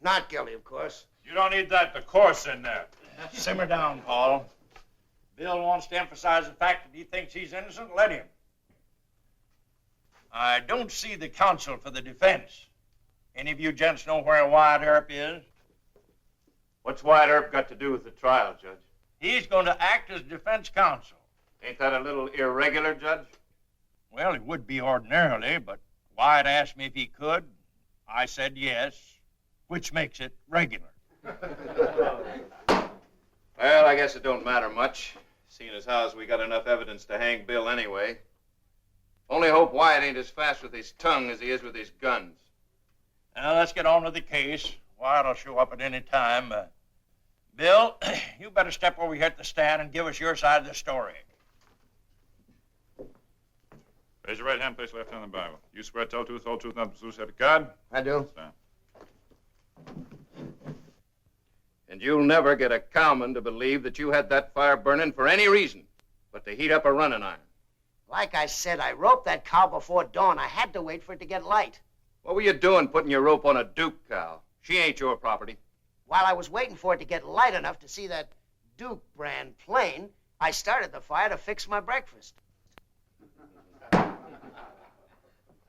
Not guilty, of course. You don't need that, the course in there. Simmer down, Paul. Bill wants to emphasize the fact that he thinks he's innocent. Let him. I don't see the counsel for the defense. Any of you gents know where Wyatt Earp is? What's Wyatt Earp got to do with the trial, Judge? He's going to act as defense counsel. Ain't that a little irregular, Judge? Well, it would be ordinarily, but Wyatt asked me if he could. I said yes, which makes it regular. Well, I guess it don't matter much, seeing as how we got enough evidence to hang Bill anyway. Only hope Wyatt ain't as fast with his tongue as he is with his guns. Now, let's get on with the case. Wyatt will show up at any time. Bill, you better step over here at the stand and give us your side of the story. Raise your right hand, place your left hand on the Bible. You swear to tell the truth, whole truth, nothing but the truth, so help you God? I do. Stand. And you'll never get a cowman to believe that you had that fire burning for any reason but to heat up a running iron. Like I said, I roped that cow before dawn. I had to wait for it to get light. What were you doing putting your rope on a Duke cow? She ain't your property. While I was waiting for it to get light enough to see that Duke brand plain, I started the fire to fix my breakfast.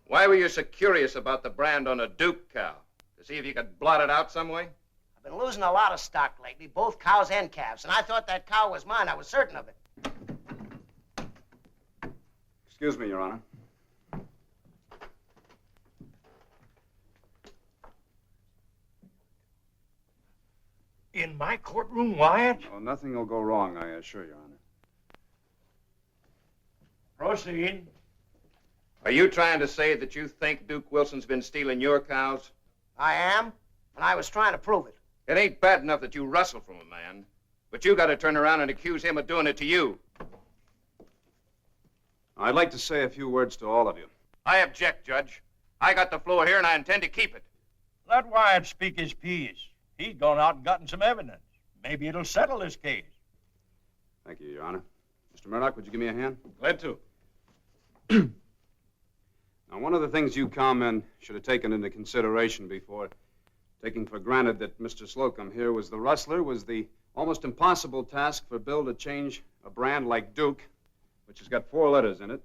Why were you so curious about the brand on a Duke cow? To see if you could blot it out some way? I've been losing a lot of stock lately, both cows and calves, and I thought that cow was mine. I was certain of it. Excuse me, Your Honor. In my courtroom, Wyatt? Oh, nothing will go wrong, I assure you, Your Honor. Proceed. Are you trying to say that you think Duke Wilson's been stealing your cows? I am, and I was trying to prove it. It ain't bad enough that you rustle from a man, but you got to turn around and accuse him of doing it to you. I'd like to say a few words to all of you. I object, Judge. I got the floor here, and I intend to keep it. Let Wyatt speak his piece. He's gone out and gotten some evidence. Maybe it'll settle this case. Thank you, Your Honor. Mr. Murdoch, would you give me a hand? Glad to. Now, one of the things you cowmen should have taken into consideration before taking for granted that Mr. Slocum here was the rustler was the almost impossible task for Bill to change a brand like Duke, which has got 4 letters in it,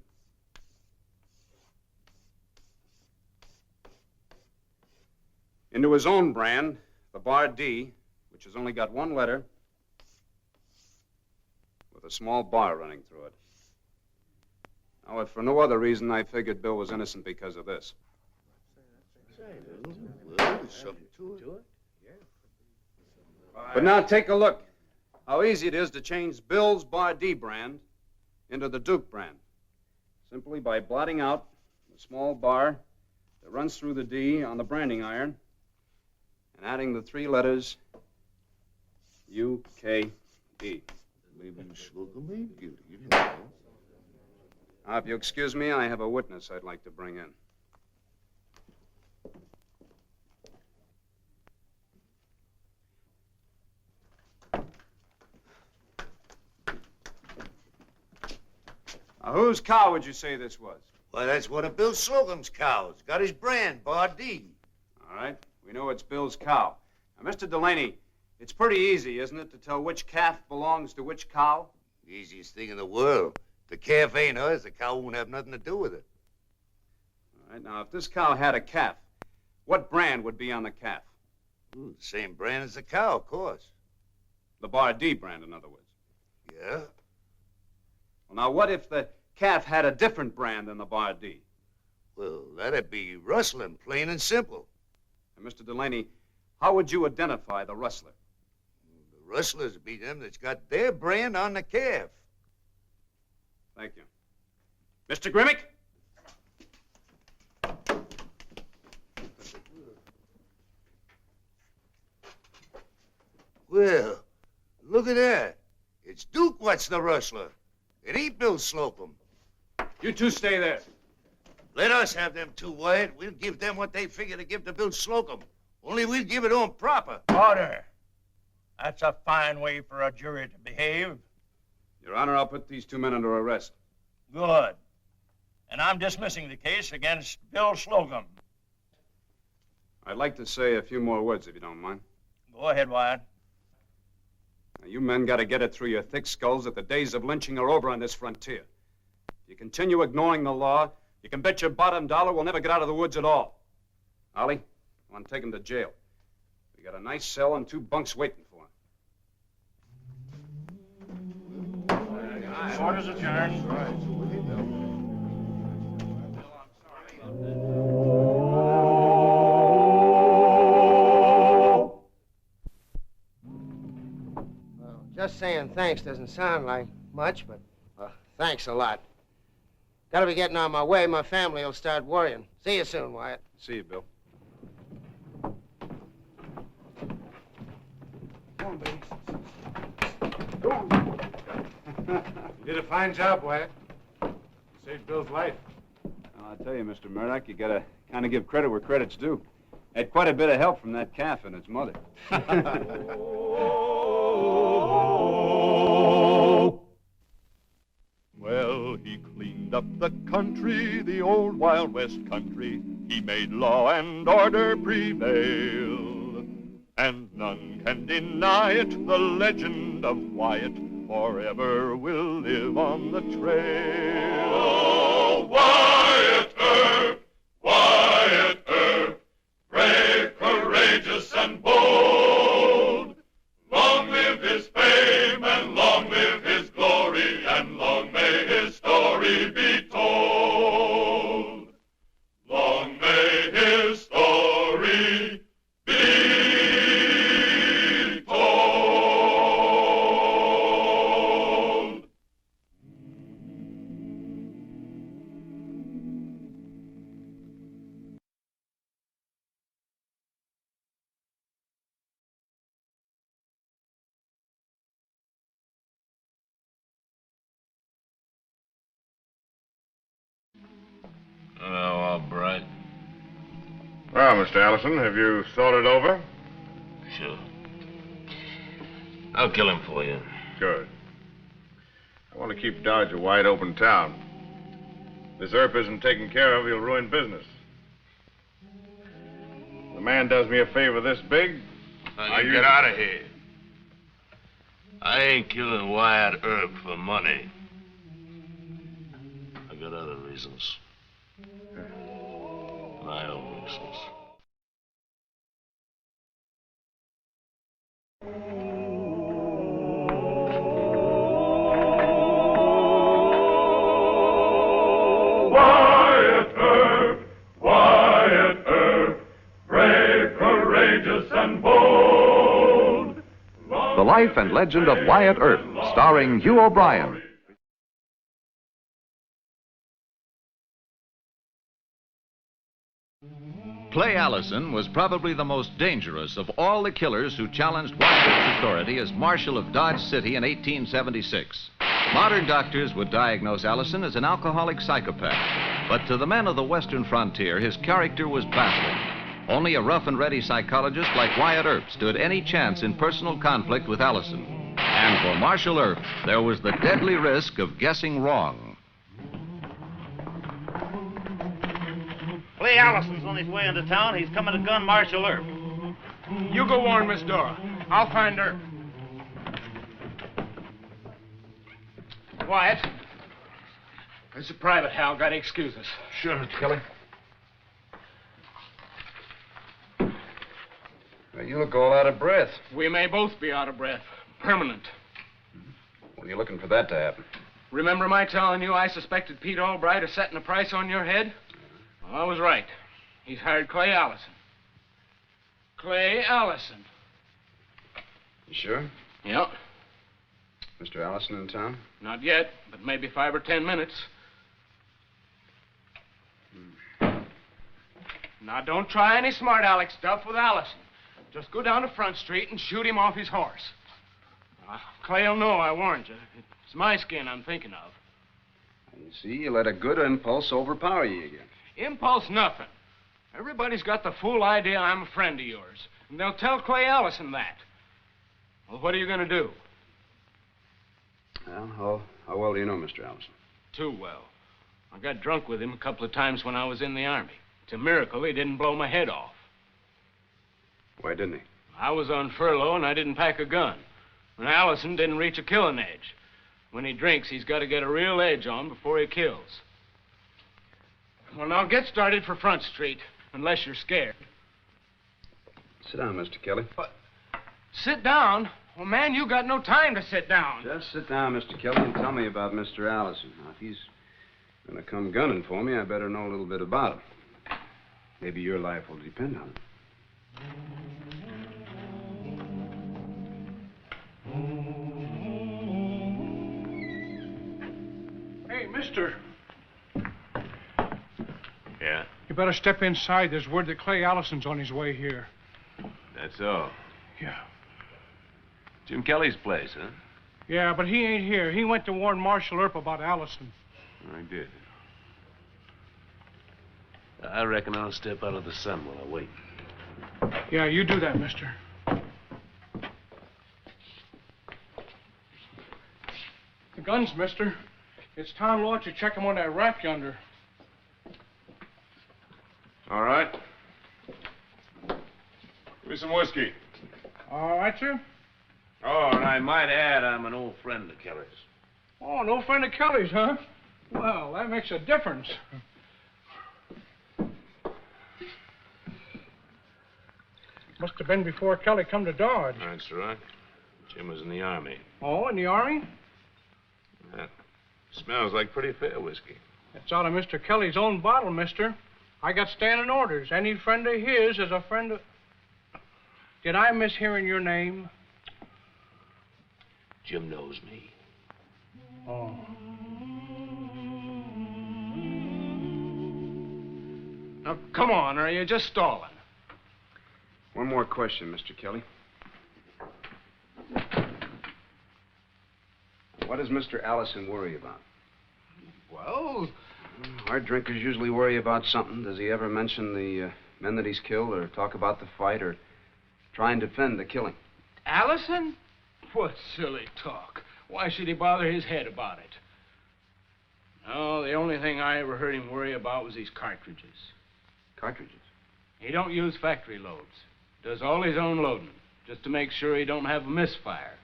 into his own brand, the bar D, which has only got 1 letter with a small bar running through it. Now, if for no other reason, I figured Bill was innocent because of this. But now take a look how easy it is to change Bill's bar D brand into the Duke brand, simply by blotting out the small bar that runs through the D on the branding iron and adding the 3 letters U-K-E. Now, if you excuse me, I have a witness I'd like to bring in. Now, whose cow would you say this was? Well, that's one of Bill Slocum's cows. Got his brand, Bar D. All right, we know it's Bill's cow. Now, Mr. Delaney, it's pretty easy, isn't it, to tell which calf belongs to which cow? Easiest thing in the world. If the calf ain't hers, the cow won't have nothing to do with it. All right, now, if this cow had a calf, what brand would be on the calf? Ooh, the same brand as the cow, of course. The Bardee brand, in other words. Yeah? Well, now, what if the calf had a different brand than the Bardee? Well, that'd be rustling, plain and simple. And Mr. Delaney, how would you identify the rustler? The rustlers be them that's got their brand on the calf. Thank you. Mr. Grimmick? Well, look at that. It's Duke what's the rustler. It ain't Bill Slocum. You two stay there. Let us have them two, Wyatt. We'll give them what they figure to give to Bill Slocum. Only we'll give it to 'em proper. Order. That's a fine way for a jury to behave. Your Honor, I'll put these two men under arrest. Good. And I'm dismissing the case against Bill Slocum. I'd like to say a few more words, if you don't mind. Go ahead, Wyatt. Now, you men got to get it through your thick skulls that the days of lynching are over on this frontier. If you continue ignoring the law, you can bet your bottom dollar we'll never get out of the woods at all. Ollie, I want to take him to jail. We got a nice cell and 2 bunks waiting for him. Orders adjourned. Just saying thanks doesn't sound like much, but thanks a lot. Gotta be getting on my way. My family will start worrying. See you soon, Wyatt. See you, Bill. Go on, baby. You did a fine job, Wyatt. You saved Bill's life. Well, I'll tell you, Mr. Murdoch, you got to kind of give credit where credit's due. Had quite a bit of help from that calf and its mother. Well, he cleaned up the country, the old Wild West country. He made law and order prevail. And none can deny it, the legend of Wyatt forever will live on the trail. Oh, Wyatt Earp, Wyatt Earp, brave, courageous, and bold. Long live his fame, and long live his glory, and long may his story be told. Long may his story be told. Hello, Albright. Well, Mr. Allison, have you thought it over? Sure. I'll kill him for you. Good. I want to keep Dodge a wide open town. If this Earp isn't taken care of, he'll ruin business. The man does me a favor this big. You get out of here. I ain't killing Wyatt Earp for money. I got other reasons. My own reasons. Wyatt Earp, Wyatt Earp, brave, courageous, and bold. The Life and Legend of Wyatt Earp, starring Hugh O'Brien. Clay Allison was probably the most dangerous of all the killers who challenged Wyatt Earp's authority as Marshal of Dodge City in 1876. Modern doctors would diagnose Allison as an alcoholic psychopath, but to the men of the western frontier, his character was baffling. Only a rough and ready psychologist like Wyatt Earp stood any chance in personal conflict with Allison. And for Marshal Earp, there was the deadly risk of guessing wrong. Clay Allison's on his way into town. He's coming to gun Marshal Earp. You go warn Miss Dora. I'll find her. Wyatt. This is private, Hal. Got to excuse us. Sure, Kelly. You look all out of breath. We may both be out of breath. Permanent. When are you looking for that to happen? Remember my telling you I suspected Pete Albright of setting a price on your head? Well, I was right. He's hired Clay Allison. Clay Allison. You sure? Yep. Mr. Allison in town? Not yet, but maybe 5 or 10 minutes. Now, don't try any smart aleck stuff with Allison. Just go down to Front Street and shoot him off his horse. Clay'll know I warned you. It's my skin I'm thinking of. You see, you let a good impulse overpower you again. Impulse nothing. Everybody's got the fool idea I'm a friend of yours. And they'll tell Clay Allison that. Well, what are you going to do? Well, how well do you know Mr. Allison? Too well. I got drunk with him a couple of times when I was in the Army. It's a miracle he didn't blow my head off. Why didn't he? I was on furlough and I didn't pack a gun. And Allison didn't reach a killing edge. When he drinks, he's got to get a real edge on before he kills. Well, now get started for Front Street, unless you're scared. Sit down, Mr. Kelly. But sit down? Well, man, you got no time to sit down. Just sit down, Mr. Kelly, and tell me about Mr. Allison. Now, if he's going to come gunning for me, I better know a little bit about him. Maybe your life will depend on it. Hey, mister. Yeah? You better step inside. There's word that Clay Allison's on his way here. That's all. Yeah. Jim Kelly's place, huh? Yeah, but he ain't here. He went to warn Marshal Earp about Allison. I did. I reckon I'll step out of the sun while I wait. Yeah, you do that, mister. The guns, mister. It's town law to check 'em on that rack yonder. All right. Give me some whiskey. All right, sir. Oh, and I might add, I'm an old friend of Kelly's. Oh, no friend of Kelly's, huh? Well, that makes a difference. Must have been before Kelly come to Dodge. That's right. Jim was in the Army. Oh, in the Army? That smells like pretty fair whiskey. It's out of Mr. Kelly's own bottle, mister. I got standing orders. Any friend of his is a friend of... Did I miss hearing your name? Jim knows me. Oh. Now, come on, or are you just stalling? One more question, Mr. Kelly. What does Mr. Allison worry about? Well... Our drinkers usually worry about something. Does he ever mention the men that he's killed, or talk about the fight, or try and defend the killing? Allison? What silly talk. Why should he bother his head about it? No, the only thing I ever heard him worry about was these cartridges. Cartridges? He don't use factory loads. Does all his own loading, just to make sure he don't have a misfire.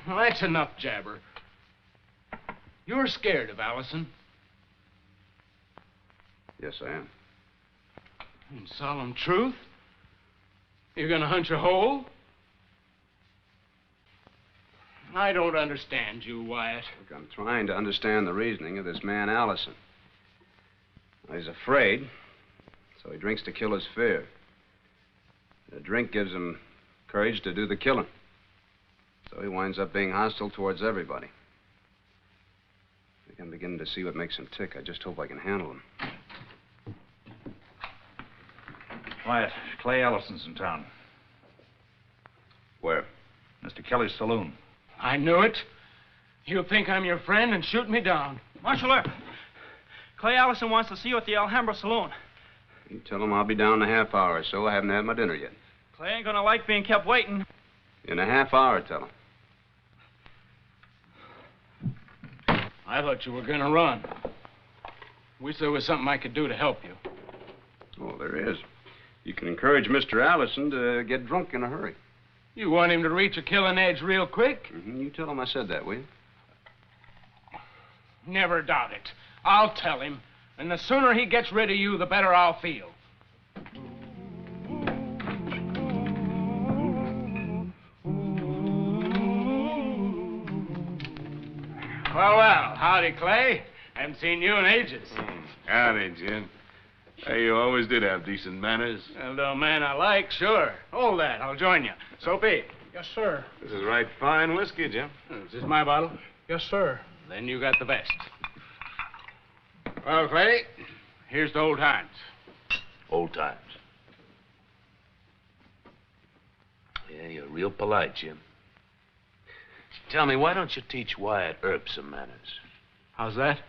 Well, that's enough jabber. You're scared of Allison. Yes, I am. In solemn truth? You're gonna hunch a hole? I don't understand you, Wyatt. Look, I'm trying to understand the reasoning of this man, Allison. He's afraid, so he drinks to kill his fear. The drink gives him courage to do the killing. So he winds up being hostile towards everybody. I think I'm beginning to see what makes him tick. I just hope I can handle him. Wyatt, Clay Allison's in town. Where? Mr. Kelly's saloon. I knew it. You'll think I'm your friend and shoot me down. Marshal Earp, Clay Allison wants to see you at the Alhambra saloon. You tell him I'll be down in a half hour or so. I haven't had my dinner yet. Clay ain't gonna like being kept waiting. In a half hour, tell him. I thought you were gonna run. Wish there was something I could do to help you. Oh, there is. You can encourage Mr. Allison to get drunk in a hurry. You want him to reach a killing edge real quick? Mm-hmm. You tell him I said that, will you? Never doubt it. I'll tell him. And the sooner he gets rid of you, the better I'll feel. Well, well, howdy, Clay. Haven't seen you in ages. Howdy, Jim. Hey, you always did have decent manners. And a man I like, sure. Hold that, I'll join you. Soapy. Yes, sir. This is right fine whiskey, Jim. Is this my bottle? Yes, sir. Then you got the best. Well, Clay, here's to old times. Old times. Yeah, you're real polite, Jim. Tell me, why don't you teach Wyatt Earp some manners? How's that?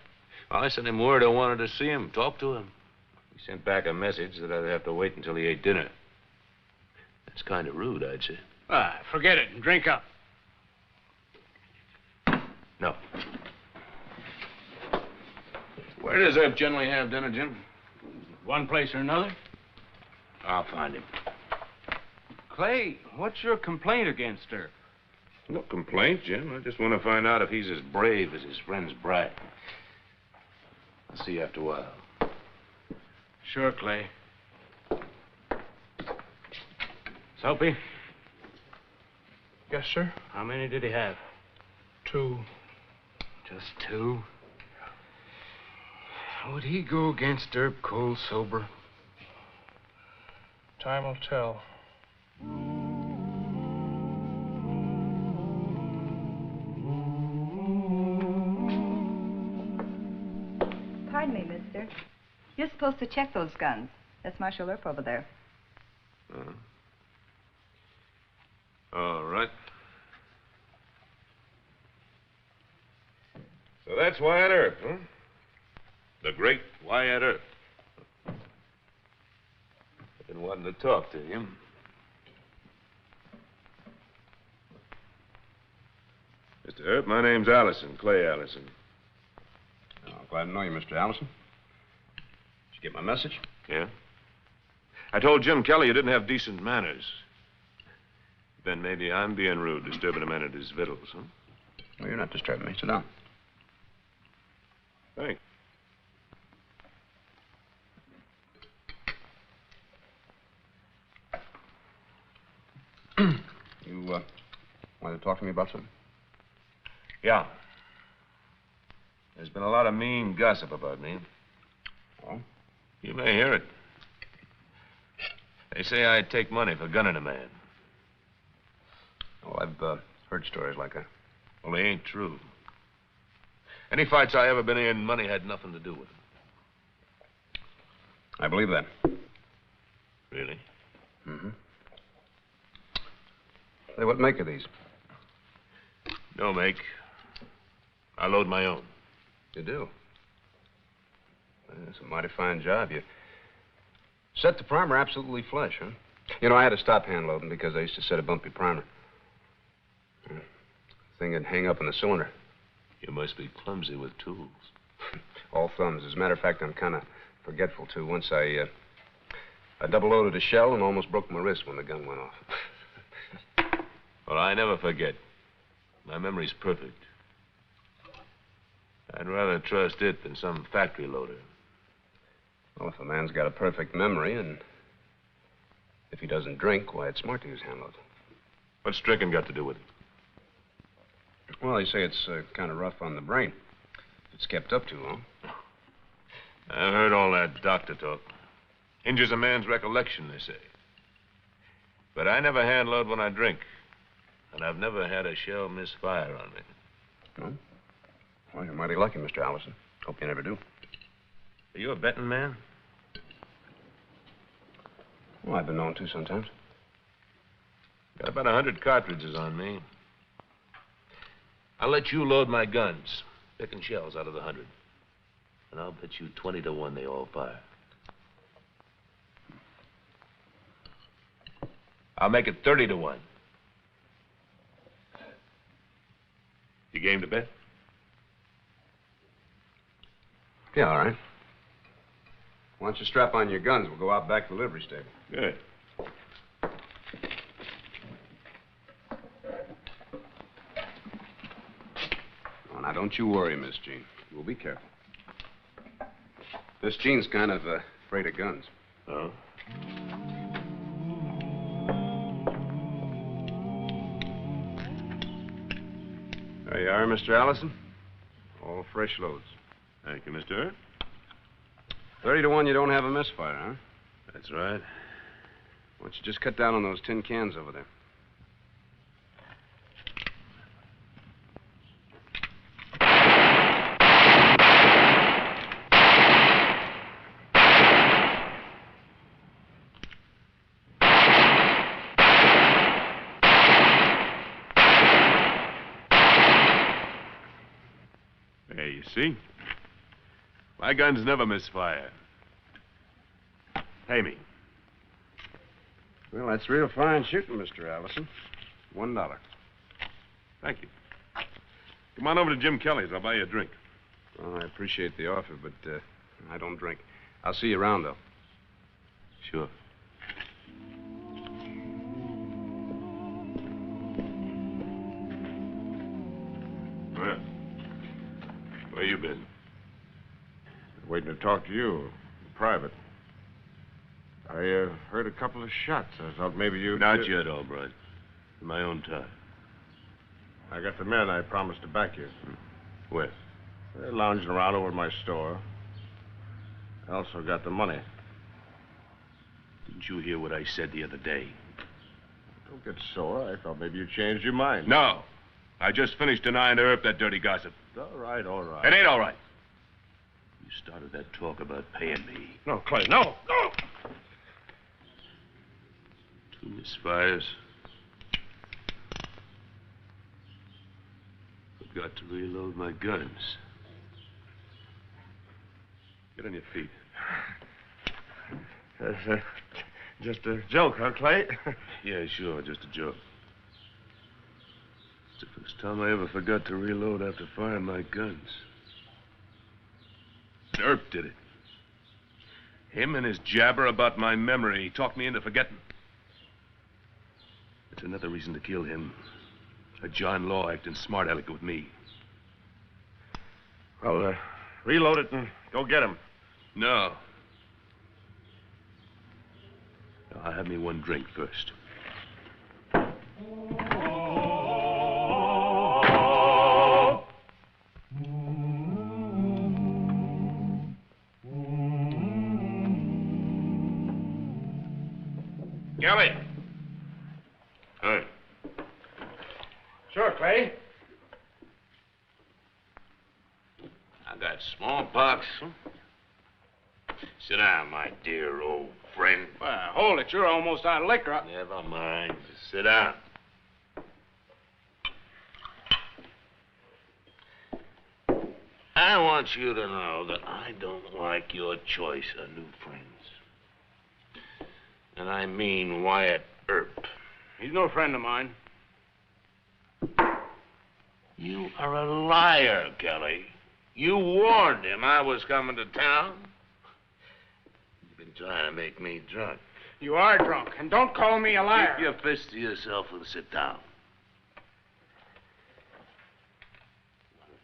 Well, I sent him word I wanted to see him, talk to him. He sent back a message that I'd have to wait until he ate dinner. That's kind of rude, I'd say. Forget it and drink up. No. Where does Earp generally have dinner, Jim? One place or another? I'll find him. Clay, what's your complaint against her? No complaint, Jim. I just want to find out if he's as brave as his friends brag. I'll see you after a while. Sure, Clay. Soapy? Yes, sir. How many did he have? 2. Just 2? Would he go against Earp cold sober? Time will tell. Pardon me, mister. You're supposed to check those guns. That's Marshal Earp over there. All right. So that's Wyatt Earp, huh? The great Wyatt Earp. I've been wanting to talk to him. Mr. Earp, my name's Allison, Clay Allison. Oh, glad to know you, Mr. Allison. Did you get my message? Yeah? I told Jim Kelly you didn't have decent manners. Then maybe I'm being rude, disturbing a man at his victuals, huh? Well, you're not disturbing me. Sit down. Thanks. You, want to talk to me about something? Yeah. There's been a lot of mean gossip about me. Oh? You may hear it. They say I take money for gunning a man. Oh, I've heard stories like that. Well, they ain't true. Any fights I ever been in, money had nothing to do with it. I believe that. Really? Mm-hmm. Say, what make of these? No make. I load my own. You do? Well, that's a mighty fine job. You set the primer absolutely flush, huh? You know, I had to stop hand loading because I used to set a bumpy primer. The thing would hang up in the cylinder. You must be clumsy with tools. All thumbs. As a matter of fact, I'm kind of forgetful, too. Once I double-loaded a shell and almost broke my wrist when the gun went off. Well, I never forget. My memory's perfect. I'd rather trust it than some factory loader. Well, if a man's got a perfect memory and if he doesn't drink, why, it's smart to use hand loads. What's drinking got to do with it? Well, they say it's kind of rough on the brain if it's kept up too long. I've heard all that doctor talk. Injures a man's recollection, they say. But I never hand load when I drink. And I've never had a shell misfire on me. No? Well, you're mighty lucky, Mr. Allison. Hope you never do. Are you a betting man? Well, I've been known to sometimes. Got about 100 cartridges on me. I'll let you load my guns, picking shells out of the 100. And I'll bet you 20 to 1 they all fire. I'll make it 30 to 1. You game to bet? Yeah, all right. Why don't you strap on your guns? We'll go out back to the livery stable. Good. Oh, now, don't you worry, Miss Jean. We'll be careful. Miss Jean's kind of afraid of guns. Oh? There you are, Mr. Allison. All fresh loads. Thank you, Mr. Earp. 30 to 1 you don't have a misfire, huh? That's right. Why don't you just cut down on those tin cans over there? There, you see? My guns never misfire. Pay me. Well, that's real fine shooting, Mr. Allison. $1. Thank you. Come on over to Jim Kelly's. I'll buy you a drink. Well, I appreciate the offer, but I don't drink. I'll see you around, though. Sure. Well, where you been? Waiting to talk to you in private. I heard a couple of shots. I thought maybe you... Not yet, Albright. In my own time. I got the men I promised to back you. Where? They're lounging around over at my store. I also got the money. Didn't you hear what I said the other day? Don't get sore. I thought maybe you changed your mind. No. I just finished denying to Earp that dirty gossip. All right, all right. It ain't all right. You started that talk about paying me. No, Clay, no! No! 2 misfires. Forgot to reload my guns. Get on your feet. That's just a joke, huh, Clay? Yeah, sure, just a joke. It's the first time I ever forgot to reload after firing my guns. Earp did it. Him and his jabber about my memory. He talked me into forgetting. It's another reason to kill him. A John Law acting smart aleck with me. Well, reload it and go get him. No. I'll have me one drink first. Kelly. Hey. Sure, Clay. I got smallpox. Sit down, my dear old friend. Well, hold it. You're almost out of liquor. Never mind. Just sit down. I want you to know that I don't like your choice of new friends. And I mean Wyatt Earp. He's no friend of mine. You are a liar, Kelly. You warned him I was coming to town. You've been trying to make me drunk. You are drunk, and don't call me a liar. Keep your fist to yourself and sit down.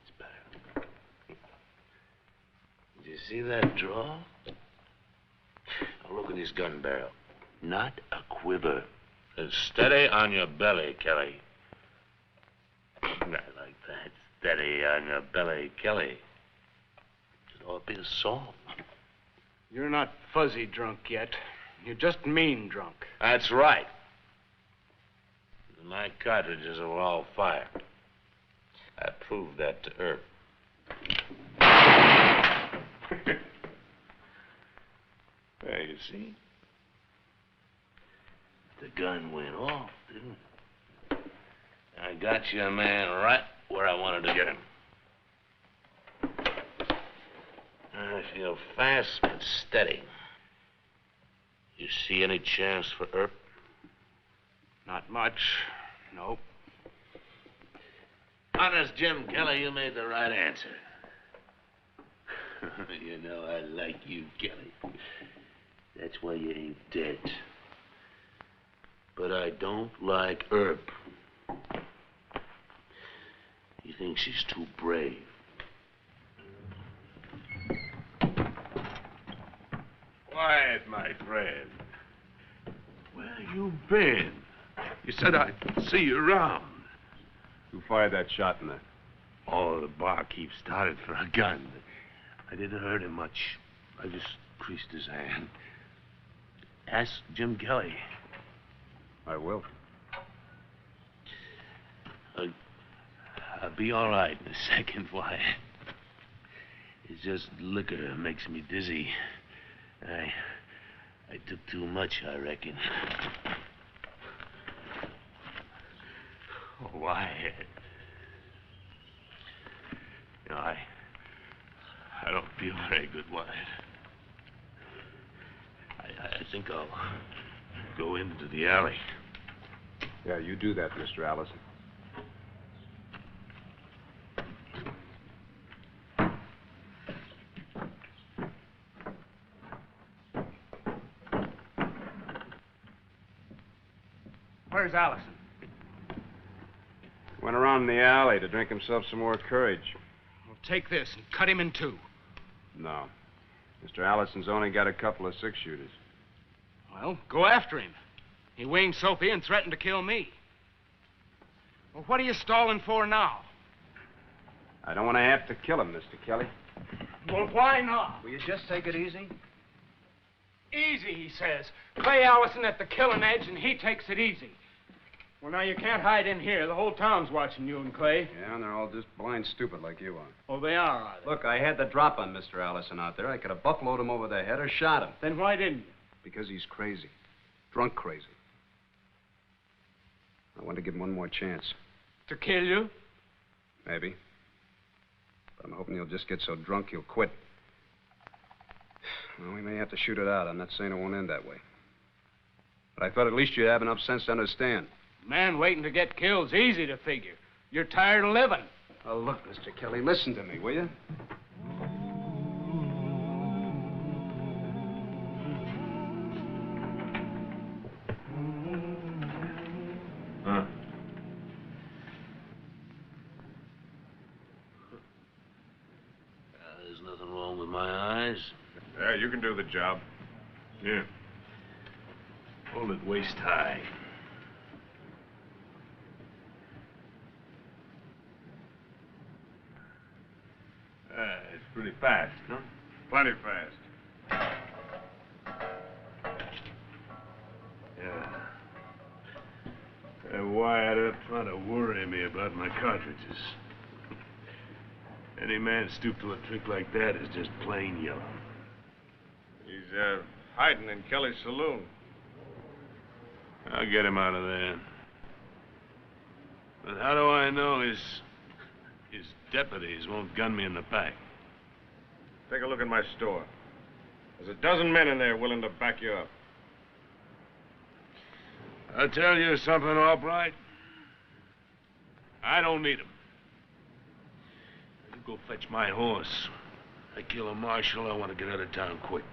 It's better. Did you see that draw? Now look at his gun barrel. Not a quiver. Steady on your belly, Kelly. I like that. Steady on your belly, Kelly. It ought to be a song. You're not fuzzy drunk yet. You're just mean drunk. That's right. My cartridges are all fired. I proved that to Earp. There, you see? The gun went off, didn't it? I got your man right where I wanted to get him. I feel fast but steady. You see any chance for Earp? Not much. Nope. Honest, Jim Kelly, you made the right answer. You know I like you, Kelly. That's why you ain't dead. But I don't like Earp. He thinks he's too brave. Quiet, my friend. Where you been? You said I'd see you around. Who fired that shot in the Oh, the barkeep started for a gun. I didn't hurt him much. I just creased his hand. Ask Jim Kelly. I will. I'll be all right in a second, Wyatt. It's just liquor makes me dizzy. I took too much, I reckon. Oh, Wyatt. You know, I don't feel very good, Wyatt. I think I'll go into the alley. Yeah, you do that, Mr. Allison. Where's Allison? Went around in the alley to drink himself some more courage. Well, take this and cut him in two. No. Mr. Allison's only got a couple of six-shooters. Well, go after him. He winged Soapy and threatened to kill me. Well, what are you stalling for now? I don't want to have to kill him, Mr. Kelly. Well, why not? Will you just take it easy? Easy, he says. Clay Allison at the killing edge, and he takes it easy. Well, now, you can't hide in here. The whole town's watching you and Clay. Yeah, and they're all just blind stupid like you are. Oh, they are they? Look, I had the drop on Mr. Allison out there. I could have buffaloed him over the head or shot him. Then why didn't you? Because he's crazy. Drunk crazy. I want to give him one more chance. To kill you? Maybe. But I'm hoping he'll just get so drunk he'll quit. Well, we may have to shoot it out. I'm not saying it won't end that way. But I thought at least you'd have enough sense to understand. Man waiting to get killed's easy to figure. You're tired of living. Oh, look, Mr. Kelly, listen to me, will you? Huh? There's nothing wrong with my eyes. Yeah, you can do the job. Here. Hold it waist high. It's pretty fast, huh? Plenty fast. Yeah. Wyatt, don't try to worry me about my cartridges. Any man stooped to a trick like that is just plain yellow. He's hiding in Kelly's saloon. I'll get him out of there. But how do I know his deputies won't gun me in the back? Take a look at my store. There's a dozen men in there willing to back you up. I'll tell you something, Albright. I don't need him. You go fetch my horse. I kill a marshal, I want to get out of town quick.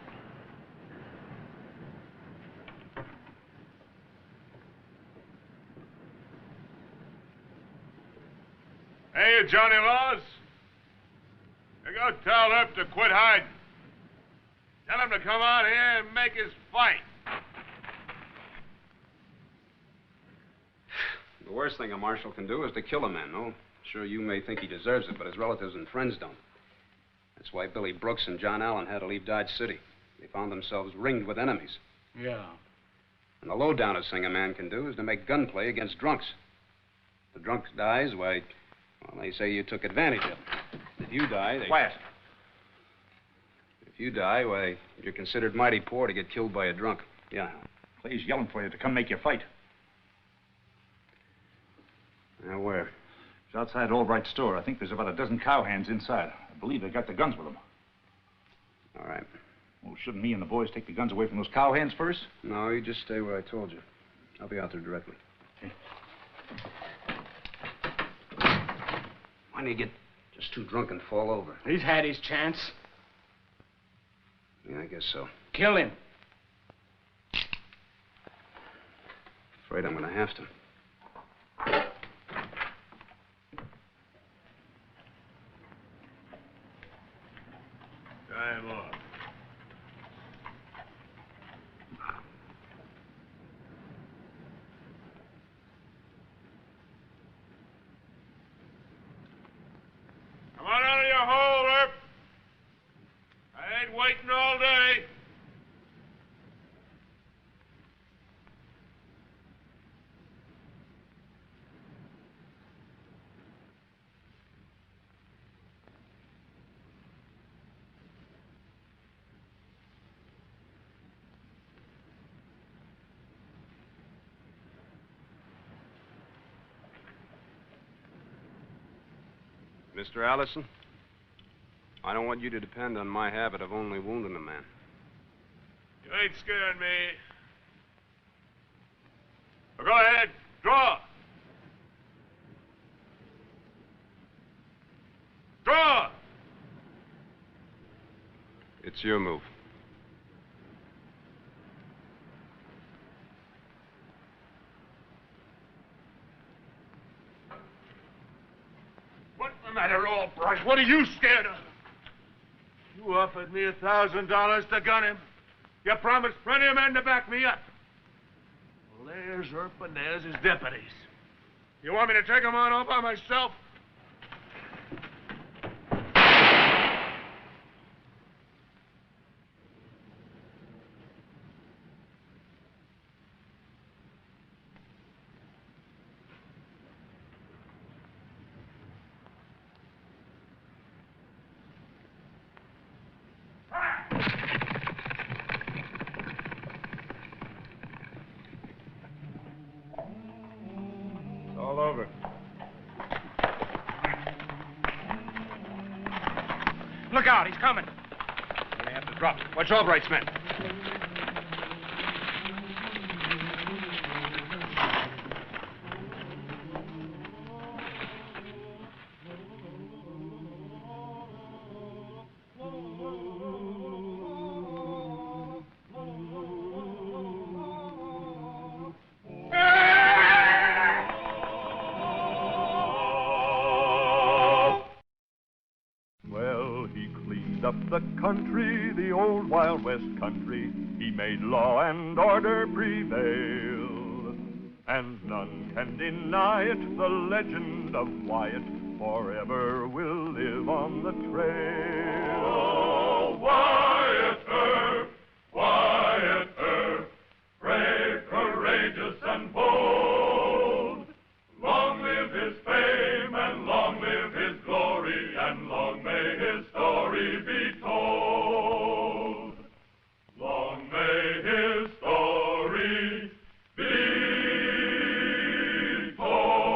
Hey, you Johnny Laws. You go tell Herb to quit hiding. Tell him to come out here and make his fight. The worst thing a marshal can do is to kill a man, no? Sure, you may think he deserves it, but his relatives and friends don't. That's why Billy Brooks and John Allen had to leave Dodge City. They found themselves ringed with enemies. Yeah. And the low-downest thing a man can do is to make gunplay against drunks. If the drunk dies, why, well, they say you took advantage of him. If you die, they... Quiet. If you die, why, you're considered mighty poor to get killed by a drunk. Yeah. Clay's yelling for you to come make your fight. Now, where? It's outside Albright's store. I think there's about a dozen cowhands inside. I believe they got the guns with them. All right. Well, shouldn't me and the boys take the guns away from those cowhands first? No, you just stay where I told you. I'll be out there directly. Okay. Why do you get just too drunk and fall over? He's had his chance. Yeah, I guess so. Kill him. Afraid I'm gonna have to. Tie him off. Mr. Allison, I don't want you to depend on my habit of only wounding a man. You ain't scaring me. Well, go ahead. Draw. Draw! It's your move. What's the matter, Albright? What are you scared of? You offered me $1,000 to gun him. You promised plenty of men to back me up. Well, there's Earp and there's his deputies. You want me to take them on all by myself? It's all over. Look out, he's coming. You may have to drop. Watch Albright's men. Well, he cleaned up the country, the old Wild West country. He made law and order prevail. And none can deny it, the legend of Wyatt forever will live on the trail. Oh, Wyatt Earp, Wyatt Earp, brave, courageous, and bold. Long live his fame, and long live his glory, and long may his story be told. Long may his story be told.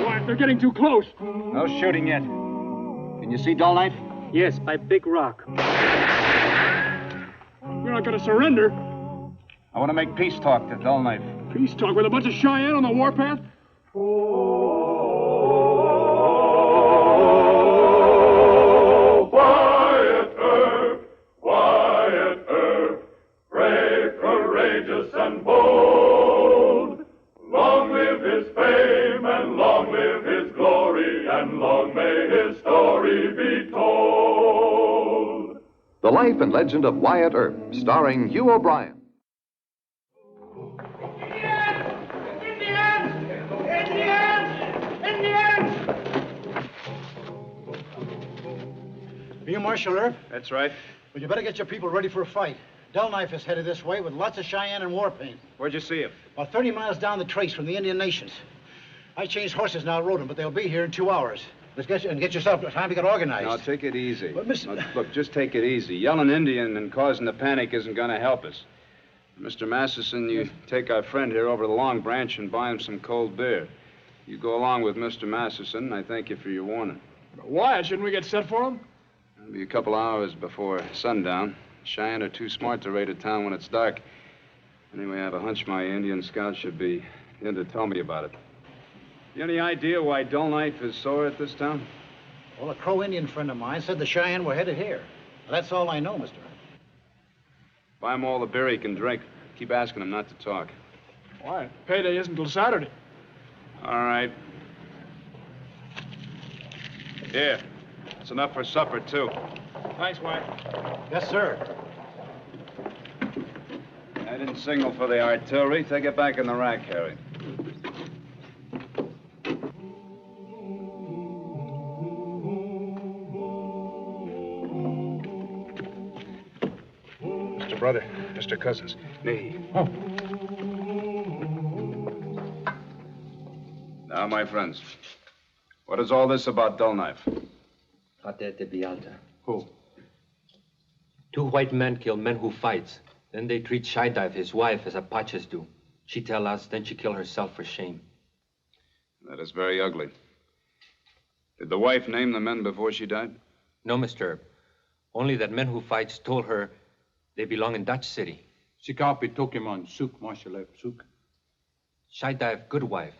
Wyatt, they're getting too close. No shooting yet. Can you see Dull Knife? Yes, by Big Rock. You're not going to surrender. I want to make peace talk to Dull Knife. Peace talk with a bunch of Cheyenne on the warpath? Wyatt Earp, Wyatt Earp, brave, courageous, and bold. Long live his fame, and long live his glory, and long may his story be told. The Life and Legend of Wyatt Earp, starring Hugh O'Brien. Are you Marshal Earp? That's right. Well, you better get your people ready for a fight. Dull Knife is headed this way with lots of Cheyenne and war paint. Where'd you see him? About 30 miles down the trace from the Indian nations. I changed horses now, rode them, but they'll be here in 2 hours. Let's get yourself time to get organized. Now, take it easy. But, Miss... Now, look, just take it easy. Yelling Indian and causing the panic isn't going to help us. Mr. Masterson, you take our friend here over to the Long Branch and buy him some cold beer. You go along with Mr. Masterson, and I thank you for your warning. Why? Shouldn't we get set for him? It'll be a couple hours before sundown. Cheyenne are too smart to raid a town when it's dark. Anyway, I have a hunch my Indian scouts should be in to tell me about it. You any idea why Dull Knife is sore at this town? Well, a Crow Indian friend of mine said the Cheyenne were headed here. That's all I know, Mr. Earp. Buy him all the beer he can drink. Keep asking him not to talk. Why? Payday isn't till Saturday. All right. Here. It's enough for supper, too. Thanks, Wyatt. Yes, sir. I didn't signal for the artillery. Take it back in the rack, Harry. Mr. Brother, Mr. Cousins. Me. Oh. Now, my friends, what is all this about Dull Knife? Patete Bialta. Who? Two white men kill men who fights. Then they treat Shaidive, his wife, as Apaches do. She tell us, then she kill herself for shame. That is very ugly. Did the wife name the men before she died? No, Mr. Erb. Only that men who fights told her they belong in Dutch City. Sikapi Tokimon, Suk, Mashalep, Suk. Shaidive, good wife.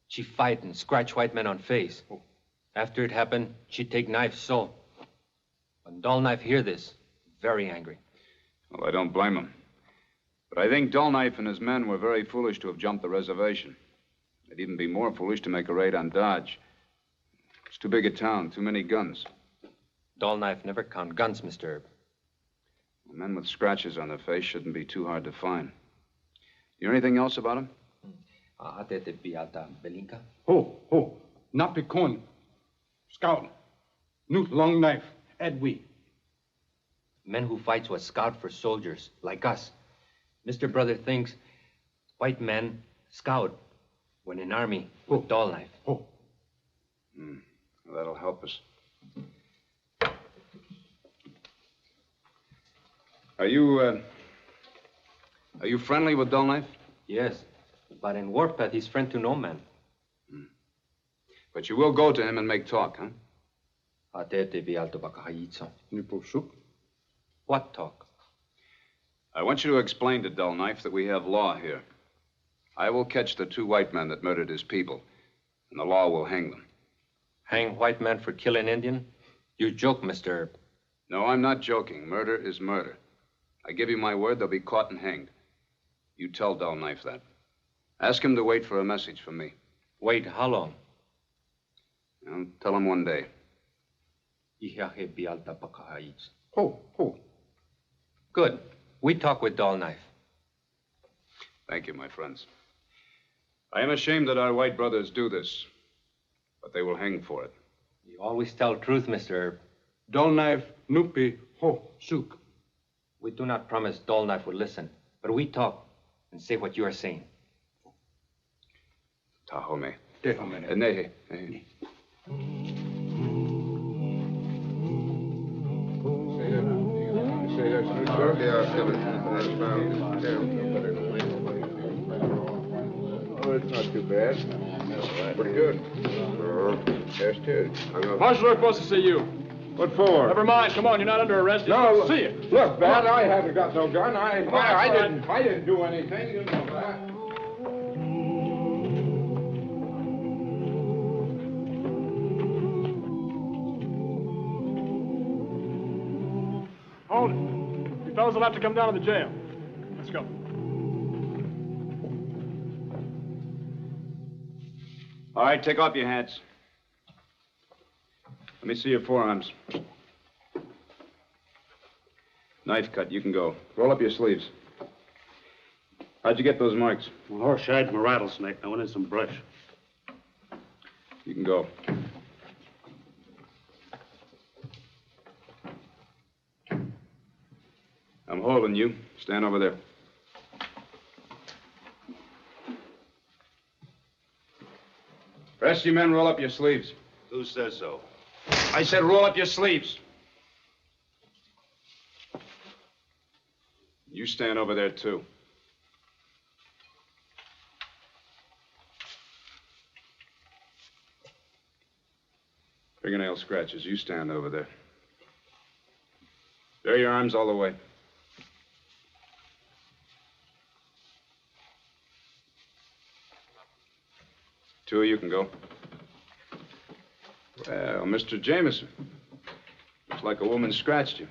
She fight and scratch white men on face. After it happened, she take knife so. When Dull Knife hear this, very angry. Well, I don't blame him. But I think Dull Knife and his men were very foolish to have jumped the reservation. They'd even be more foolish to make a raid on Dodge. It's too big a town, too many guns. Dull Knife never count guns, Mr. Erb. Men with scratches on their face shouldn't be too hard to find. You know anything else about him? Atete Bialta Belinka. Ho, Napikon. Scout. Newt long knife. Edwi. Men who fights was scout for soldiers, like us. Mr. Brother thinks white men scout when in army with Dull Knife. Well, that'll help us. Are you friendly with Dull Knife? Yes, but in warpath he's friend to no man. But you will go to him and make talk, huh? What talk? I want you to explain to Dull Knife that we have law here. I will catch the two white men that murdered his people, and the law will hang them. Hang white men for killing Indian? You joke, Mr. Erb. No, I'm not joking. Murder is murder. I give you my word, they'll be caught and hanged. You tell Dull Knife that. Ask him to wait for a message from me. Wait, how long? I'll tell him one day. Good. We talk with Dull Knife. Thank you, my friends. I am ashamed that our white brothers do this, but they will hang for it. You always tell truth, Mr. Erb. Dull Knife, Nupi, Ho, Suk. We do not promise Dull Knife will listen, but we talk and say what you are saying. Tahome. Tehome. Nehe. Oh, it's not too bad. Pretty good. Yes, too. Marshal, we're supposed to see you. What for? Never mind. Come on, you're not under arrest. No, See you. Look, Bat, I haven't got no gun. I on, didn't do anything. You know that. Hold it. You fellas will have to come down to the jail. Let's go. All right, take off your hats. Let me see your forearms. Knife cut, you can go. Roll up your sleeves. How'd you get those marks? Well, horse shied from a rattlesnake. I went in some brush. You can go. I'm holding you. Stand over there. Rest of you men, roll up your sleeves. Who says so? I said roll up your sleeves. You stand over there, too. Fingernail scratches. You stand over there. Bare your arms all the way. Two of you can go. Well, Mr. Jameson. Looks like a woman scratched you.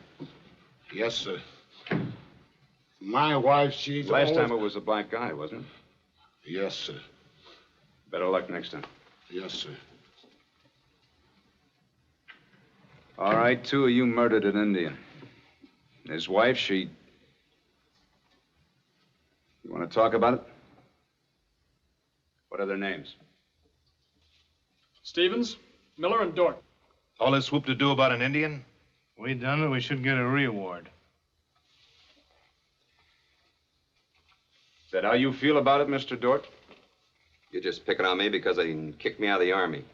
Yes, sir. My wife, she's... Last time it was a black guy, wasn't it? Yes, sir. Better luck next time. Yes, sir. All right, two of you murdered an Indian. His wife, she... You want to talk about it? What are their names? Stevens, Miller, and Dort. All this whoop to do about an Indian? We done it. We should get a reward. Is that how you feel about it, Mr. Dort? You're just picking on me because they kicked me out of the Army.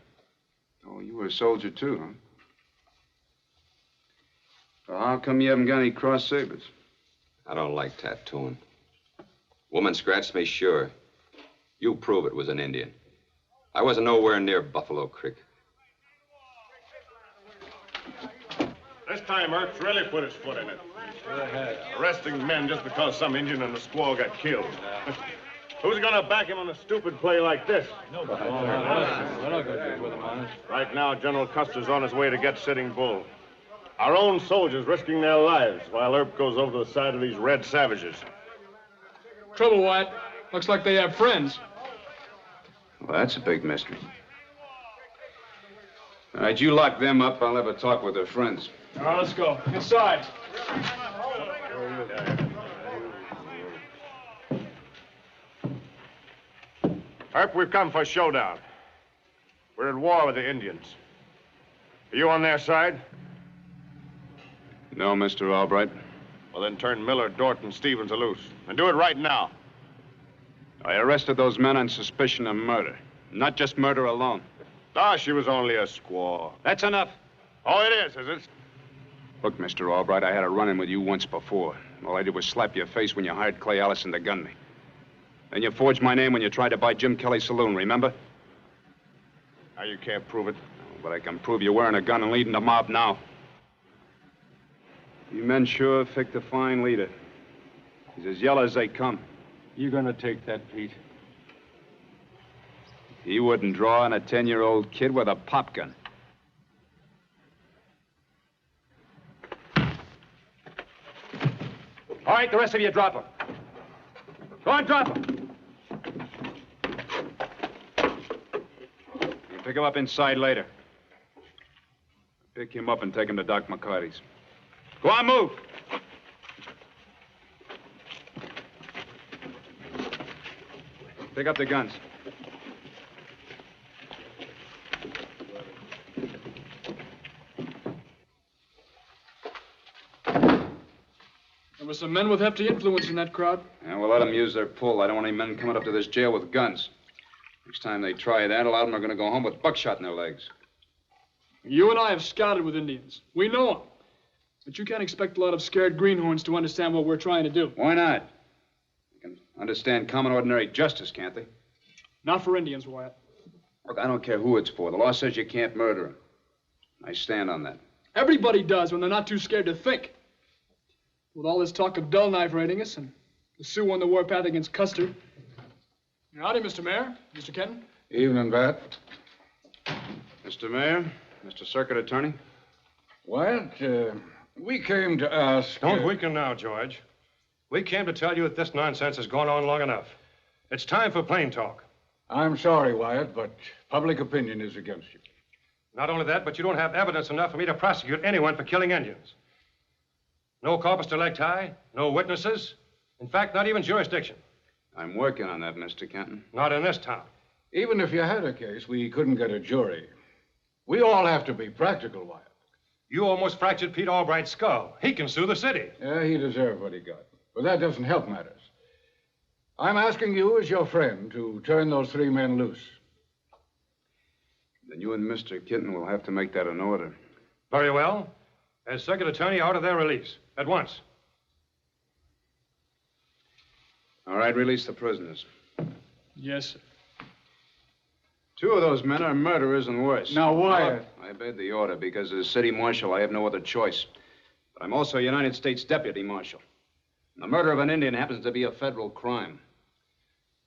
Oh, you were a soldier, too, huh? Well, how come you haven't got any cross sabers? I don't like tattooing. Woman scratched me, sure. You prove it was an Indian. I wasn't nowhere near Buffalo Creek. This time, Earp's really put his foot in it. Arresting men just because some Indian and a squaw got killed. Who's gonna back him on a stupid play like this? Nobody. Right now, General Custer's on his way to get Sitting Bull. Our own soldiers risking their lives while Earp goes over to the side of these red savages. Trouble, Wyatt. Looks like they have friends. Well, that's a big mystery. All right, you lock them up. I'll have a talk with their friends. All right, let's go. Inside. Earp, we've come for a showdown. We're at war with the Indians. Are you on their side? No, Mr. Albright. Well, then turn Miller, Dort, and Stevens loose. And do it right now. I arrested those men on suspicion of murder. Not just murder alone. Ah, she was only a squaw. That's enough. Oh, it is it? Look, Mr. Albright, I had a run-in with you once before. All I did was slap your face when you hired Clay Allison to gun me. Then you forged my name when you tried to buy Jim Kelly's saloon, remember? Now, you can't prove it. But I can prove you're wearing a gun and leading the mob now. You men sure picked a fine leader. He's as yellow as they come. You gonna take that, Pete? He wouldn't draw on a 10-year-old kid with a pop gun. All right, the rest of you drop him. Go on, drop him. You pick him up inside later. Pick him up and take him to Doc McCarty's. Go on, move. Pick up the guns. There were some men with hefty influence in that crowd. Yeah, we'll let them use their pull. I don't want any men coming up to this jail with guns. Next time they try that, a lot of them are going to go home with buckshot in their legs. You and I have scouted with Indians. We know them. But you can't expect a lot of scared greenhorns to understand what we're trying to do. Why not? They can understand common ordinary justice, can't they? Not for Indians, Wyatt. Look, I don't care who it's for. The law says you can't murder them. I stand on that. Everybody does when they're not too scared to think. With all this talk of Dull Knife raiding us and the Sioux on the warpath against Custer. Howdy, Mr. Mayor. Mr. Kenton. Evening, Bat. Mr. Mayor, Mr. Circuit Attorney. Wyatt, we came to ask... Don't weaken now, George. We came to tell you that this nonsense has gone on long enough. It's time for plain talk. I'm sorry, Wyatt, but public opinion is against you. Not only that, but you don't have evidence enough for me to prosecute anyone for killing Indians. No corpus delicti, no witnesses. In fact, not even jurisdiction. I'm working on that, Mr. Kenton. Not in this town. Even if you had a case, we couldn't get a jury. We all have to be practical, Wyatt. You almost fractured Pete Albright's skull. He can sue the city. Yeah, he deserved what he got. But that doesn't help matters. I'm asking you as your friend to turn those 3 men loose. Then you and Mr. Kenton will have to make that an order. Very well. As circuit attorney, order their release. At once. All right, release the prisoners. Yes, sir. 2 of those men are murderers and worse. Now, Wyatt. I obeyed the order because as city marshal, I have no other choice. But I'm also a United States deputy marshal. And the murder of an Indian happens to be a federal crime.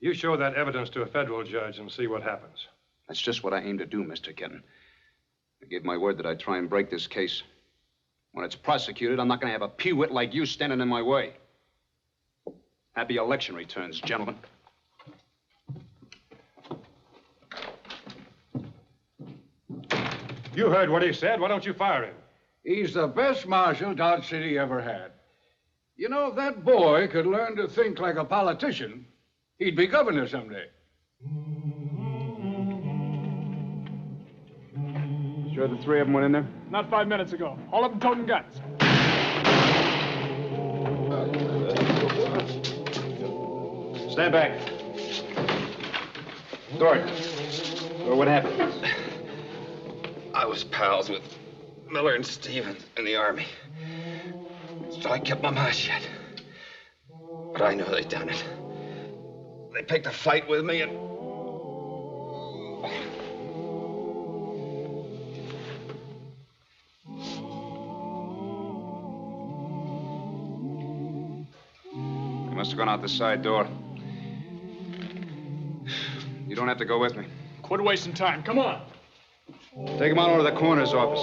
You show that evidence to a federal judge and see what happens. That's just what I aim to do, Mr. Kenton. I gave my word that I'd try and break this case. When it's prosecuted, I'm not going to have a peewit like you standing in my way. Happy election returns, gentlemen. You heard what he said. Why don't you fire him? He's the best marshal Dodge City ever had. You know, if that boy could learn to think like a politician, he'd be governor someday. Sure the 3 of them went in there? Not 5 minutes ago. All of them toting guns. Stand back. Dort, what happened? I was pals with Miller and Stevens in the Army. So I kept my mouth shut. But I know they'd done it. They picked a fight with me and... They must have gone out the side door. You don't have to go with me. Quit wasting time. Come on. Take him on over to the coroner's office.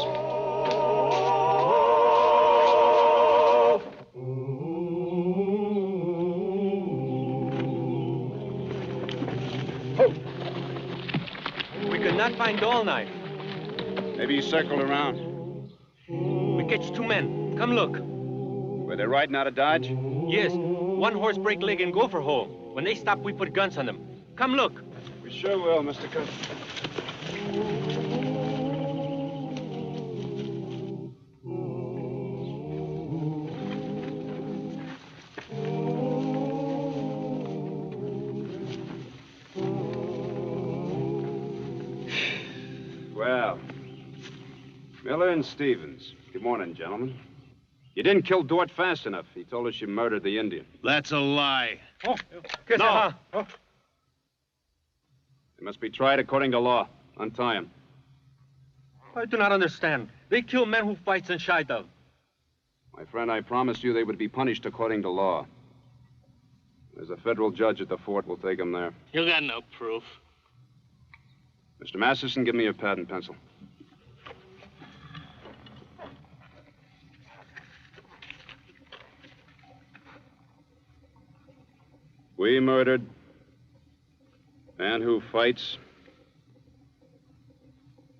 We could not find Doll Knife. Maybe he circled around. We catch two men. Come look. Were they riding out of Dodge? Yes. One horse break leg and gopher hole. When they stop, we put guns on them. Come look. We sure will, Mr. Cook. Well, Miller and Stevens. Good morning, gentlemen. You didn't kill Dort fast enough. He told us you murdered the Indian. That's a lie. Oh, No. They must be tried according to law. Untie him. I do not understand. They kill men who fights in Shido. My friend, I promised you they would be punished according to law. There's a federal judge at the fort. We'll take him there. You got no proof. Mr. Masterson, give me a pad and pencil. We murdered man who fights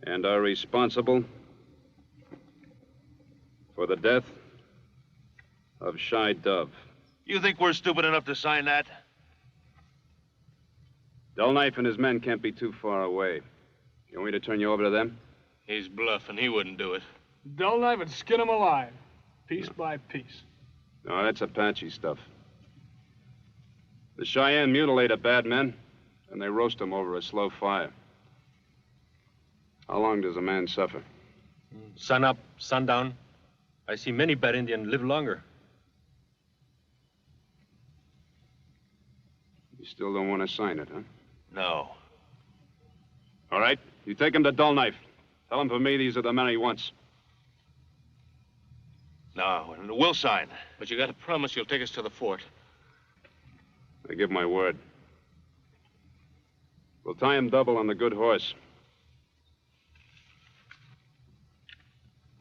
and are responsible for the death of Shy Dove. You think we're stupid enough to sign that? Dull Knife and his men can't be too far away. You want me to turn you over to them? He's bluffing. He wouldn't do it. Dull Knife would skin him alive, piece by piece. No, that's Apache stuff. The Cheyenne mutilate a bad man, and they roast him over a slow fire. How long does a man suffer? Sun up, sundown. I see many bad Indians live longer. You still don't want to sign it, huh? No. All right. You take him to Dull Knife. Tell him for me these are the men he wants. No, and we'll sign. But you got to promise you'll take us to the fort. I give my word. We'll tie him double on the good horse.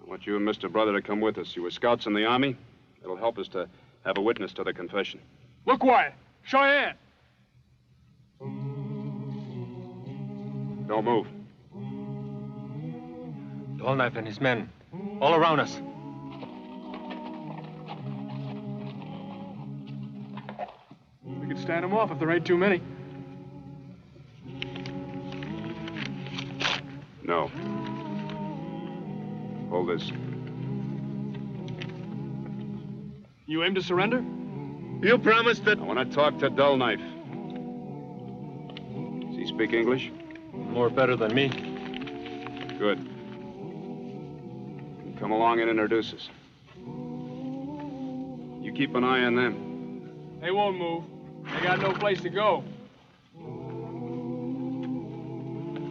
I want you and Mr. Brother to come with us. You were scouts in the Army. It'll help us to have a witness to the confession. Look, Wyatt. Cheyenne. Don't move. Dull Knife and his men, all around us. We could stand them off if there ain't too many. No. Hold this. You aim to surrender? You promised that... I want to talk to Dull Knife. Does he speak English? More better than me. Good. Come along and introduce us. You keep an eye on them. They won't move. They got no place to go.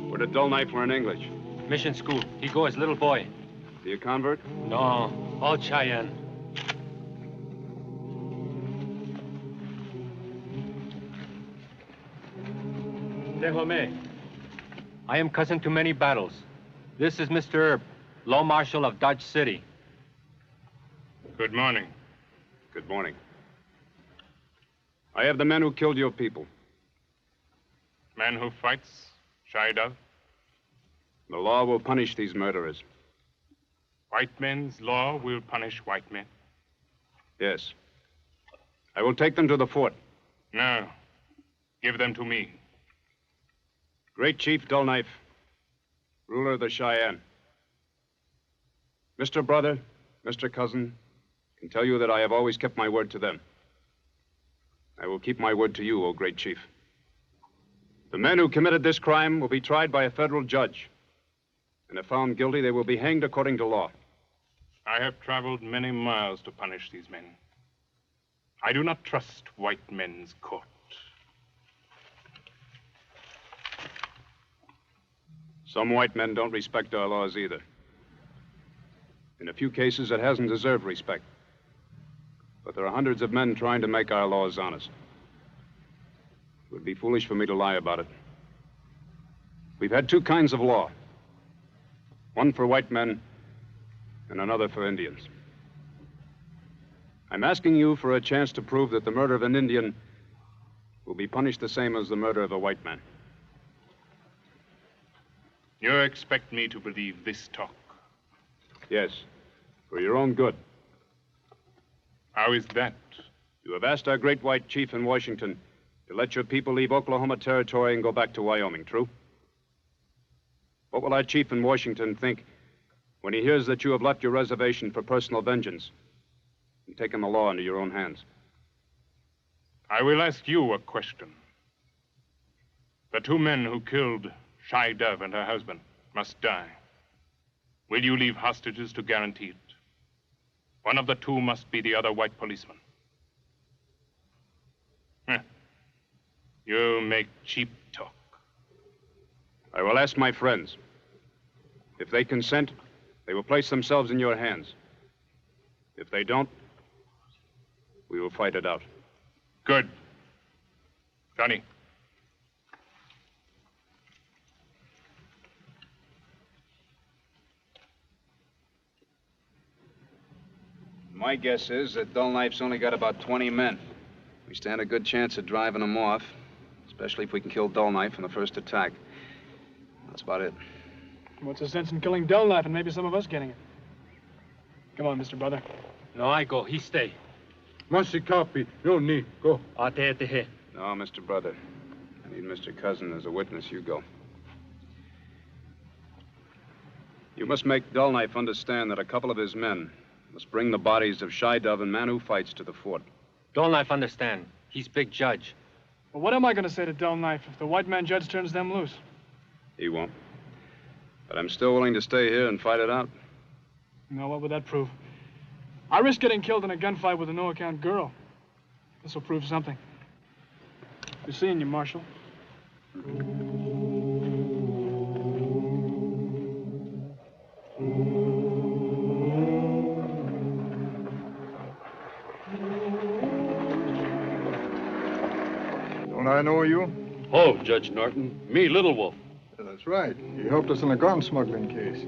Where did Dull Knife learn English? Mission school. He go as little boy. Be a convert? No, all Cheyenne. Dehome. I am cousin to many battles. This is Mr. Erb, Law Marshal of Dodge City. Good morning. Good morning. I have the men who killed your people. Man who fights, Shy Dove. The law will punish these murderers. White men's law will punish white men. Yes. I will take them to the fort. No. Give them to me. Great Chief Dull Knife, ruler of the Cheyenne. Mr. Brother, Mr. Cousin, can tell you that I have always kept my word to them. I will keep my word to you, O great chief. The men who committed this crime will be tried by a federal judge. And if found guilty, they will be hanged according to law. I have traveled many miles to punish these men. I do not trust white men's court. Some white men don't respect our laws either. In a few cases, it hasn't deserved respect. But there are hundreds of men trying to make our laws honest. It would be foolish for me to lie about it. We've had two kinds of law. One for white men and another for Indians. I'm asking you for a chance to prove that the murder of an Indian will be punished the same as the murder of a white man. You expect me to believe this talk? Yes, for your own good. How is that? You have asked our great white chief in Washington to let your people leave Oklahoma Territory and go back to Wyoming, true? What will our chief in Washington think when he hears that you have left your reservation for personal vengeance and taken the law into your own hands? I will ask you a question. The two men who killed Shy Dove and her husband must die. Will you leave hostages to guarantee it? One of the two must be the other white policeman. You make cheap talk. I will ask my friends. If they consent, they will place themselves in your hands. If they don't, we will fight it out. Good. Johnny. My guess is that Dull Knife's only got about 20 men. We stand a good chance of driving them off, especially if we can kill Dull Knife in the first attack. That's about it. What's the sense in killing Dull Knife and maybe some of us getting it? Come on, Mr. Brother. No, I go. He stay. Must copy. No need. Go. No, Mr. Brother. I need Mr. Cousin as a witness. You go. You must make Dull Knife understand that a couple of his men must bring the bodies of Shy Dove and Man Who Fights to the fort. Dull Knife understand. He's big judge. Well, what am I going to say to Dull Knife if the white man judge turns them loose? He won't. But I'm still willing to stay here and fight it out. No, what would that prove? I risk getting killed in a gunfight with a no-account girl. This will prove something. We're seeing you, Marshal. Don't I know you? Oh, Judge Norton. Me, Little Wolf. That's right. You helped us in a gun smuggling case.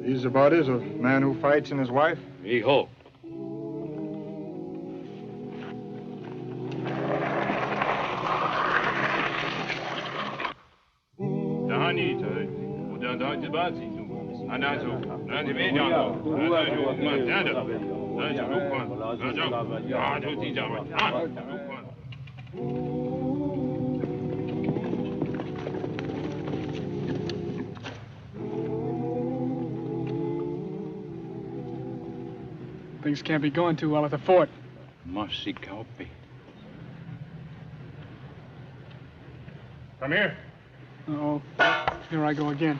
These the bodies of Man Who Fights and his wife? Me ho. Things can't be going too well at the fort. Must copy. Come here. Uh-oh. Here I go again.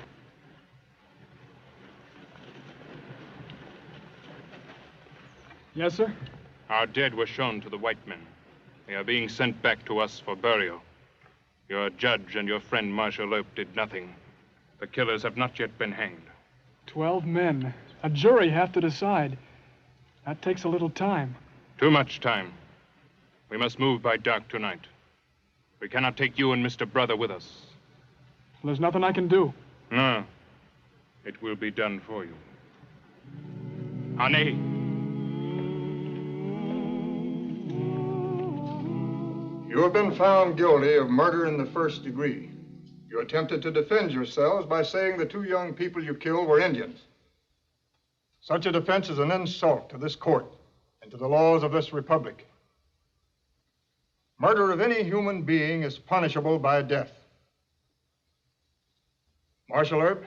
Yes, sir? Our dead were shown to the white men. They are being sent back to us for burial. Your judge and your friend Marshal Earp did nothing. The killers have not yet been hanged. 12 men. A jury have to decide. That takes a little time. Too much time. We must move by dark tonight. We cannot take you and Mr. Brother with us. There's nothing I can do. No. It will be done for you. Honey. You have been found guilty of murder in the first degree. You attempted to defend yourselves by saying the two young people you killed were Indians. Such a defense is an insult to this court and to the laws of this republic. Murder of any human being is punishable by death. Marshal Earp?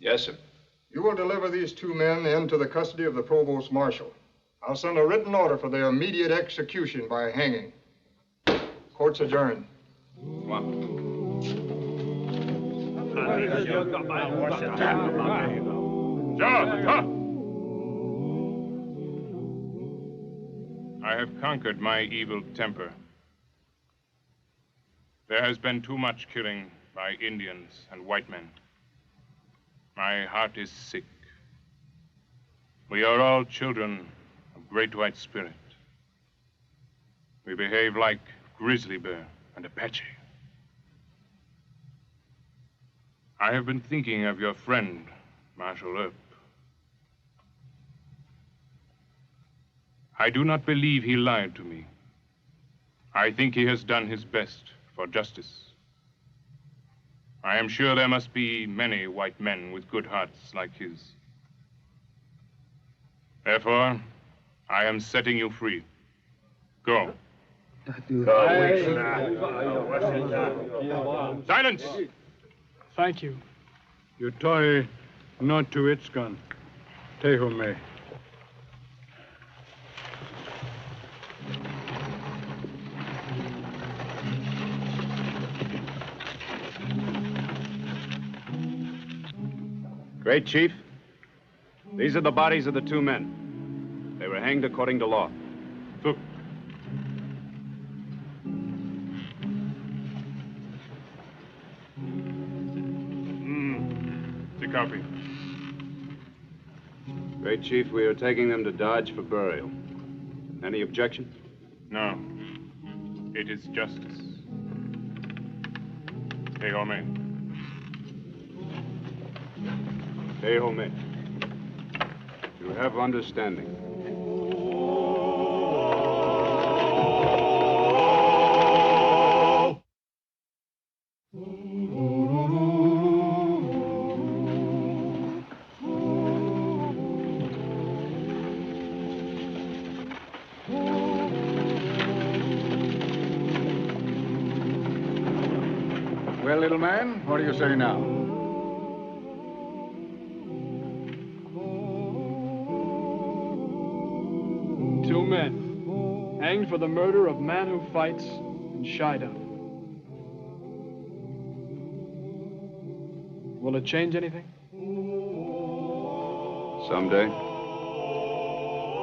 Yes, sir. You will deliver these two men into the custody of the Provost Marshal. I'll send a written order for their immediate execution by hanging. Court's adjourned. Come on. John, huh? I have conquered my evil temper. There has been too much killing by Indians and white men. My heart is sick. We are all children of Great White Spirit. We behave like grizzly bear and Apache. I have been thinking of your friend, Marshal Earp. I do not believe he lied to me. I think he has done his best for justice. I am sure there must be many white men with good hearts like his. Therefore, I am setting you free. Go. Silence! Thank you. You tie not to its gun. Tejo me. Great Chief, these are the bodies of the two men. They were hanged according to law. Look. The copy. Great Chief, we are taking them to Dodge for burial. Any objection? No. It is justice. Tejo me. Tejo me. You have understanding. Well, little man, what do you say now? Two men hanged for the murder of man who fights in Cheyenne. Will it change anything? Someday.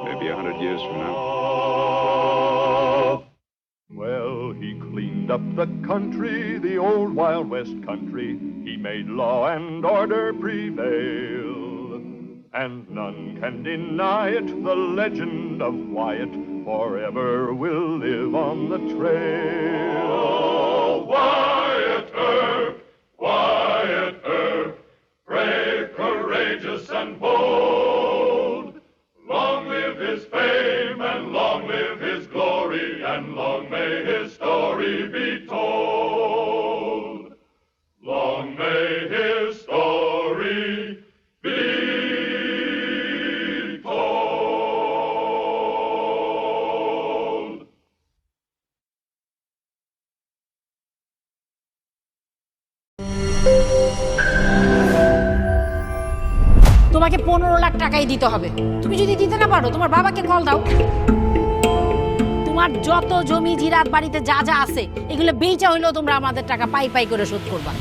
Maybe 100 years from now. Well, he cleaned up the country, the old Wild West country. He made law and order prevail. And none can deny it, the legend of Wyatt forever will live on the trail. Oh, Wyatt Earp, brave, courageous, and bold. Long live his fame, and long live his glory, and long may his story be told. Long may his story be told. তোমাকে 15 লাখ টাকাই দিতে হবে। তুমি যদি দিতে না পারো তোমার বাবাকে কল দাও। তোমার যত জমি জিরাত বাড়িতে যা যা আছে এগুলো বেচা হইলেও তোমরা আমাদের টাকা পাই পাই করে শোধ করবা।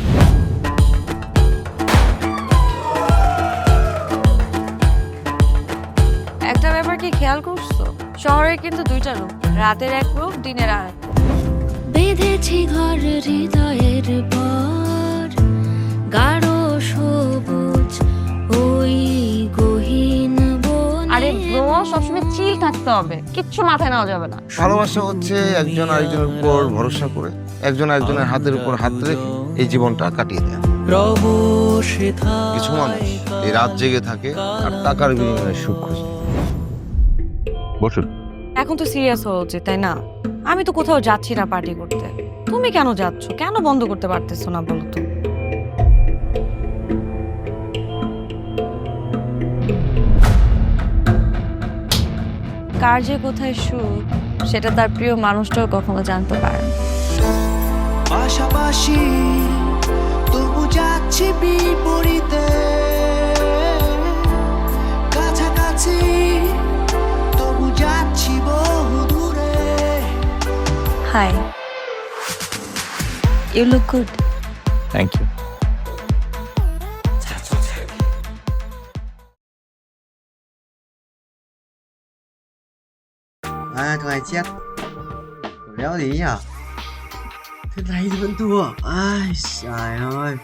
একটা ব্যাপার কি খেয়াল করছো? শহরে কিন্তু দুইটা রূপ, রাতের এক রূপ, দিনের আর এক। বেঁধেছি ঘর হৃদয়ের পর, গাঢ় সবুজ ওই গহীন বনে। আরে ব্রো, সবসময় চিল থাকতে হবে, কিচ্ছু মাথায় নেওয়া যাবে না। ভালোবাসা হচ্ছে একজন আরেকজনের উপর ভরসা করে, একজন আরেকজনের হাতের উপর হাত রেখে এই জীবনটা কাটিয়ে দেয়। কিছু মানুষ এই রাত জেগে থাকে আর টাকার বিনিময়ে সুখ খোঁজে। বসুন। এখন তো সিরিয়াস হওয়া উচিত, তাই না? আমি তো কোথাও যাচ্ছি না পার্টি করতে। তুমি কেন যাচ্ছ? কেন বন্ধ করতে পারতেছো না বলো তো? কার যে কোথায় সুখ সেটা তার প্রিয় মানুষটাও কখনো জানতে পারে না। পাশাপাশি তবু যাচ্ছি বিপরীতে, কাছাকাছি তবু যাচ্ছি বহু দূরে। Hi, You look good. Thank you. À, thằng này chết. Đéo gì nhỉ? Thế này thì vẫn thua. Ai, trời ơi.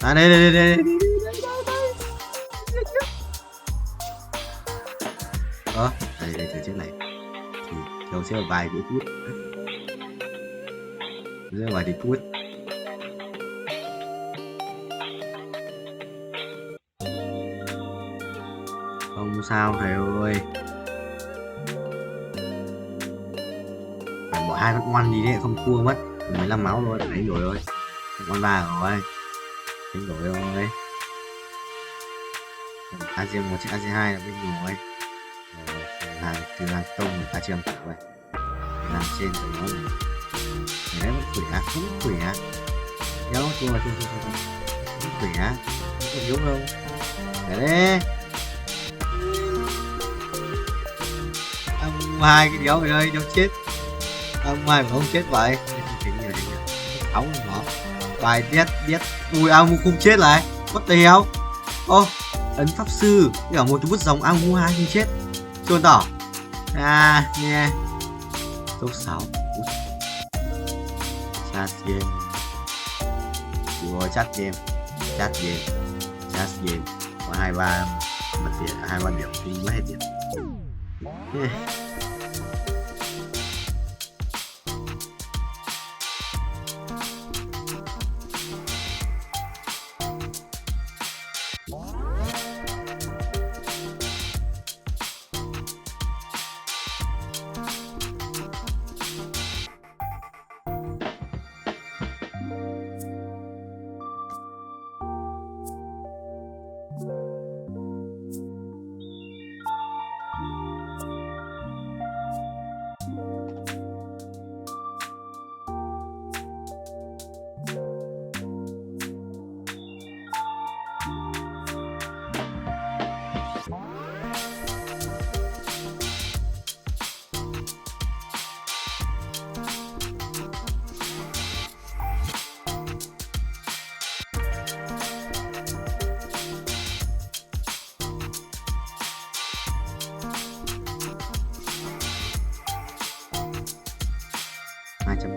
À đây. Đây thử chiếc này. Thì theo sẽ là vài phút. Sẽ là vài phút. Không sao thầy ơi. Phải bỏ 2 phát ngoan gì đấy không thua mất. 15 máu thôi, đánh đổi rồi. Con 3 rồi. Đánh đổi rồi. AC1 chiếc AC2 là bên rồi. Hàng từ hàng tông người ta chưa làm thử vậy. Làm trên rồi nó này. Cái đấy vẫn khỏe, không khỏe. Nhớ thua. Không khỏe. Không yếu đâu. Cái đấy. Ông hai cái đéo ở đây, đéo chết. Ông hai mà không chết vậy. Áo nó. Bài biết. Ui ao không chết lại. What the hell? Ô, ấn pháp sư. Cả một cái bút dòng ao hai không chết. Chuồn tỏ. À, nghe. Top 6. Chat game. Chat game. Có 2-3 mất tiền, 2-3 điểm thì mất hết tiền.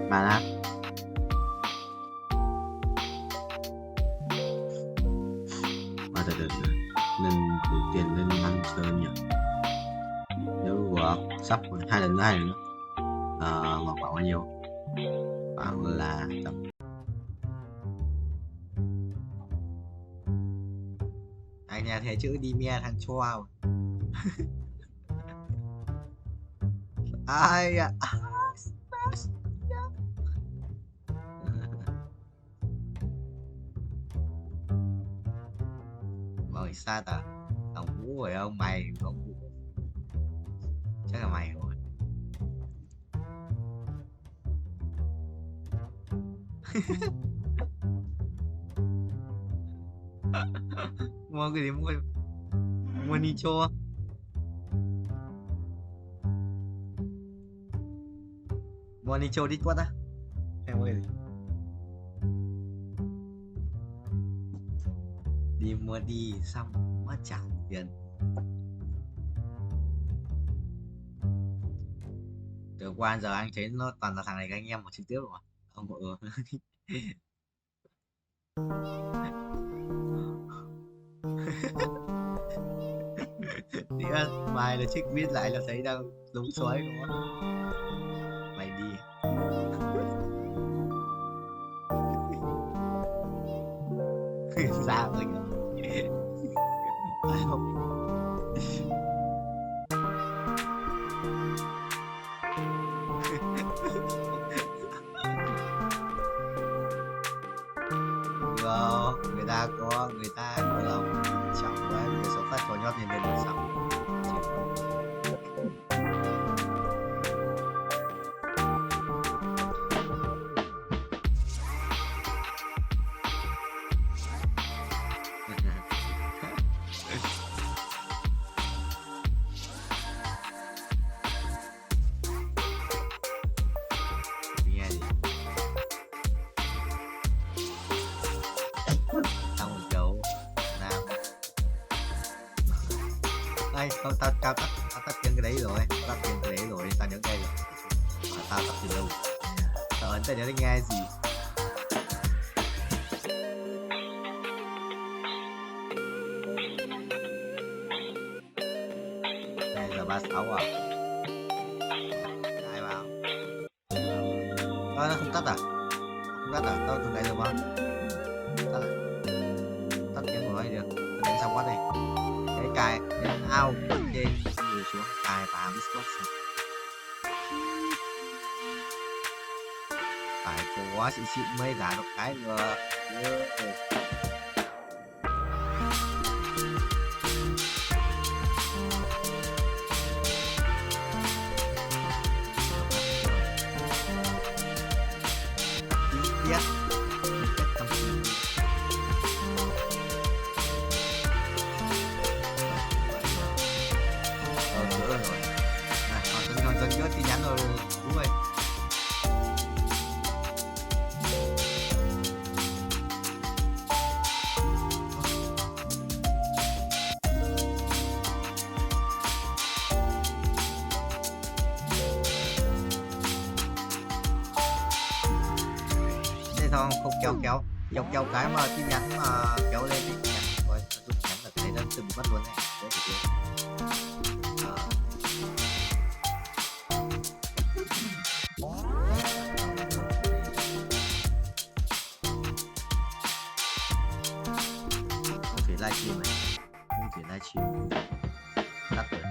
Ba lát. Mà từ lên đầu tiên lên 5 sơn nhỉ. Nếu sắp 2 lần nữa ngọc bảo bao nhiêu? Bảo là tầm anh nhà thấy chữ đi mẹ thằng choa. Ai à. Mày sao ta? Thằng Vũ rồi không? Mày không Vũ. Chắc là mày rồi. Mua cái gì mua đi cho. Mua đi cho đi quát á. Em mua cái gì? Đi mua đi xong mất trả tiền. Từ qua giờ anh thấy nó toàn là thằng này các anh em một trực tiếp rồi. Ông bộ thì bài là check viết lại là thấy đang đúng xoáy đúng không? Mày đi. Sao rồi? Phải không? Người ta có lòng trọng đấy, người sống phát có nhót thì nên được sống. ơi, không, tao tắt chân cái đấy rồi, tắt chân cái đấy rồi, tao nhớ ngay rồi. Mà tao tắt từ đâu? Tao ấn tao nhớ đến nghe gì? Này giờ 36 à? Ai bảo? Nó không tắt à? Không tắt à? Tao từ nãy giờ mà. Tắt à? Tắt tiếng của nó được. Tao đánh xong quá này. Cái cài đến ao trên người xuống cài vào Discord xong. Phải có xịn xịn mới giả được cái nữa. Không kéo cái mà tin nhắn mà kéo lên thì tin nhắn rồi rút nhắn là cái nó từng mất luôn này. Không thể livestream này, không thể livestream tắt rồi.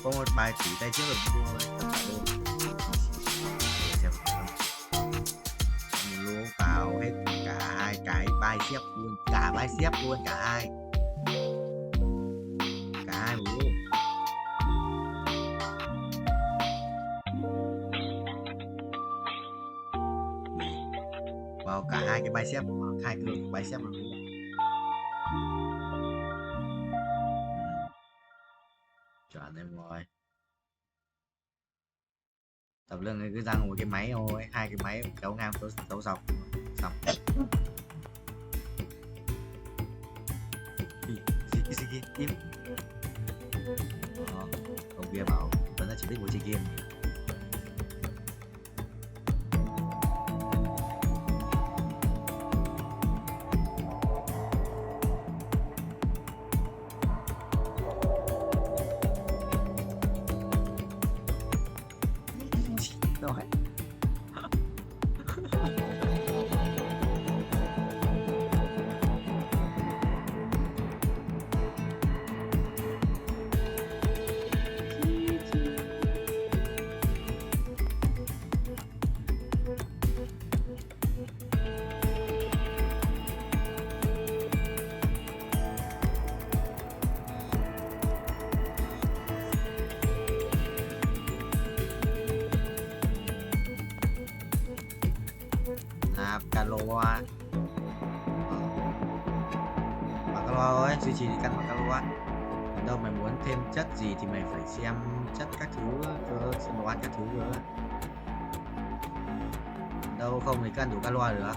Có một bài chỉ tay trước là mua tất cả luôn. Mình luôn vào hết cả hai cái bicep luôn, cả bicep luôn, cả hai luôn. Vào cả hai cái bicep, hai cái lưng bicep luôn. Chuẩn em rồi. Tập lưng này cứ ra một cái máy thôi, hai cái máy kéo ngang kéo dọc xong. Gì im. Ông kia bảo vẫn là chỉ biết ngồi chơi game. Caloa ơi, duy trì căn bằng caloa. Đâu mày muốn thêm chất gì thì mày phải xem chất các thứ cơ, xem đồ ăn các thứ cơ. Đâu không thì cân đủ caloa được.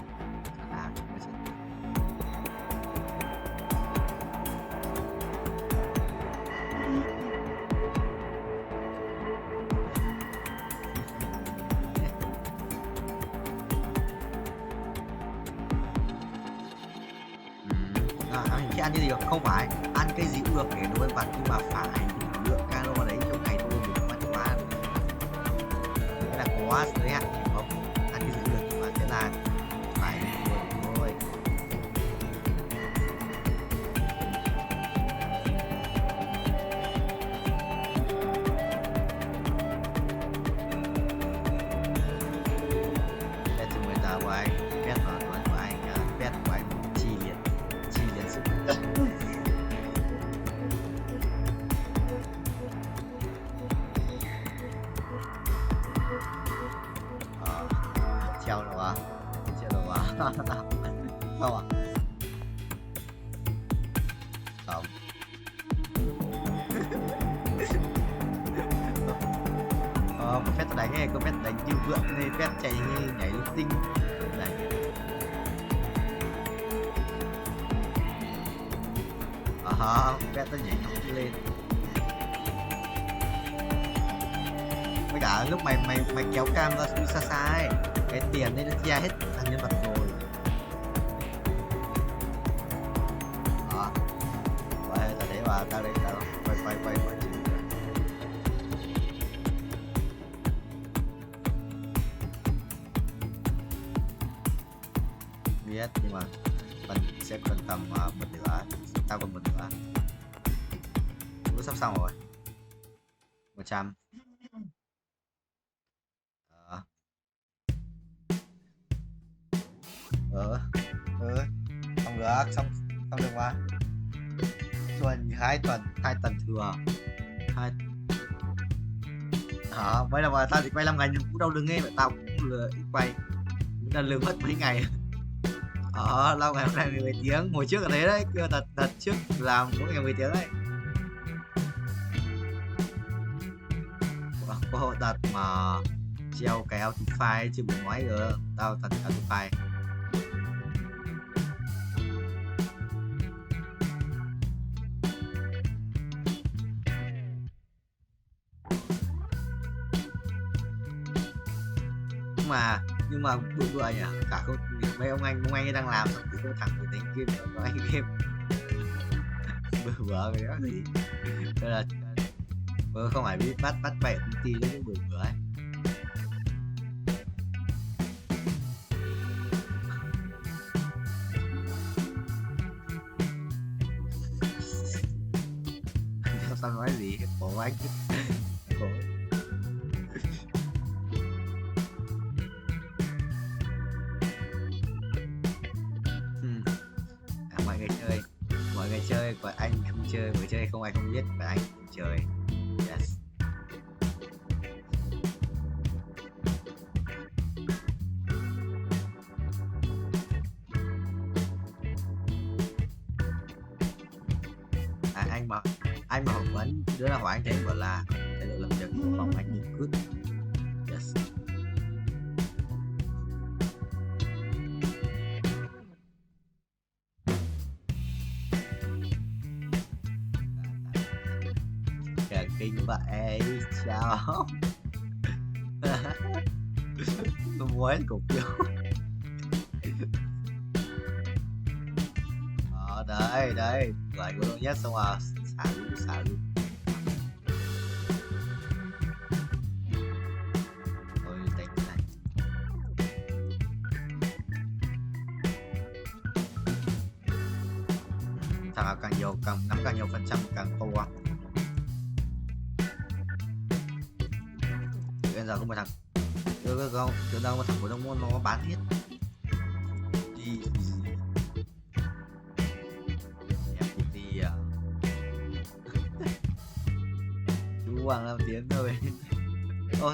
Ăn cái gì được không phải ăn cái gì cũng được để đồ ăn vặt, nhưng mà phải lượng calo đấy trong ngày thôi, đừng ăn quá. Cái là quá giới hạn không ăn cái gì cũng được, nhưng mà thế là phải thôi. Đây thì người ta của anh biết rồi của anh biết của anh treo rồi à? Treo rồi à? Không à? Không. Có phép đánh này, có phép đánh như vượn này, phép chạy như nhảy linh tinh này. Phép nó nhảy nhót lên. Với cả lúc mày kéo cam ra xa xa ấy, cái tiền đấy nó chia hết thằng nhân vật rồi. Đó. Vậy là thế mà tao đây tao quay biết nhưng mà mình sẽ còn tầm một nửa, tao còn một nửa. Cũng sắp xong rồi. 100. Không được, xong được mà. Hai tuần thừa. Mấy lần mà tao chỉ quay 5 ngày nhưng cũng đâu được nghe mà tao cũng lừa ít quay. Cũng đã lừa mất mấy ngày. 5 ngày hôm nay 10 tiếng, hồi trước là thế đấy, kia đợt trước làm mỗi ngày 10 tiếng đấy. Có đợt mà treo cái Autify ấy, chưa buồn nói rồi, tao thật Autify. Nhưng mà bữa nhỉ, cả không mấy ông anh ấy đang làm xong thì không thẳng từ đánh game nữa, anh game bữa cái đó gì, đây là không phải biết bắt bậy công ty đấy bữa ấy. Sao nói gì khổ anh khổ. Mọi người chơi còn anh không chơi, người chơi không ai không biết và anh không chơi. Yes. Anh mà phỏng vấn đứa nào hỏi anh thấy bảo là thái độ làm việc của phòng anh nhìn good. Yes. Kinh vậy chào. Tôi muốn cục vô. Đây lại của nhất xong rồi xả luôn. Thôi đánh cái này. Thằng nào càng nhiều nắm càng nhiều phần trăm càng to. Bây giờ có một thằng tự đâu một thằng của đông môn nó bán hết đi FPT à. Chú Hoàng làm tiếng thôi.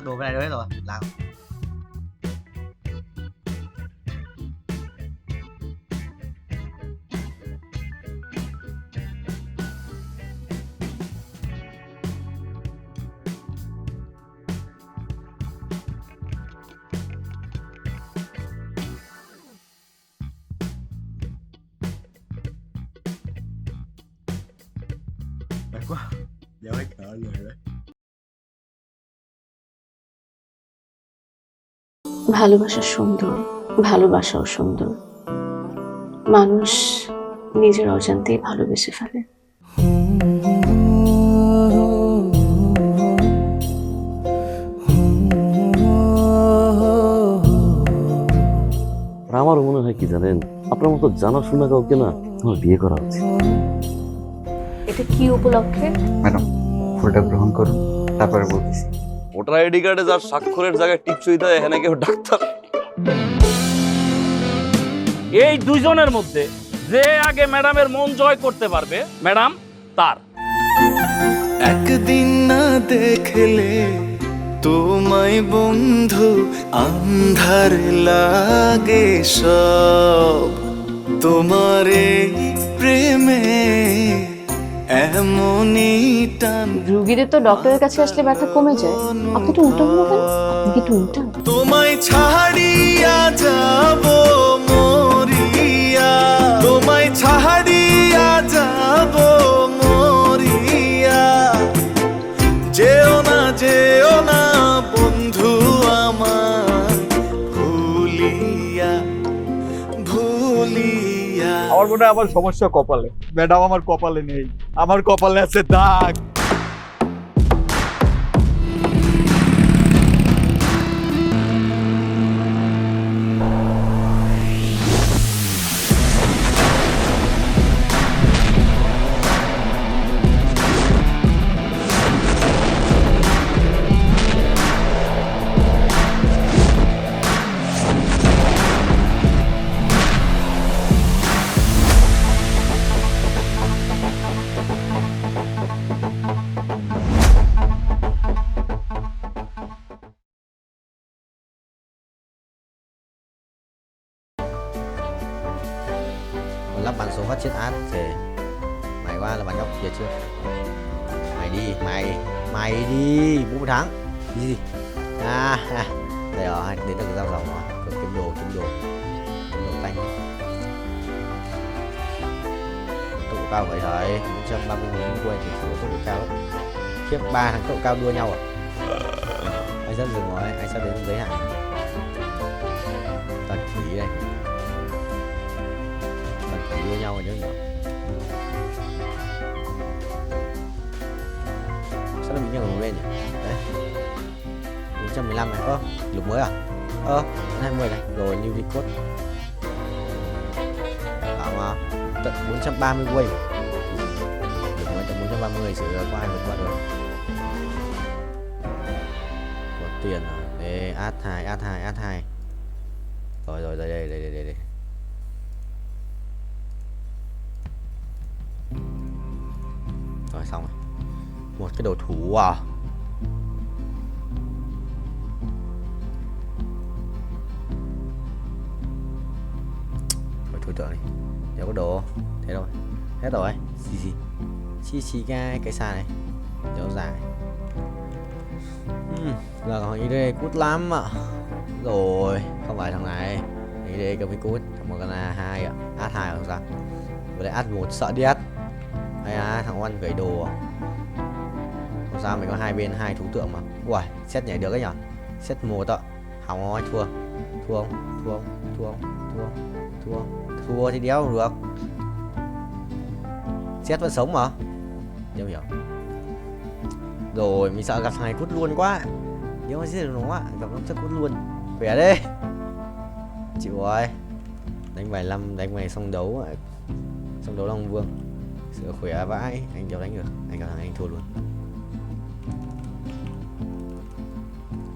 Đồ bên này đâu hết rồi làm. Quá giờ hết cỡ rồi đấy. ভালোবাসা সুন্দর, ভালোবাসাও সুন্দর। মানুষ নিজের অজান্তেই ভালোবেসে ফেলে। আমার মনে হয় কি জানেন, আপনার মতো জানাশোনা কাউকে না আমার বিয়ে করা উচিত। এটা কি উপলক্ষে? ম্যাডাম ফুলটা গ্রহণ করুন, তারপরে বলতেছি। ভোটার আইডি কার্ডে যার স্বাক্ষরের জায়গায় টিপসই দেয় এখানে কেউ ডাক্তার। এই দুইজনের মধ্যে যে আগে ম্যাডামের মন জয় করতে পারবে ম্যাডাম তার। একদিন না দেখলে তোমায় বন্ধু আন্ধার লাগে সব, তোমার এই প্রেমে এমনই টান। রুগীদের তো ডক্টরের কাছে আসলে ব্যথা কমে যায়, আপনি তো উল্টো হলো কেন? আপনি কি একটু উল্টা? তোমায় ছাড়িয়া যাব মরিয়া, তোমায় ছাড়িয়া যাব মরিয়া, যেও না বন্ধু আমার ভুলিয়া ভুলিয়া। আমার মনে হয় আমার সমস্যা কপালে। ম্যাডাম আমার কপালে নেই, আমার কপালে আছে দাগ। Lắp bằng số phát chết át thì mày qua là bạn góc giờ chưa? Mày đi, mày đi, 40 tháng gì? Đây rồi, đến được giao dòng rồi. Còn kiếm đồ tanh. Tốc độ cao vậy thôi, 430.000 quay thì tốc độ cao đấy. Khiếp, 3 thằng tốc độ cao đua nhau à? Anh sắp dừng rồi, anh sắp đến giới hạn. Tần khí đây. Đua nhau rồi chứ nhỉ? Sao nó bị nhau lên nhỉ? Đấy 415 này, lục mới à? 20 này, rồi new record. Bảo mà tận 430 quay. Lục mới tận 430 sử có ai vượt qua được. Có tiền rồi. Đây, add 2. Rồi đây. Rồi xong rồi. Một cái đồ thủ à? Thôi tượng đi. Nếu có đồ. Thế rồi. Hết rồi. Chi cái xa này. Kéo dài. Giờ còn ID cút lắm ạ. Rồi. Không phải thằng này. ID cầm cái cút. Thằng một con là 2 ạ. Add 2 không sao. Với lại add 1 sợ điếc. Hay thằng Oan gãy đồ à? Không sao, mình có hai bên 2 thú tượng mà. Ui, set nhảy được ấy nhở? Set 1 ạ. Hỏng rồi, thua thì đéo không được. Set vẫn sống mà. Đéo hiểu. Rồi, mình sợ gặp thằng này cút luôn quá. Nếu mà giết được nó gặp nó chắc cút luôn. Khỏe đi. Chịu rồi. Đánh bài 5, đánh bài xong đấu Long Vương. Sửa khỏe vãi, anh đéo đánh được. Anh gặp thằng anh thua luôn.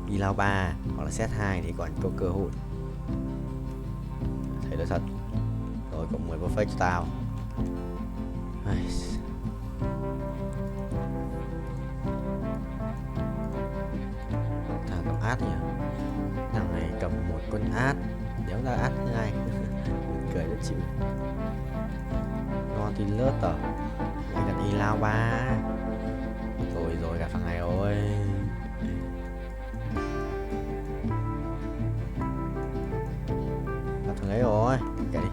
Đi lao 3 hoặc là set 2 thì còn có cơ hội. Thấy nó thật. Rồi cộng 10 perfect cho tao. Thằng cầm át nhỉ? Thằng này cầm một con át, đéo ra át 2. Cười rất chịu. Ngon thì lướt à? Anh đặt y lao 3. Rồi gặp thằng này rồi. Gặp thằng ấy rồi. Kệ đi.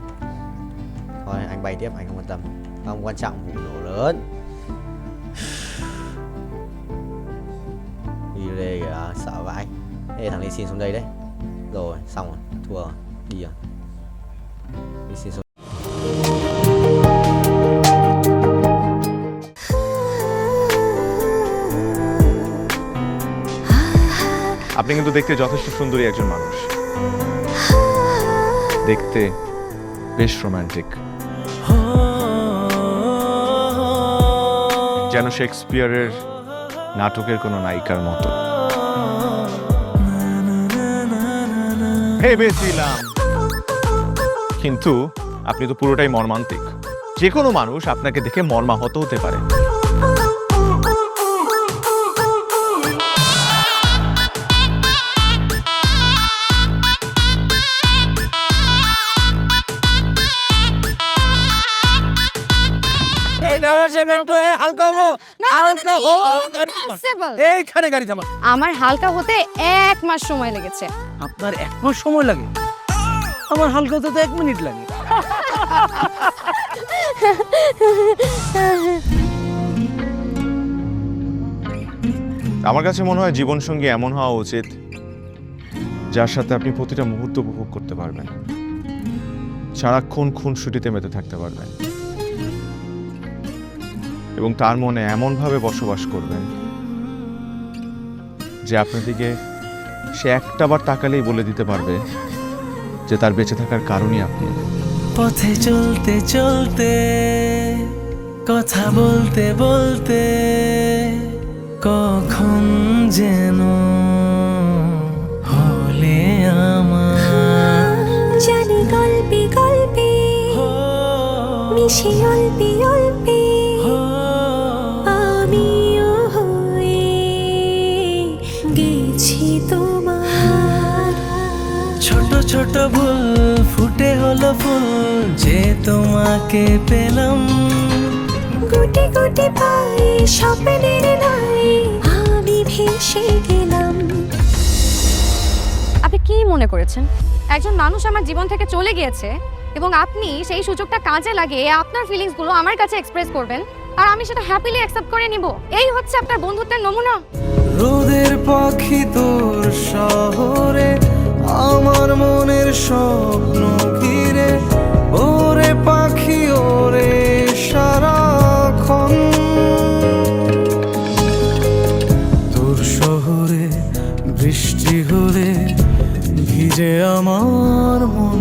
Thôi anh bay tiếp, anh không quan tâm. Không quan trọng vụ nổ lớn. Đi đây kìa, sợ vãi. Ê thằng này xin xuống đây đấy. Rồi xong rồi, thua rồi. Đi rồi. Đi xin xuống. আপনি কিন্তু দেখতে যথেষ্ট সুন্দরী একজন মানুষ, দেখতে বেশ romantic, যেন শেক্সপিয়ারের নাটকের কোনো নায়িকার মতো। ভেবেছিলাম, কিন্তু আপনি তো পুরোটাই মর্মান্তিক। যে কোনো মানুষ আপনাকে দেখে মর্মাহত হতে পারে। সেকেন্ড হালকা হবো এইখানে গাড়ি থামা। আমার হালকা হতে 1 মাস সময় লেগেছে। আপনার 1 মাস সময় লাগে? আমার হালকা হতে তো 1 মিনিট লাগে। আমার কাছে মনে হয় জীবনসঙ্গী এমন হওয়া উচিত যার সাথে আপনি প্রতিটা মুহূর্ত উপভোগ করতে পারবেন, সারাক্ষণ খুনসুটিতে মেতে থাকতে পারবেন এবং তার মনে এমনভাবে বসবাস করবেন যে আপনার দিকে সে একটাবার তাকালেই বলে দিতে পারবে যে তার বেঁচে থাকার কারণই আপনি। পথে চলতে চলতে কথা বলতে বলতে কখন যেন হলে আমার জানি গল্পে গল্পে মিশে অল্পে অল্পে আমিও হয়ে গেছি তোমার। ছোট ছোট ভুল ফুটে হলো ফুল যে তোমাকে পেলাম, গুটি গুটি পায়ে স্বপ্নের নাই আমি ভেসে গেলাম। আপনি কি মনে করেছেন একজন মানুষ আমার জীবন থেকে চলে গিয়েছে এবং আপনি সেই সুযোগটা কাজে লাগিয়ে আপনার ফিলিংসগুলো আমার কাছে এক্সপ্রেস করবেন আর আমি সেটা হ্যাপিলি অ্যাকসেপ্ট করে নিব? এই হচ্ছে আপনার বন্ধুত্বের নমুনা? রোদের পাখি তোর শহরে আমার মনের স্বপ্ন ঘিরে, ওরে পাখি ওরে সারাক্ষণ তোর শহরে বৃষ্টি হলে ভিজে আমার মন।